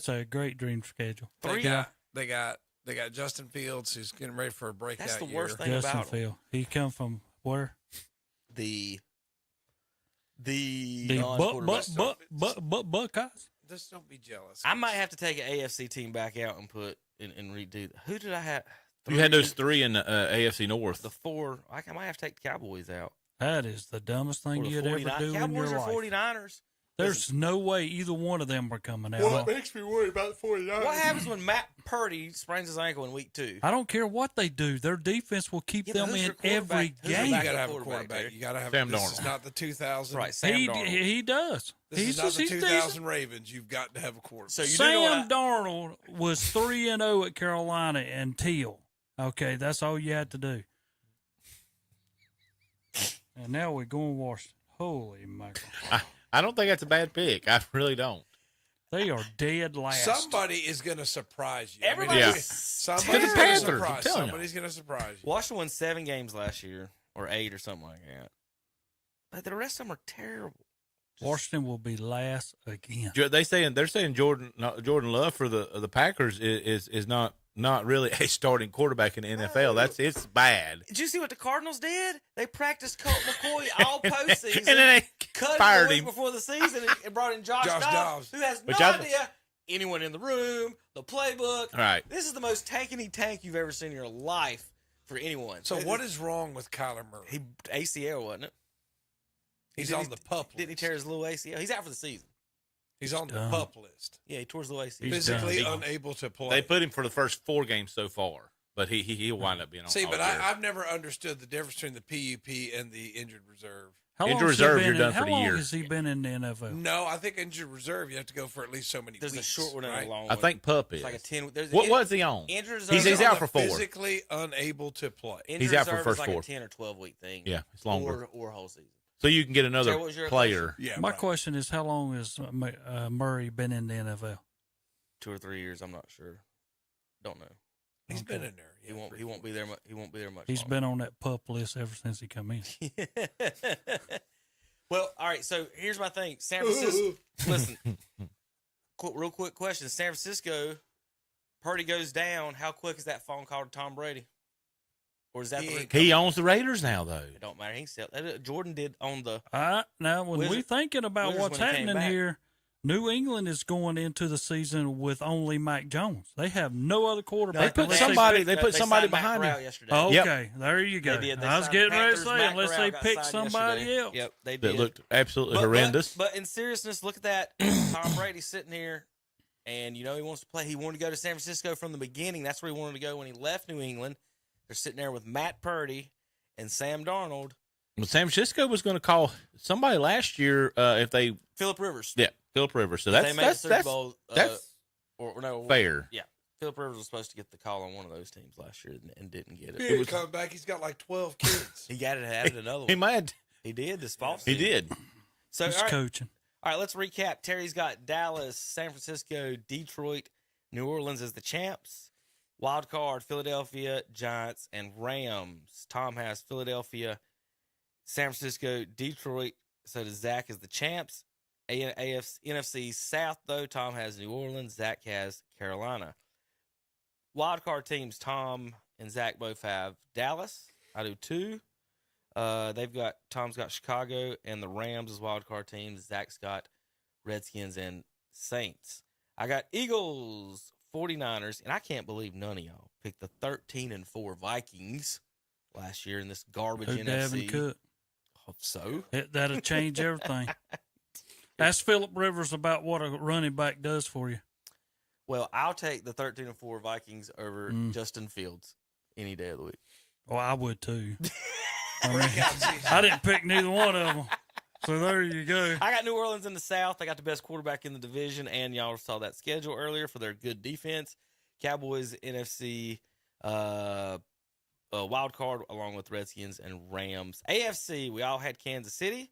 a great dream schedule. They got Justin Fields, who's getting ready for a breakout year. That's the worst thing Justin about him. Fields. He come from where? The Buckeyes. Just don't be jealous. I might have to take an AFC team back out and put and redo. Who did I have? you had those 3 in the AFC North. The 4. I might have to take the Cowboys out. That is the dumbest thing you'd ever do in your Cowboys life. or 49ers. There's no way either one of them are coming out. Well, it makes me worry about the 49ers. What happens when Matt Purdy sprains his ankle in week 2? I don't care what they do. Their defense will keep them in every game. You got to have a quarterback. You got to have Sam this Darnold. Is not the 2000. Right, Sam Darnold. He does. This is not the 2000 Ravens. You've got to have a quarterback. So Sam Darnold was 3-0 at Carolina until. Okay, that's all you had to do. And now we're going Washington. Holy mackerel. I don't think that's a bad pick. I really don't. They are dead last. Somebody is going to surprise you. Somebody's going to surprise. Somebody's going to surprise you. Washington won 7 games last year, or 8 or something like that. But the rest of them are terrible. Washington will be last again. They're saying Jordan Love for the Packers is not really a starting quarterback in the NFL. It's bad. Did you see what the Cardinals did? They practiced Colt McCoy all postseason, and then they fired him before the season and brought in Josh Dobbs, who has no idea anyone in the room, the playbook. Right. This is the most tankety tank you've ever seen in your life for anyone. So what is wrong with Kyler Murray? He ACL, wasn't it? He's on the pup list. Didn't he tear his little ACL? He's out for the season. He's on the pup list. Yeah, he tore his little ACL. Physically unable to play. They put him for the first 4 games so far, but he'll wind up being on. See, but I've never understood the difference between the PUP and the injured reserve. Injured reserve, you're done for the year. How long has he been in the NFL? No, I think injured reserve, you have to go for at least so many weeks. There's a short one and a long one. I think pup is. It's like a 10. What was he on? Injured reserve. He's out for 4. Physically unable to play. Injured he's out for reserve first is like 4. a 10 or 12 week thing. Yeah, it's longer. Or whole season. So you can get another player. Yeah, My question is, how long has Murray been in the NFL? 2 or 3 years. I'm not sure. Don't know. He's been in there. He won't be there. He won't be there much. He's been on that pup list ever since he come in. Well, all right. So here's my thing. San Francisco. Listen, real quick question. San Francisco. Purdy goes down. How quick is that phone call to Tom Brady? Or is that he owns the Raiders now, though? It don't matter. Jordan did own the. Now, when we're thinking about what's happening here, New England is going into the season with only Mac Jones. They have no other quarterback. They put somebody behind him. Okay, there you go. I was getting ready to say, unless they pick somebody else. Yep, they did. That looked absolutely horrendous. But in seriousness, look at that. Tom Brady sitting here, and he wants to play. He wanted to go to San Francisco from the beginning. That's where he wanted to go when he left New England. They're sitting there with Matt Purdy and Sam Darnold. Well, San Francisco was going to call somebody last year if they Phillip Rivers. Yeah, Phillip Rivers. So that's fair. Yeah, Phillip Rivers was supposed to get the call on one of those teams last year and didn't get it. He come back. He's got like 12 kids. He added another one. He might. He did this fall He season. did. So he's coaching. All right, let's recap. Terry's got Dallas, San Francisco, Detroit, New Orleans as the champs. Wild card, Philadelphia, Giants, and Rams. Tom has Philadelphia, San Francisco, Detroit. So does Zach as the champs. NFC South, though, Tom has New Orleans. Zach has Carolina. Wild card teams, Tom and Zach both have Dallas. I do too. Tom's got Chicago and the Rams as wild card teams. Zach's got Redskins and Saints. I got Eagles, 49ers, and I can't believe none of y'all picked the 13-4 Vikings last year in this garbage NFC. Cook. So? That'll change everything. Ask Phillip Rivers about what a running back does for you. Well, I'll take the 13-4 Vikings over Justin Fields any day of the week. Well, I would too. I didn't pick neither one of them. So there you go. I got New Orleans in the South. I got the best quarterback in the division, and y'all saw that schedule earlier for their good defense. Cowboys, NFC, wild card, along with Redskins and Rams. AFC, we all had Kansas City.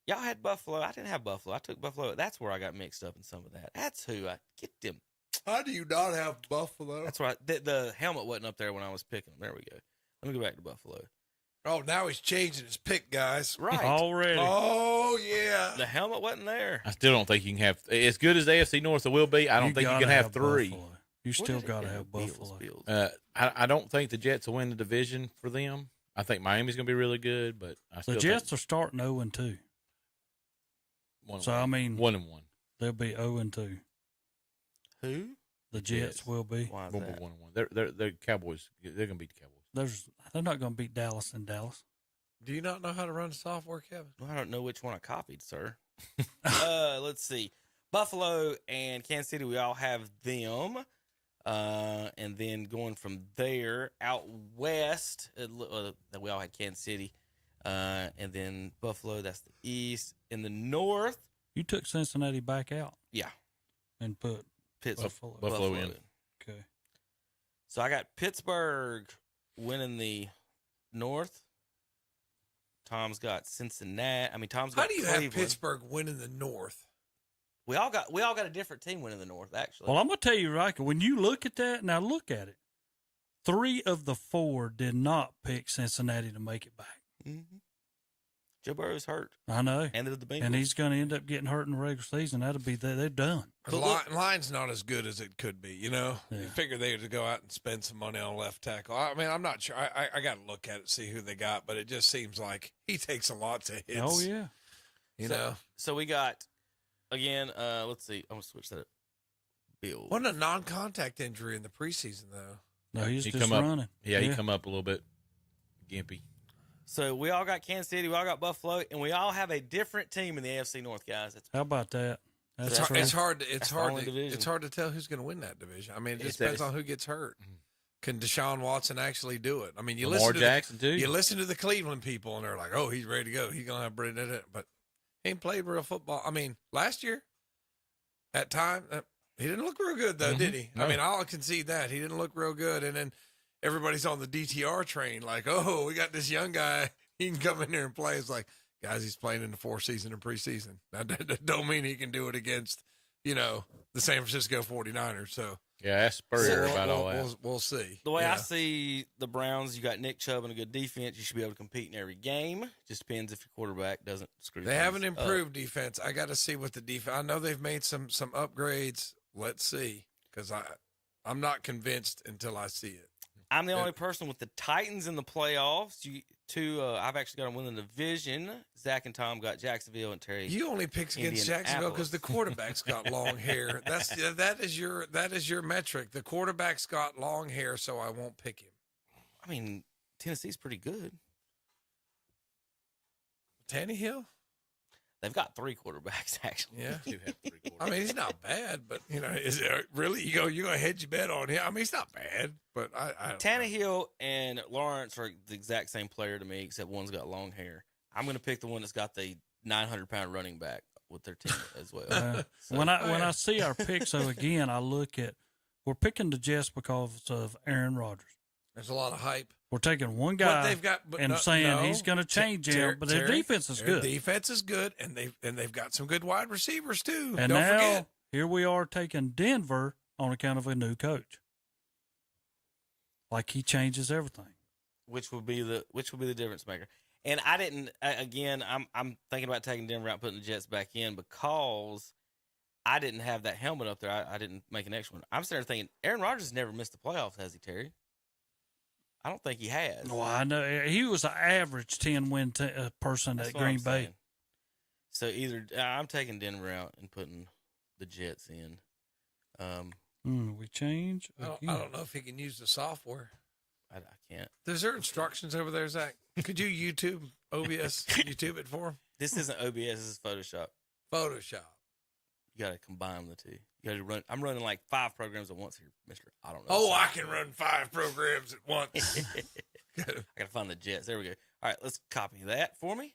Y'all had Buffalo. I didn't have Buffalo. I took Buffalo. That's where I got mixed up in some of that. That's who I get them. How do you not have Buffalo? That's right. The helmet wasn't up there when I was picking them. There we go. Let me go back to Buffalo. Oh, now he's changing his pick, guys. Right. Already. Oh, yeah. The helmet wasn't there. I still don't think you can have as good as the AFC North will be. I don't think you can have three. Buffalo. You still got to have Buffalo. I don't think the Jets will win the division for them. I think Miami's going to be really good, but the Jets are starting 0-2. So I mean, 1-1. They'll be 0-2. Who? The Jets will be. Why is We'll that? be 1-1. They're Cowboys. They're going to beat the Cowboys. They're not going to beat Dallas in Dallas. Do you not know how to run software, Kevin? Well, I don't know which one I copied, sir. Let's see. Buffalo and Kansas City, we all have them. And then going from there out west, we all had Kansas City. And then Buffalo, that's the east. In the north. You took Cincinnati back out. Yeah. And put Buffalo in. Okay. So I got Pittsburgh winning the north. Tom's got Cincinnati. Tom's got How do you Cleveland. have Pittsburgh winning the north? We all got a different team winning the north, actually. Well, I'm going to tell you, Riker, when you look at that, now look at it. 3 of the 4 did not pick Cincinnati to make it back. Mm-hmm. Joe Burrow's hurt. I know. And the Bengals. And he's going to end up getting hurt in the regular season. That'll be they're done. The line's not as good as it could be, you know? Yeah. You figure they would go out and spend some money on left tackle. I mean, I'm not sure. I got to look at it, see who they got, but it just seems like he takes a lot to hits. Oh, yeah. You know? So we got, again, let's see. I'm going to switch that up. Bill. Wasn't a non-contact injury in the preseason, though. No, he's just running. Up, he come up a little bit gimpy. So we all got Kansas City, we all got Buffalo, and we all have a different team in the AFC North, guys. How about that? It's hard to tell who's going to win that division. I mean, it just depends on who gets hurt. Can Deshaun Watson actually do it? I mean, you listen to the Cleveland people, and they're like, "Oh, he's ready to go. He's going to have Brady in it." But he ain't played real football. I mean, last year, at time, he didn't look real good, though, did he? No. I mean, I'll concede that he didn't look real good, and then everybody's on the DTR train, like, "Oh, we got this young guy. He can come in here and play." It's like, guys, he's playing in the 4th season and preseason. That don't mean he can do it against, the San Francisco 49ers. So yeah, ask Spurrier about all that. We'll see. The way I see the Browns, you got Nick Chubb and a good defense. You should be able to compete in every game. Just depends if your quarterback doesn't screw. They haven't improved defense. I got to see what the defense. I know they've made some upgrades. Let's see, because I'm not convinced until I see it. I'm the only person with the Titans in the playoffs. I've actually got them winning the division. Zach and Tom got Jacksonville and Terry. You only picked against Jacksonville because the quarterback's got long hair. That is your metric. The quarterback's got long hair, so I won't pick him. I mean, Tennessee's pretty good. Tannehill? They've got 3 quarterbacks, actually. Yeah. I mean, he's not bad, but, is it really? You're going to hedge your bet on him? I mean, he's not bad, but I don't Tannehill know. and Lawrence are the exact same player to me, except one's got long hair. I'm going to pick the one that's got the 900-pound running back with their team as well. When I see our picks, so again, I look at, we're picking the Jets because of Aaron Rodgers. There's a lot of hype. We're taking one guy saying he's going to change him, but their defense is good. Their defense is good, and they've got some good wide receivers too. And Don't now forget. Here we are taking Denver on account of a new coach. Like he changes everything. Which would be the difference maker. And I didn't. Again, I'm thinking about taking Denver out, putting the Jets back in because I didn't have that helmet up there. I didn't make an extra one. I'm starting thinking Aaron Rodgers has never missed the playoffs, has he, Terry? I don't think he has. Well, I know he was an average 10-win person at Green Bay. So either I'm taking Denver out and putting the Jets in. We change. I don't know if he can use the software. I can't. Is there instructions over there, Zach? Could you YouTube OBS? YouTube it for him? This isn't OBS. This is Photoshop. Photoshop. You got to combine the two. You got to run. I'm running like 5 programs at once here, Mister. I don't know. Oh, I can run 5 programs at once. I got to find the Jets. There we go. All right, let's copy that for me.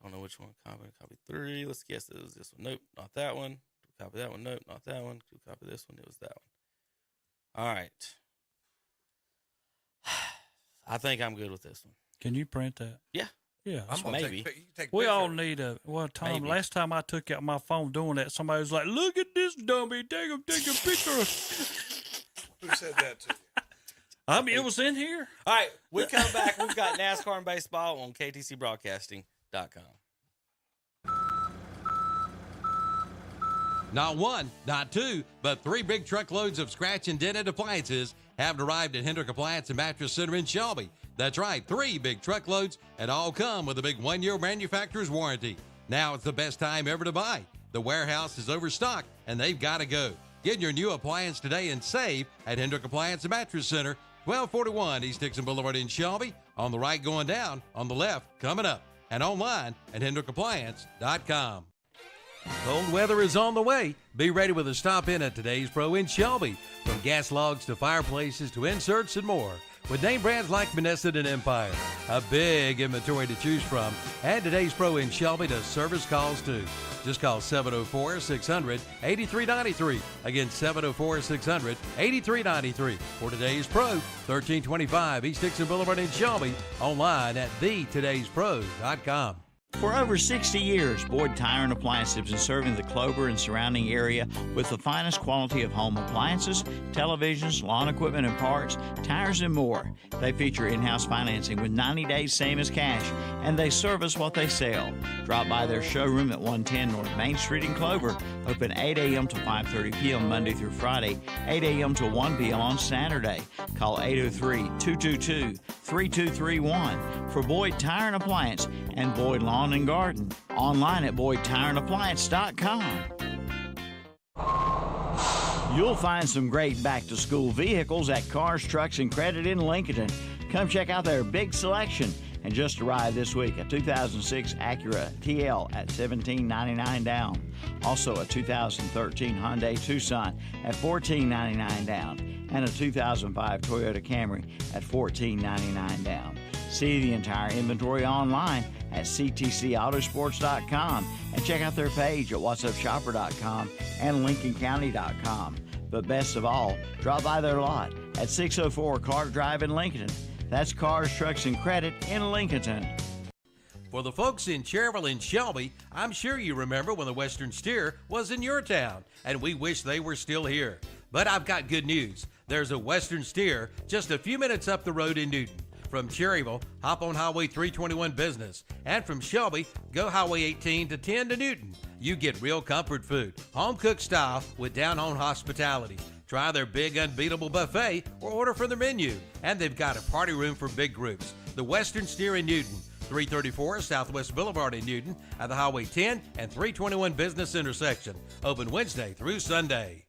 Don't know which one. Copy 3. Let's guess it was this one. Nope, not that one. Copy that one. Nope, not that one. Copy this one. It was that one. All right. I think I'm good with this one. Can you print that? Yeah. Yeah, maybe. We all need a. Well, Tom, Maybe. last time I took out my phone doing that, somebody was like, "Look at this dummy, take a picture." Who said that to you? I mean, it was in here. All right, we come back. We've got NASCAR and baseball on KTCBroadcasting.com. Not one, not two, but 3 big truckloads of scratch and dented appliances have arrived at Hendrick Appliance and Mattress Center in Shelby. That's right, 3 big truckloads, and all come with a big 1-year manufacturer's warranty. Now it's the best time ever to buy. The warehouse is overstocked, and they've got to go. Get your new appliance today and save at Hendrick Appliance and Mattress Center, 1241 East Dixon Boulevard in Shelby. On the right going down, on the left coming up, and online at HendrickAppliance.com. Cold weather is on the way. Be ready with a stop in at Today's Pro in Shelby. From gas logs to fireplaces to inserts and more. With name brands like Menneson and Empire. A big inventory to choose from. And Today's Pro in Shelby does service calls too. Just call 704-600-8393. Again, 704-600-8393. For Today's Pro, 1325 East Dixon Boulevard in Shelby. Online at thetodayspro.com. For over 60 years, Boyd Tire and Appliance has been serving the Clover and surrounding area with the finest quality of home appliances, televisions, lawn equipment and parts, tires, and more. They feature in-house financing with 90 days same as cash, and they service what they sell. Drop by their showroom at 110 North Main Street in Clover, open 8 a.m. to 5:30 p.m. Monday through Friday, 8 a.m. to 1 p.m. on Saturday. Call 803-222-3231 for Boyd Tire and Appliance and Boyd Lawn and Garden. Online at BoydTireandAppliance.com. You'll find some great back-to-school vehicles at Cars, Trucks, and Credit in Lincoln. Come check out their big selection. And just arrived this week, a 2006 Acura TL at $17.99 down. Also a 2013 Hyundai Tucson at $14.99 down. And a 2005 Toyota Camry at $14.99 down. See the entire inventory online at ctcautosports.com and check out their page at whatsupshopper.com and lincolncounty.com. But best of all, drop by their lot at 604 Clark Drive in Lincoln. That's Cars, Trucks, and Credit in Lincoln. For the folks in Cherryville and Shelby, I'm sure you remember when the Western Steer was in your town, and we wish they were still here. But I've got good news. There's a Western Steer just a few minutes up the road in Newton. From Cherryville, hop on Highway 321 Business. And from Shelby, go Highway 18 to 10 to Newton. You get real comfort food, home-cooked style with down-home hospitality. Try their big unbeatable buffet or order from their menu. And they've got a party room for big groups. The Western Steer in Newton, 334 Southwest Boulevard in Newton at the Highway 10 and 321 Business intersection. Open Wednesday through Sunday.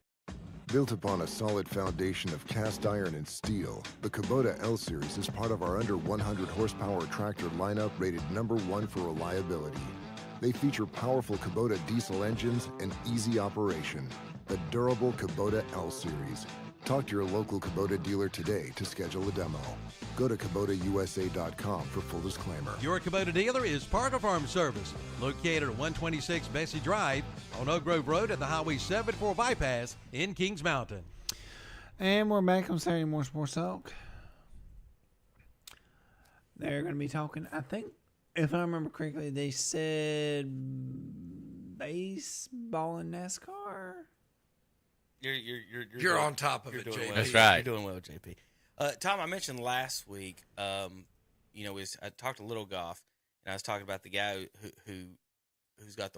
Built upon a solid foundation of cast iron and steel, the Kubota L Series is part of our under 100 horsepower tractor lineup rated #1 for reliability. They feature powerful Kubota diesel engines and easy operation. The durable Kubota L Series. Talk to your local Kubota dealer today to schedule a demo. Go to KubotaUSA.com for full disclaimer. Your Kubota dealer is Parker Farm Service, located at 126 Bessie Drive on Oak Grove Road at the Highway 74 bypass in Kings Mountain. And we're back on Saturday Morning Sports Talk. They're going to be talking, I think, if I remember correctly, they said baseball and NASCAR. You're on top of it, JP. Well. That's right. You're doing well, JP. Tom, I mentioned last week, I talked a little golf, and I was talking about the guy who's got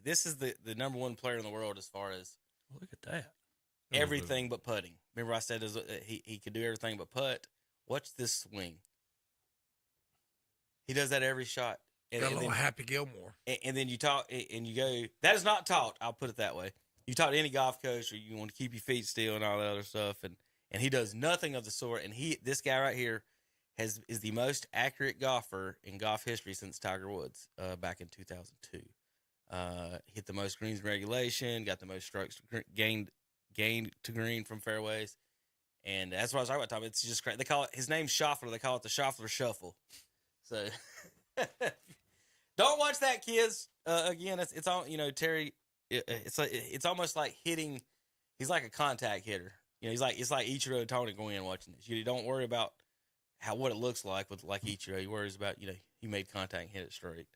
this is the #1 player in the world as far as look at that everything but putting. Remember I said he could do everything but putt. Watch this swing. He does that every shot. And got a little Happy Gilmore. And then you talk and you go, that is not taught. I'll put it that way. You talk to any golf coach, or you want to keep your feet still and all that other stuff, and he does nothing of the sort. And this guy right here is the most accurate golfer in golf history since Tiger Woods back in 2002. Hit the most greens in regulation, got the most strokes gained to green from fairways, and that's what I was talking about, Tom. It's just crazy. They call it, his name's Schauffele. They call it the Schauffele Shuffle. So don't watch that, kids. Again, it's all Terry. It's almost like hitting. He's like a contact hitter. It's like Ichiro Tony going in watching this. You don't worry about what it looks like with like Ichiro. He worries about, he made contact and hit it straight.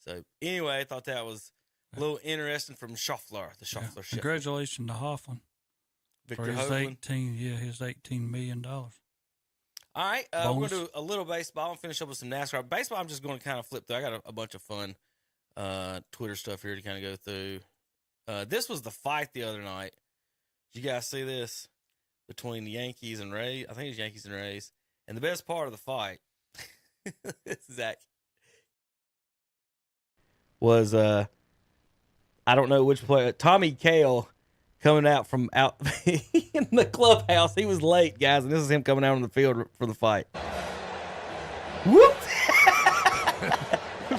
So anyway, I thought that was a little interesting from Scheffler, the Scheffler ship. Congratulations to Hoffman. Victor for his Hovland. his $18 million. All right, we're going to do a little baseball and finish up with some NASCAR. Baseball, I'm just going to kind of flip through. I got a bunch of fun Twitter stuff here to kind of go through. This was the fight the other night. Did you guys see this? Between the Yankees and Rays. I think it was Yankees and Rays. And the best part of the fight, Zach, was, I don't know which player, Tommy Cale coming out from out in the clubhouse. He was late, guys, and this is him coming out on the field for the fight. Whoop!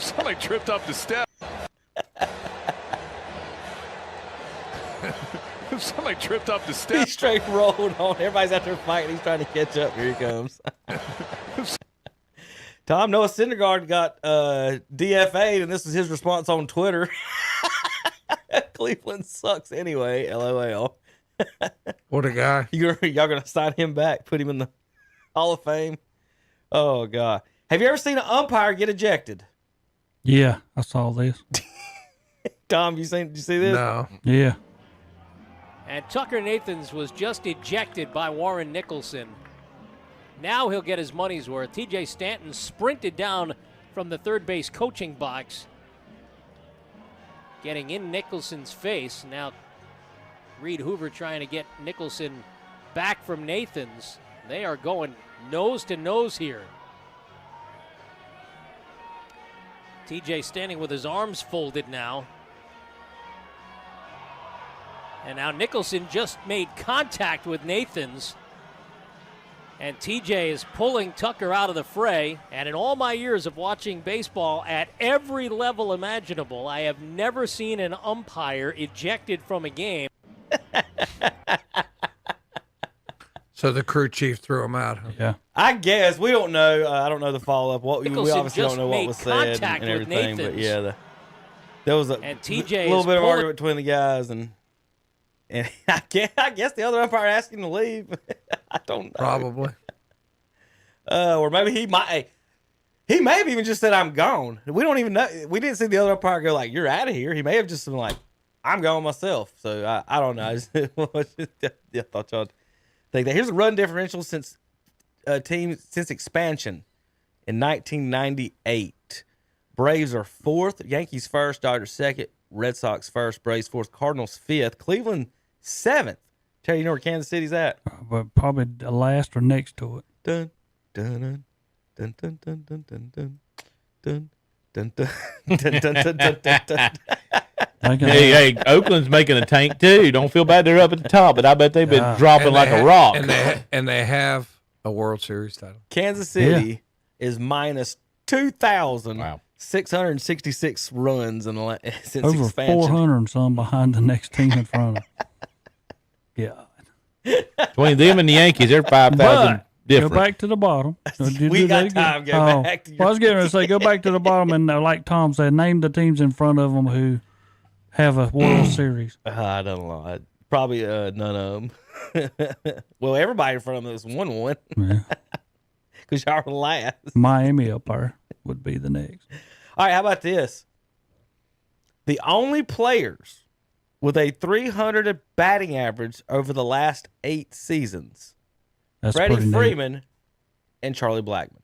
Somebody tripped up the step. Somebody tripped up the step. He straight rolled on. Everybody's out there fighting. He's trying to catch up. Here he comes. Tom, Noah Syndergaard got DFA'd, and this is his response on Twitter. Cleveland sucks anyway. LOL. What a guy. Y'all going to sign him back, put him in the Hall of Fame? Oh, God. Have you ever seen an umpire get ejected? Yeah, I saw this. Tom, did you see this? No. Yeah. And Tucker Nathans was just ejected by Warren Nicholson. Now he'll get his money's worth. TJ Stanton sprinted down from the third base coaching box, getting in Nicholson's face. Now Reed Hoover trying to get Nicholson back from Nathans. They are going nose to nose here. TJ standing with his arms folded now. And now Nicholson just made contact with Nathans. And TJ is pulling Tucker out of the fray. And in all my years of watching baseball at every level imaginable, I have never seen an umpire ejected from a game. So the crew chief threw him out. Yeah. I guess. We don't know. I don't know the follow-up. We obviously don't know what was said and everything. Nathans. But yeah, there was a TJ little bit of argument between the guys. And I guess the other umpire asked him to leave. I don't know. Probably. Or maybe he may have even just said, I'm gone. We don't even know. We didn't see the other umpire go like, you're out of here. He may have just been like, I'm gone myself. So I don't know. I thought y'all think that. Here's a run differential since expansion in 1998. Braves are fourth, Yankees first, Dodgers second, Red Sox first, Braves fourth, Cardinals fifth, Cleveland seventh. Terry, you know where Kansas City's at? But probably the last or next to it. Dun dun dun dun dun dun dun dun dun dun dun dun dun dun dun. Hey, Oakland's making a tank too. Don't feel bad they're up at the top, but I bet they've been dropping like a rock. And they have a World Series title. Kansas City is minus 2,666 runs since over expansion. 400 and some behind the next team in front of them. Yeah. Between them and the Yankees, they're 5,000 different. Go back to the bottom. We got time. Go back to your I was getting ready to say, go back to the bottom and, like Tom said, name the teams in front of them who have a World Series. I don't know. Probably none of them. Well, everybody in front of them has won one. Yeah. Because y'all are last. Miami up there would be the next. All right, how about this? The only players with a 300 batting average over the last 8 seasons. That's Freddie Freeman and Charlie Blackmon.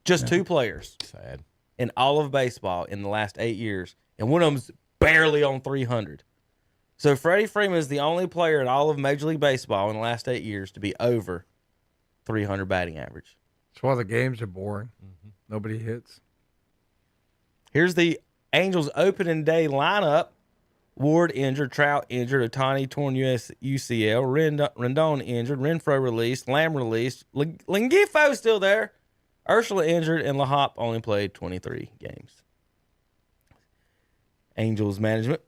Just 2 players. Sad. In all of baseball in the last 8 years. And one of them's barely on 300. So Freddie Freeman is the only player in all of Major League Baseball in the last 8 years to be over 300 batting average. That's why the games are boring. Mm-hmm. Nobody hits. Here's the Angels opening day lineup. Ward injured, Trout injured, Ohtani torn UCL, Rendon injured, Renfroe released, Lamb released, Lingifo still there, Urshela injured, and LaHop only played 23 games. Angels management.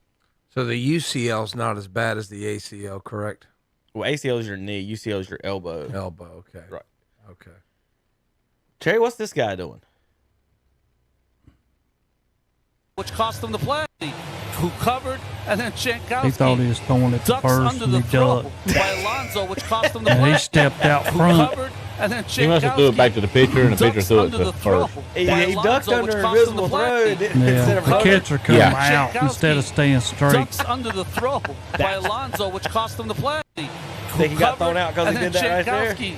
So the UCL is not as bad as the ACL, correct? Well, ACL is your knee, UCL is your elbow. Elbow, okay. Right. Okay. Terry, what's this guy doing? Which cost them the play. Who covered, and then Jankowski. He thought he was throwing it ducks first under and the he throw ducked. by Alonso, which cost them the And play. he stepped out Who front covered, and then He must have threw it back to the pitcher, and the pitcher threw it to first. He ducked under an invisible throw. Yeah, the catcher come out instead of staying straight. Ducks under the throw by Alonso, which cost him the play. Think he got thrown out because he did that right there? He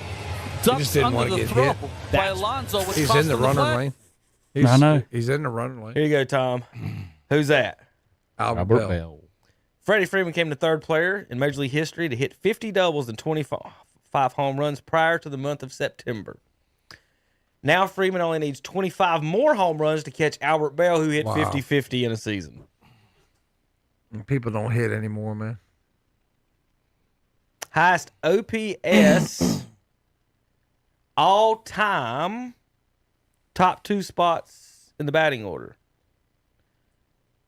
just didn't want to get hit. By Alonso, which He's in the running lane. I know. He's in the running lane. Here you go, Tom. Who's that? Albert Bell. Freddie Freeman came the third player in Major League history to hit 50 doubles and 25 home runs prior to the month of September. Now Freeman only needs 25 more home runs to catch Albert Bell, who hit 50-50 in a season. People don't hit anymore, man. Highest OPS all time, top 2 spots in the batting order.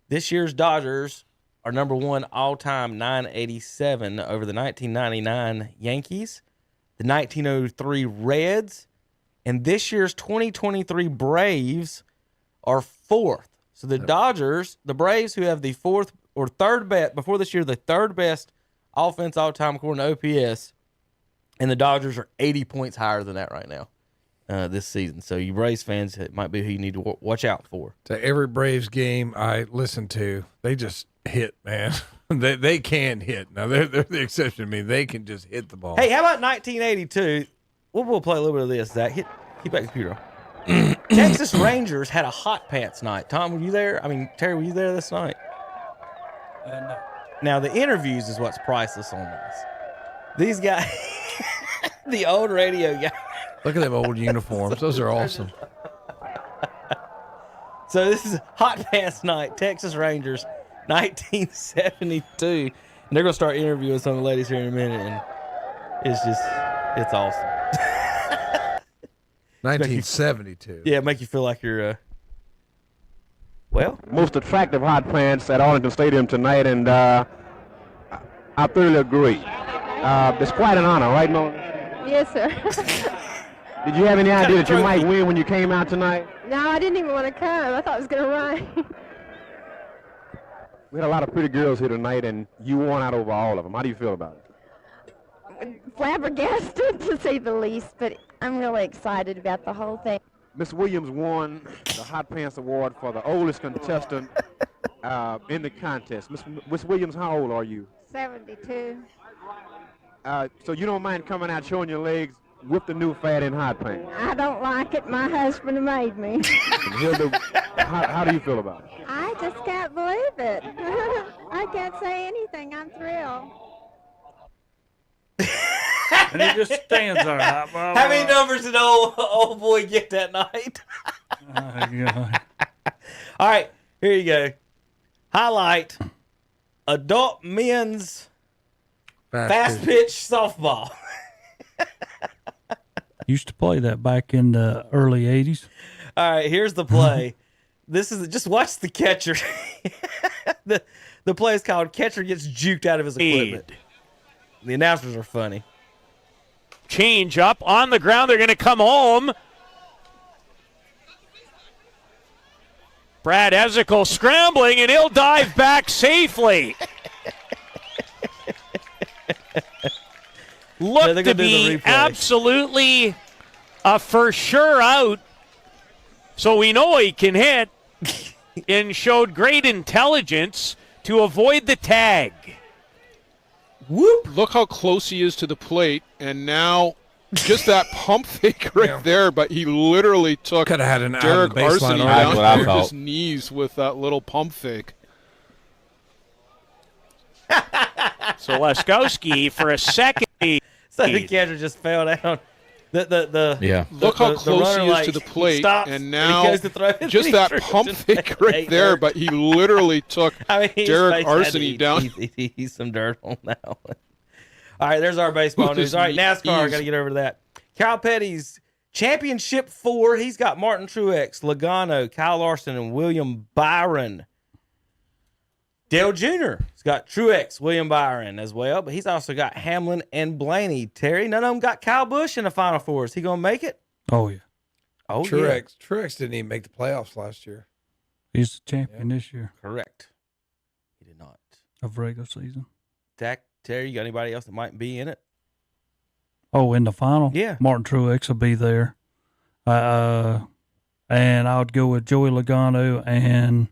This year's Dodgers are number 1 all time, 987 over the 1999 Yankees, the 1903 Reds, and this year's 2023 Braves are 4th. So the Dodgers, the Braves, who have the 4th or 3rd best before this year, the 3rd best offense all time according to OPS, and the Dodgers are 80 points higher than that right now this season. So you Braves fans, it might be who you need to watch out for. So every Braves game I listen to, they just hit, man. they can hit. Now they're the exception to me. They can just hit the ball. Hey, how about 1982? We'll play a little bit of this. Zach, keep that computer on. Texas Rangers had a hot pants night. Tom, were you there? I mean, Terry, were you there this night? No. Now, the interviews is what's priceless on this. These guys, the old radio guy. Look at them old uniforms. Those are awesome. So this is hot pants night, Texas Rangers, 1972. And they're going to start interviewing some of the ladies here in a minute, and it's awesome. 1972. Yeah, make you feel like you're, most attractive hot pants at Arlington Stadium tonight, and I thoroughly agree. It's quite an honor, right, Mona? Yes, sir. Did you have any idea that you might win when you came out tonight? No, I didn't even want to come. I thought it was going to rain. We had a lot of pretty girls here tonight, and you won out over all of them. How do you feel about it? Flabbergasted, to say the least, but I'm really excited about the whole thing. Miss Williams won the Hot Pants Award for the oldest contestant in the contest. Miss Williams, how old are you? 72. So you don't mind coming out showing your legs with the new fad in hot pants? I don't like it. My husband made me. How do you feel about it? I just can't believe it. I can't say anything. I'm thrilled. And he just stands there. How many numbers did old boy get that night? All right, here you go. Highlight: adult men's fast pitch softball. Used to play that back in the early 80s. All right, here's the play. This is just watch the catcher. The play is called "Catcher Gets Juked Out of His Equipment." The announcers are funny. Change up on the ground. They're going to come home. Brad Ezekiel scrambling, and he'll dive back safely. Looked to be absolutely a for sure out. So we know he can hit and showed great intelligence to avoid the tag. Whoop. Look how close he is to the plate, and now just that pump fake there, but he literally took Derek Arseny down to his knees with that little pump fake. So Laskowski for a second. So the catcher just fell down. Look how close he is to the plate, and now just that pump fake right there, but he literally took Derek Arseny down. He's some dirt on that one. All right, there's our baseball news. All right, NASCAR, got to get over to that. Kyle Petty's Championship 4. He's got Martin Truex, Logano, Kyle Larson, and William Byron. Dale Jr. has got Truex, William Byron as well, but he's also got Hamlin and Blaney. Terry, none of them got Kyle Busch in the Final Four. Is he going to make it? Oh, yeah. Oh, Truex didn't even make the playoffs last year. He's the champion this year. Correct. He did not. Of regular season. Terry, you got anybody else that might be in it? Oh, in the final? Yeah. Martin Truex will be there. And I would go with Joey Logano and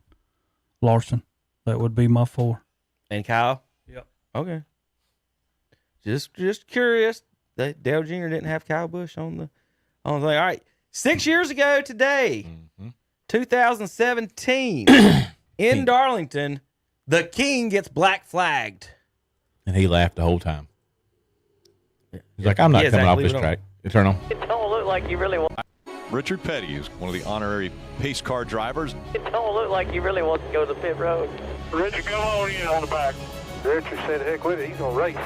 Larson. That would be my 4. And Kyle? Yep. Okay. Just curious. Dale Jr. didn't have Kyle Busch on the thing. All right. 6 years ago today, 2017, in Darlington, the King gets black flagged. And he laughed the whole time. He's like, I'm not coming off this track. Turn on. It don't look like you really want. Richard Petty is one of the honorary pace car drivers. It don't look like you really want to go to the pit road. Richard, come on in on the back. Richard said, heck with it, he's going to race.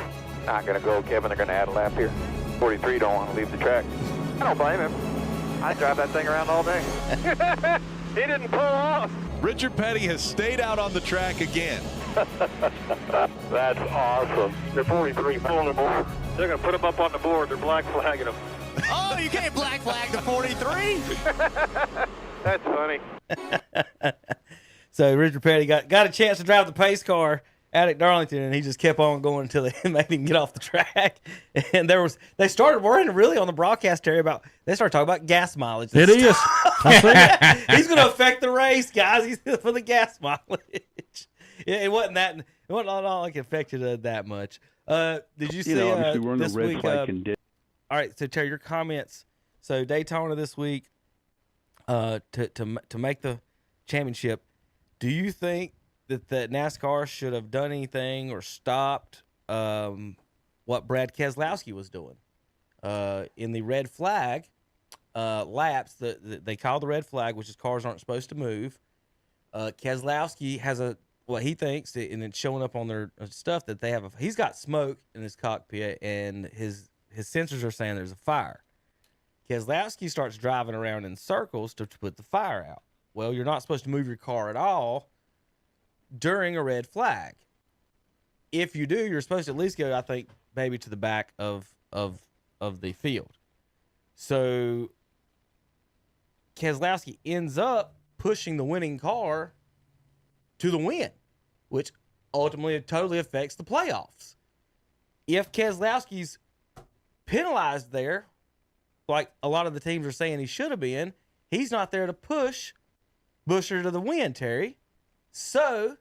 Not going to go, Kevin. They're going to add a lap here. 43 don't want to leave the track. I don't blame him. I'd drive that thing around all day. He didn't pull off. Richard Petty has stayed out on the track again. That's awesome. They're 43 pulling them over. They're going to put him up on the board. They're black flagging him. Oh, you can't black flag the 43? That's funny. So Richard Petty got a chance to drive the pace car out at Darlington, and he just kept on going until they made him get off the track. And they started worrying really on the broadcast area they started talking about gas mileage. It is. He's going to affect the race, guys. He's for the gas mileage. It wasn't all like it affected that much. Did you see we're in this a red week? flag condition. All right, so Terry, your comments. So Daytona this week, to make the championship. Do you think that NASCAR should have done anything or stopped what Brad Keselowski was doing in the red flag laps? They call the red flag, which is cars aren't supposed to move. Keselowski has what he thinks, and it's showing up on their stuff that they have. He's got smoke in his cockpit, and his sensors are saying there's a fire. Keselowski starts driving around in circles to put the fire out. Well, you're not supposed to move your car at all during a red flag. If you do, you're supposed to at least go, I think, maybe to the back of the field. So Keselowski ends up pushing the winning car to the win, which ultimately totally affects the playoffs. If Keselowski's penalized there, like a lot of the teams are saying he should have been, he's not there to push Buescher to the win, Terry. So,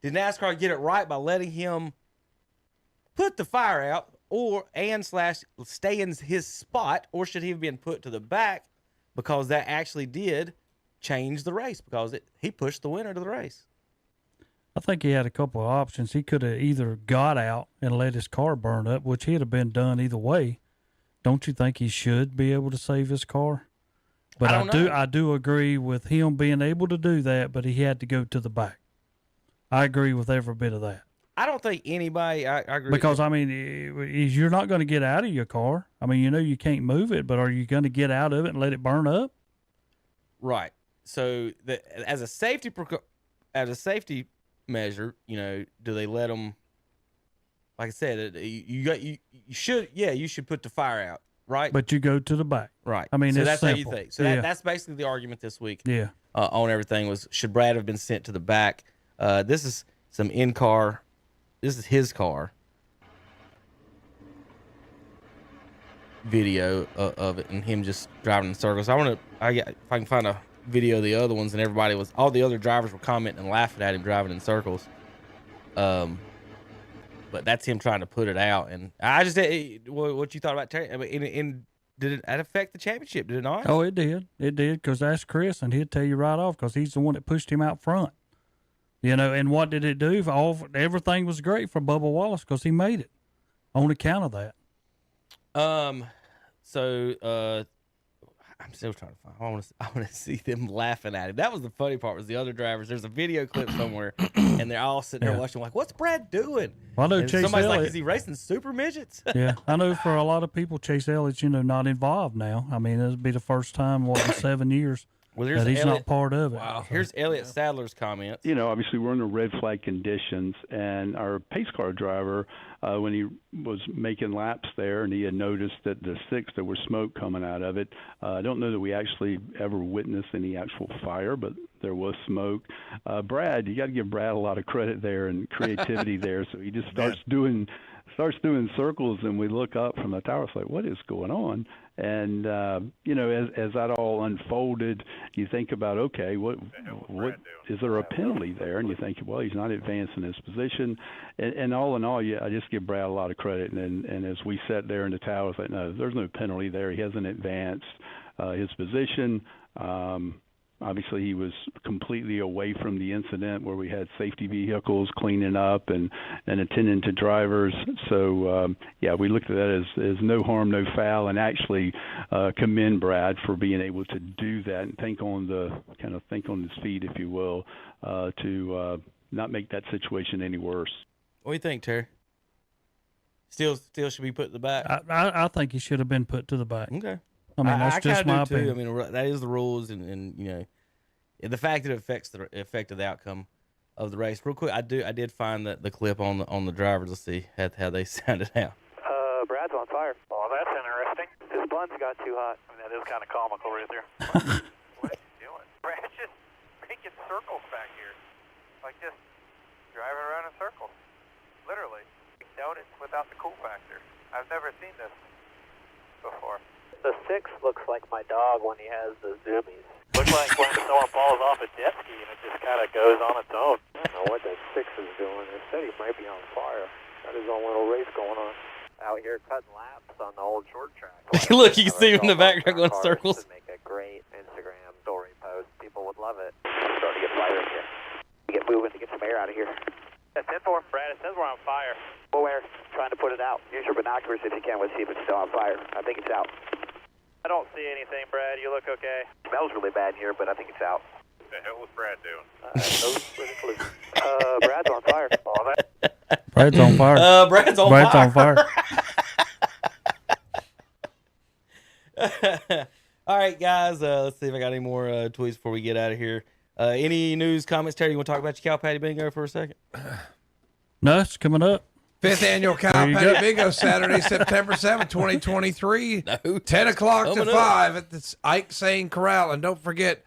did NASCAR get it right by letting him put the fire out / stay in his spot, or should he have been put to the back because that actually did change the race because he pushed the winner to the race? I think he had a couple of options. He could have either got out and let his car burn up, which he'd have been done either way. Don't you think he should be able to save his car? But I do agree with him being able to do that, but he had to go to the back. I agree with every bit of that. I don't think anybody. I agree because I mean, you're not going to get out of your car. I mean, you can't move it, but are you going to get out of it and let it burn up? Right. So as a safety measure, do they let them? Like I said, you should put the fire out, right? But you go to the back, right? I mean, so it's that's simple. how you think. So that's basically the argument this week. Yeah. On everything was, should Brad have been sent to the back? This is some in-car. This is his car video of it, and him just driving in circles. If I can find a video of the other ones, and all the other drivers were commenting and laughing at him driving in circles. But that's him trying to put it out, and I just what you thought about Terry? I mean, did it affect the championship? Did it not? Oh, it did. It did, because that's Chris, and he'll tell you right off because he's the one that pushed him out front. And what did it do? Everything was great for Bubba Wallace because he made it on account of that. So I'm still trying to find. I want to see them laughing at him. That was the funny part. Was the other drivers? There's a video clip somewhere, and they're all sitting there watching. Like, what's Brad doing? Well, I know Chase somebody's Elliott. like, is he racing super midgets? Yeah, I know for a lot of people, Chase Elliott's not involved now. I mean, it'll be the first time in 7 years that he's not part of it. Wow. Here's Elliott Sadler's comments. Obviously we're under red flag conditions, and our pace car driver, when he was making laps there, and he had noticed that the six, there was smoke coming out of it. I don't know that we actually ever witnessed any actual fire, but there was smoke. Brad, you got to give Brad a lot of credit there and creativity there. So he just starts doing circles, and we look up from the tower. It's like, what is going on? And as that all unfolded, you think about, okay, what is there a penalty there? And you think, well, he's not advancing his position. And all in all, I just give Brad a lot of credit. And as we sat there in the tower, it's like, no, there's no penalty there. He hasn't advanced his position. Obviously, he was completely away from the incident where we had safety vehicles cleaning up and attending to drivers. So, we looked at that as no harm, no foul, and actually commend Brad for being able to do that and think on his feet, if you will, to not make that situation any worse. What do you think, Terry? Still should be put to the back? I think he should have been put to the back. Okay. I mean, that's just my opinion. I mean, that is the rules, and the fact that it affected the outcome of the race. Real quick, I did find the clip on the drivers. Let's see how they sounded out. Brad's on fire. Oh, that's interesting. His buns got too hot. I mean, that is kind of comical right there. What are you doing? Brad's just making circles back here, like just driving around in circles, literally. Donuts without the cool factor. I've never seen this before. The 6 looks like my dog when he has the zoomies. Looks like when someone falls off a jet ski and it just kind of goes on its own. I don't know what that 6 is doing. They said he might be on fire. Got his own little race going on. Out here cutting laps on the old short track. Look, you can see him in the background going circles. To make a great Instagram story post. People would love it. It's starting to get fire in here. Get moving to get some air out of here. That's 10-4, Brad. It says we're on fire. Where? Trying to put it out. Use your binoculars if you can. Let's see if it's still on fire. I think it's out. I don't see anything, Brad. You look okay. It smells really bad in here, but I think it's out. What the hell was Brad doing? Brad's on fire. Oh, Brad's on fire. Brad's on fire. All right, guys. Let's see if I got any more tweets before we get out of here. Any news, comments, Terry? You want to talk about your Cow Patty Bingo for a second? No, it's coming up. 5th annual Cow Patty Bingo, Saturday, September 7th, 2023. 10 o'clock to 5 at the Ike Sane Corral. And don't forget,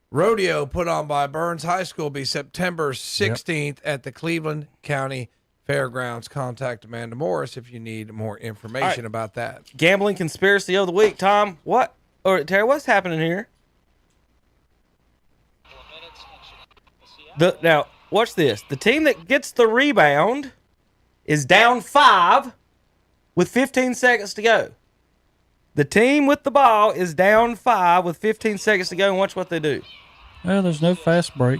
rodeo put on by Burns High School will be September 16th at the Cleveland County Fairgrounds. Contact Amanda Morris if you need more information about that. Gambling conspiracy of the week, Tom. Terry, what's happening here? Now, watch this. The team that gets the rebound is down 5 with 15 seconds to go. The team with the ball is down 5 with 15 seconds to go, and watch what they do. Well, there's no fast break.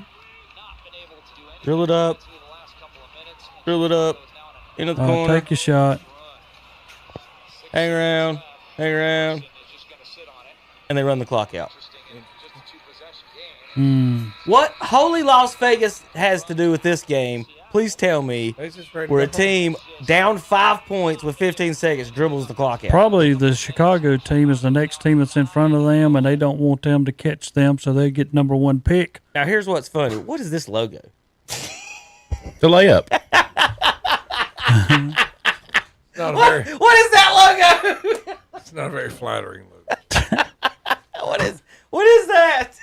Drill it up. Drill it up. Into the corner. Take your shot. Hang around. And they run the clock out. What Holy Las Vegas has to do with this game, please tell me, where a team down 5 points with 15 seconds dribbles the clock out. Probably the Chicago team is the next team that's in front of them, and they don't want them to catch them, so they get number 1 pick. Now, here's what's funny. What is this logo? The layup. What is that logo? It's not a very flattering logo. What is that?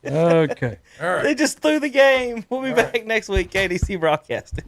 Okay. All right. They just threw the game. We'll be back next week, KDC Broadcasting.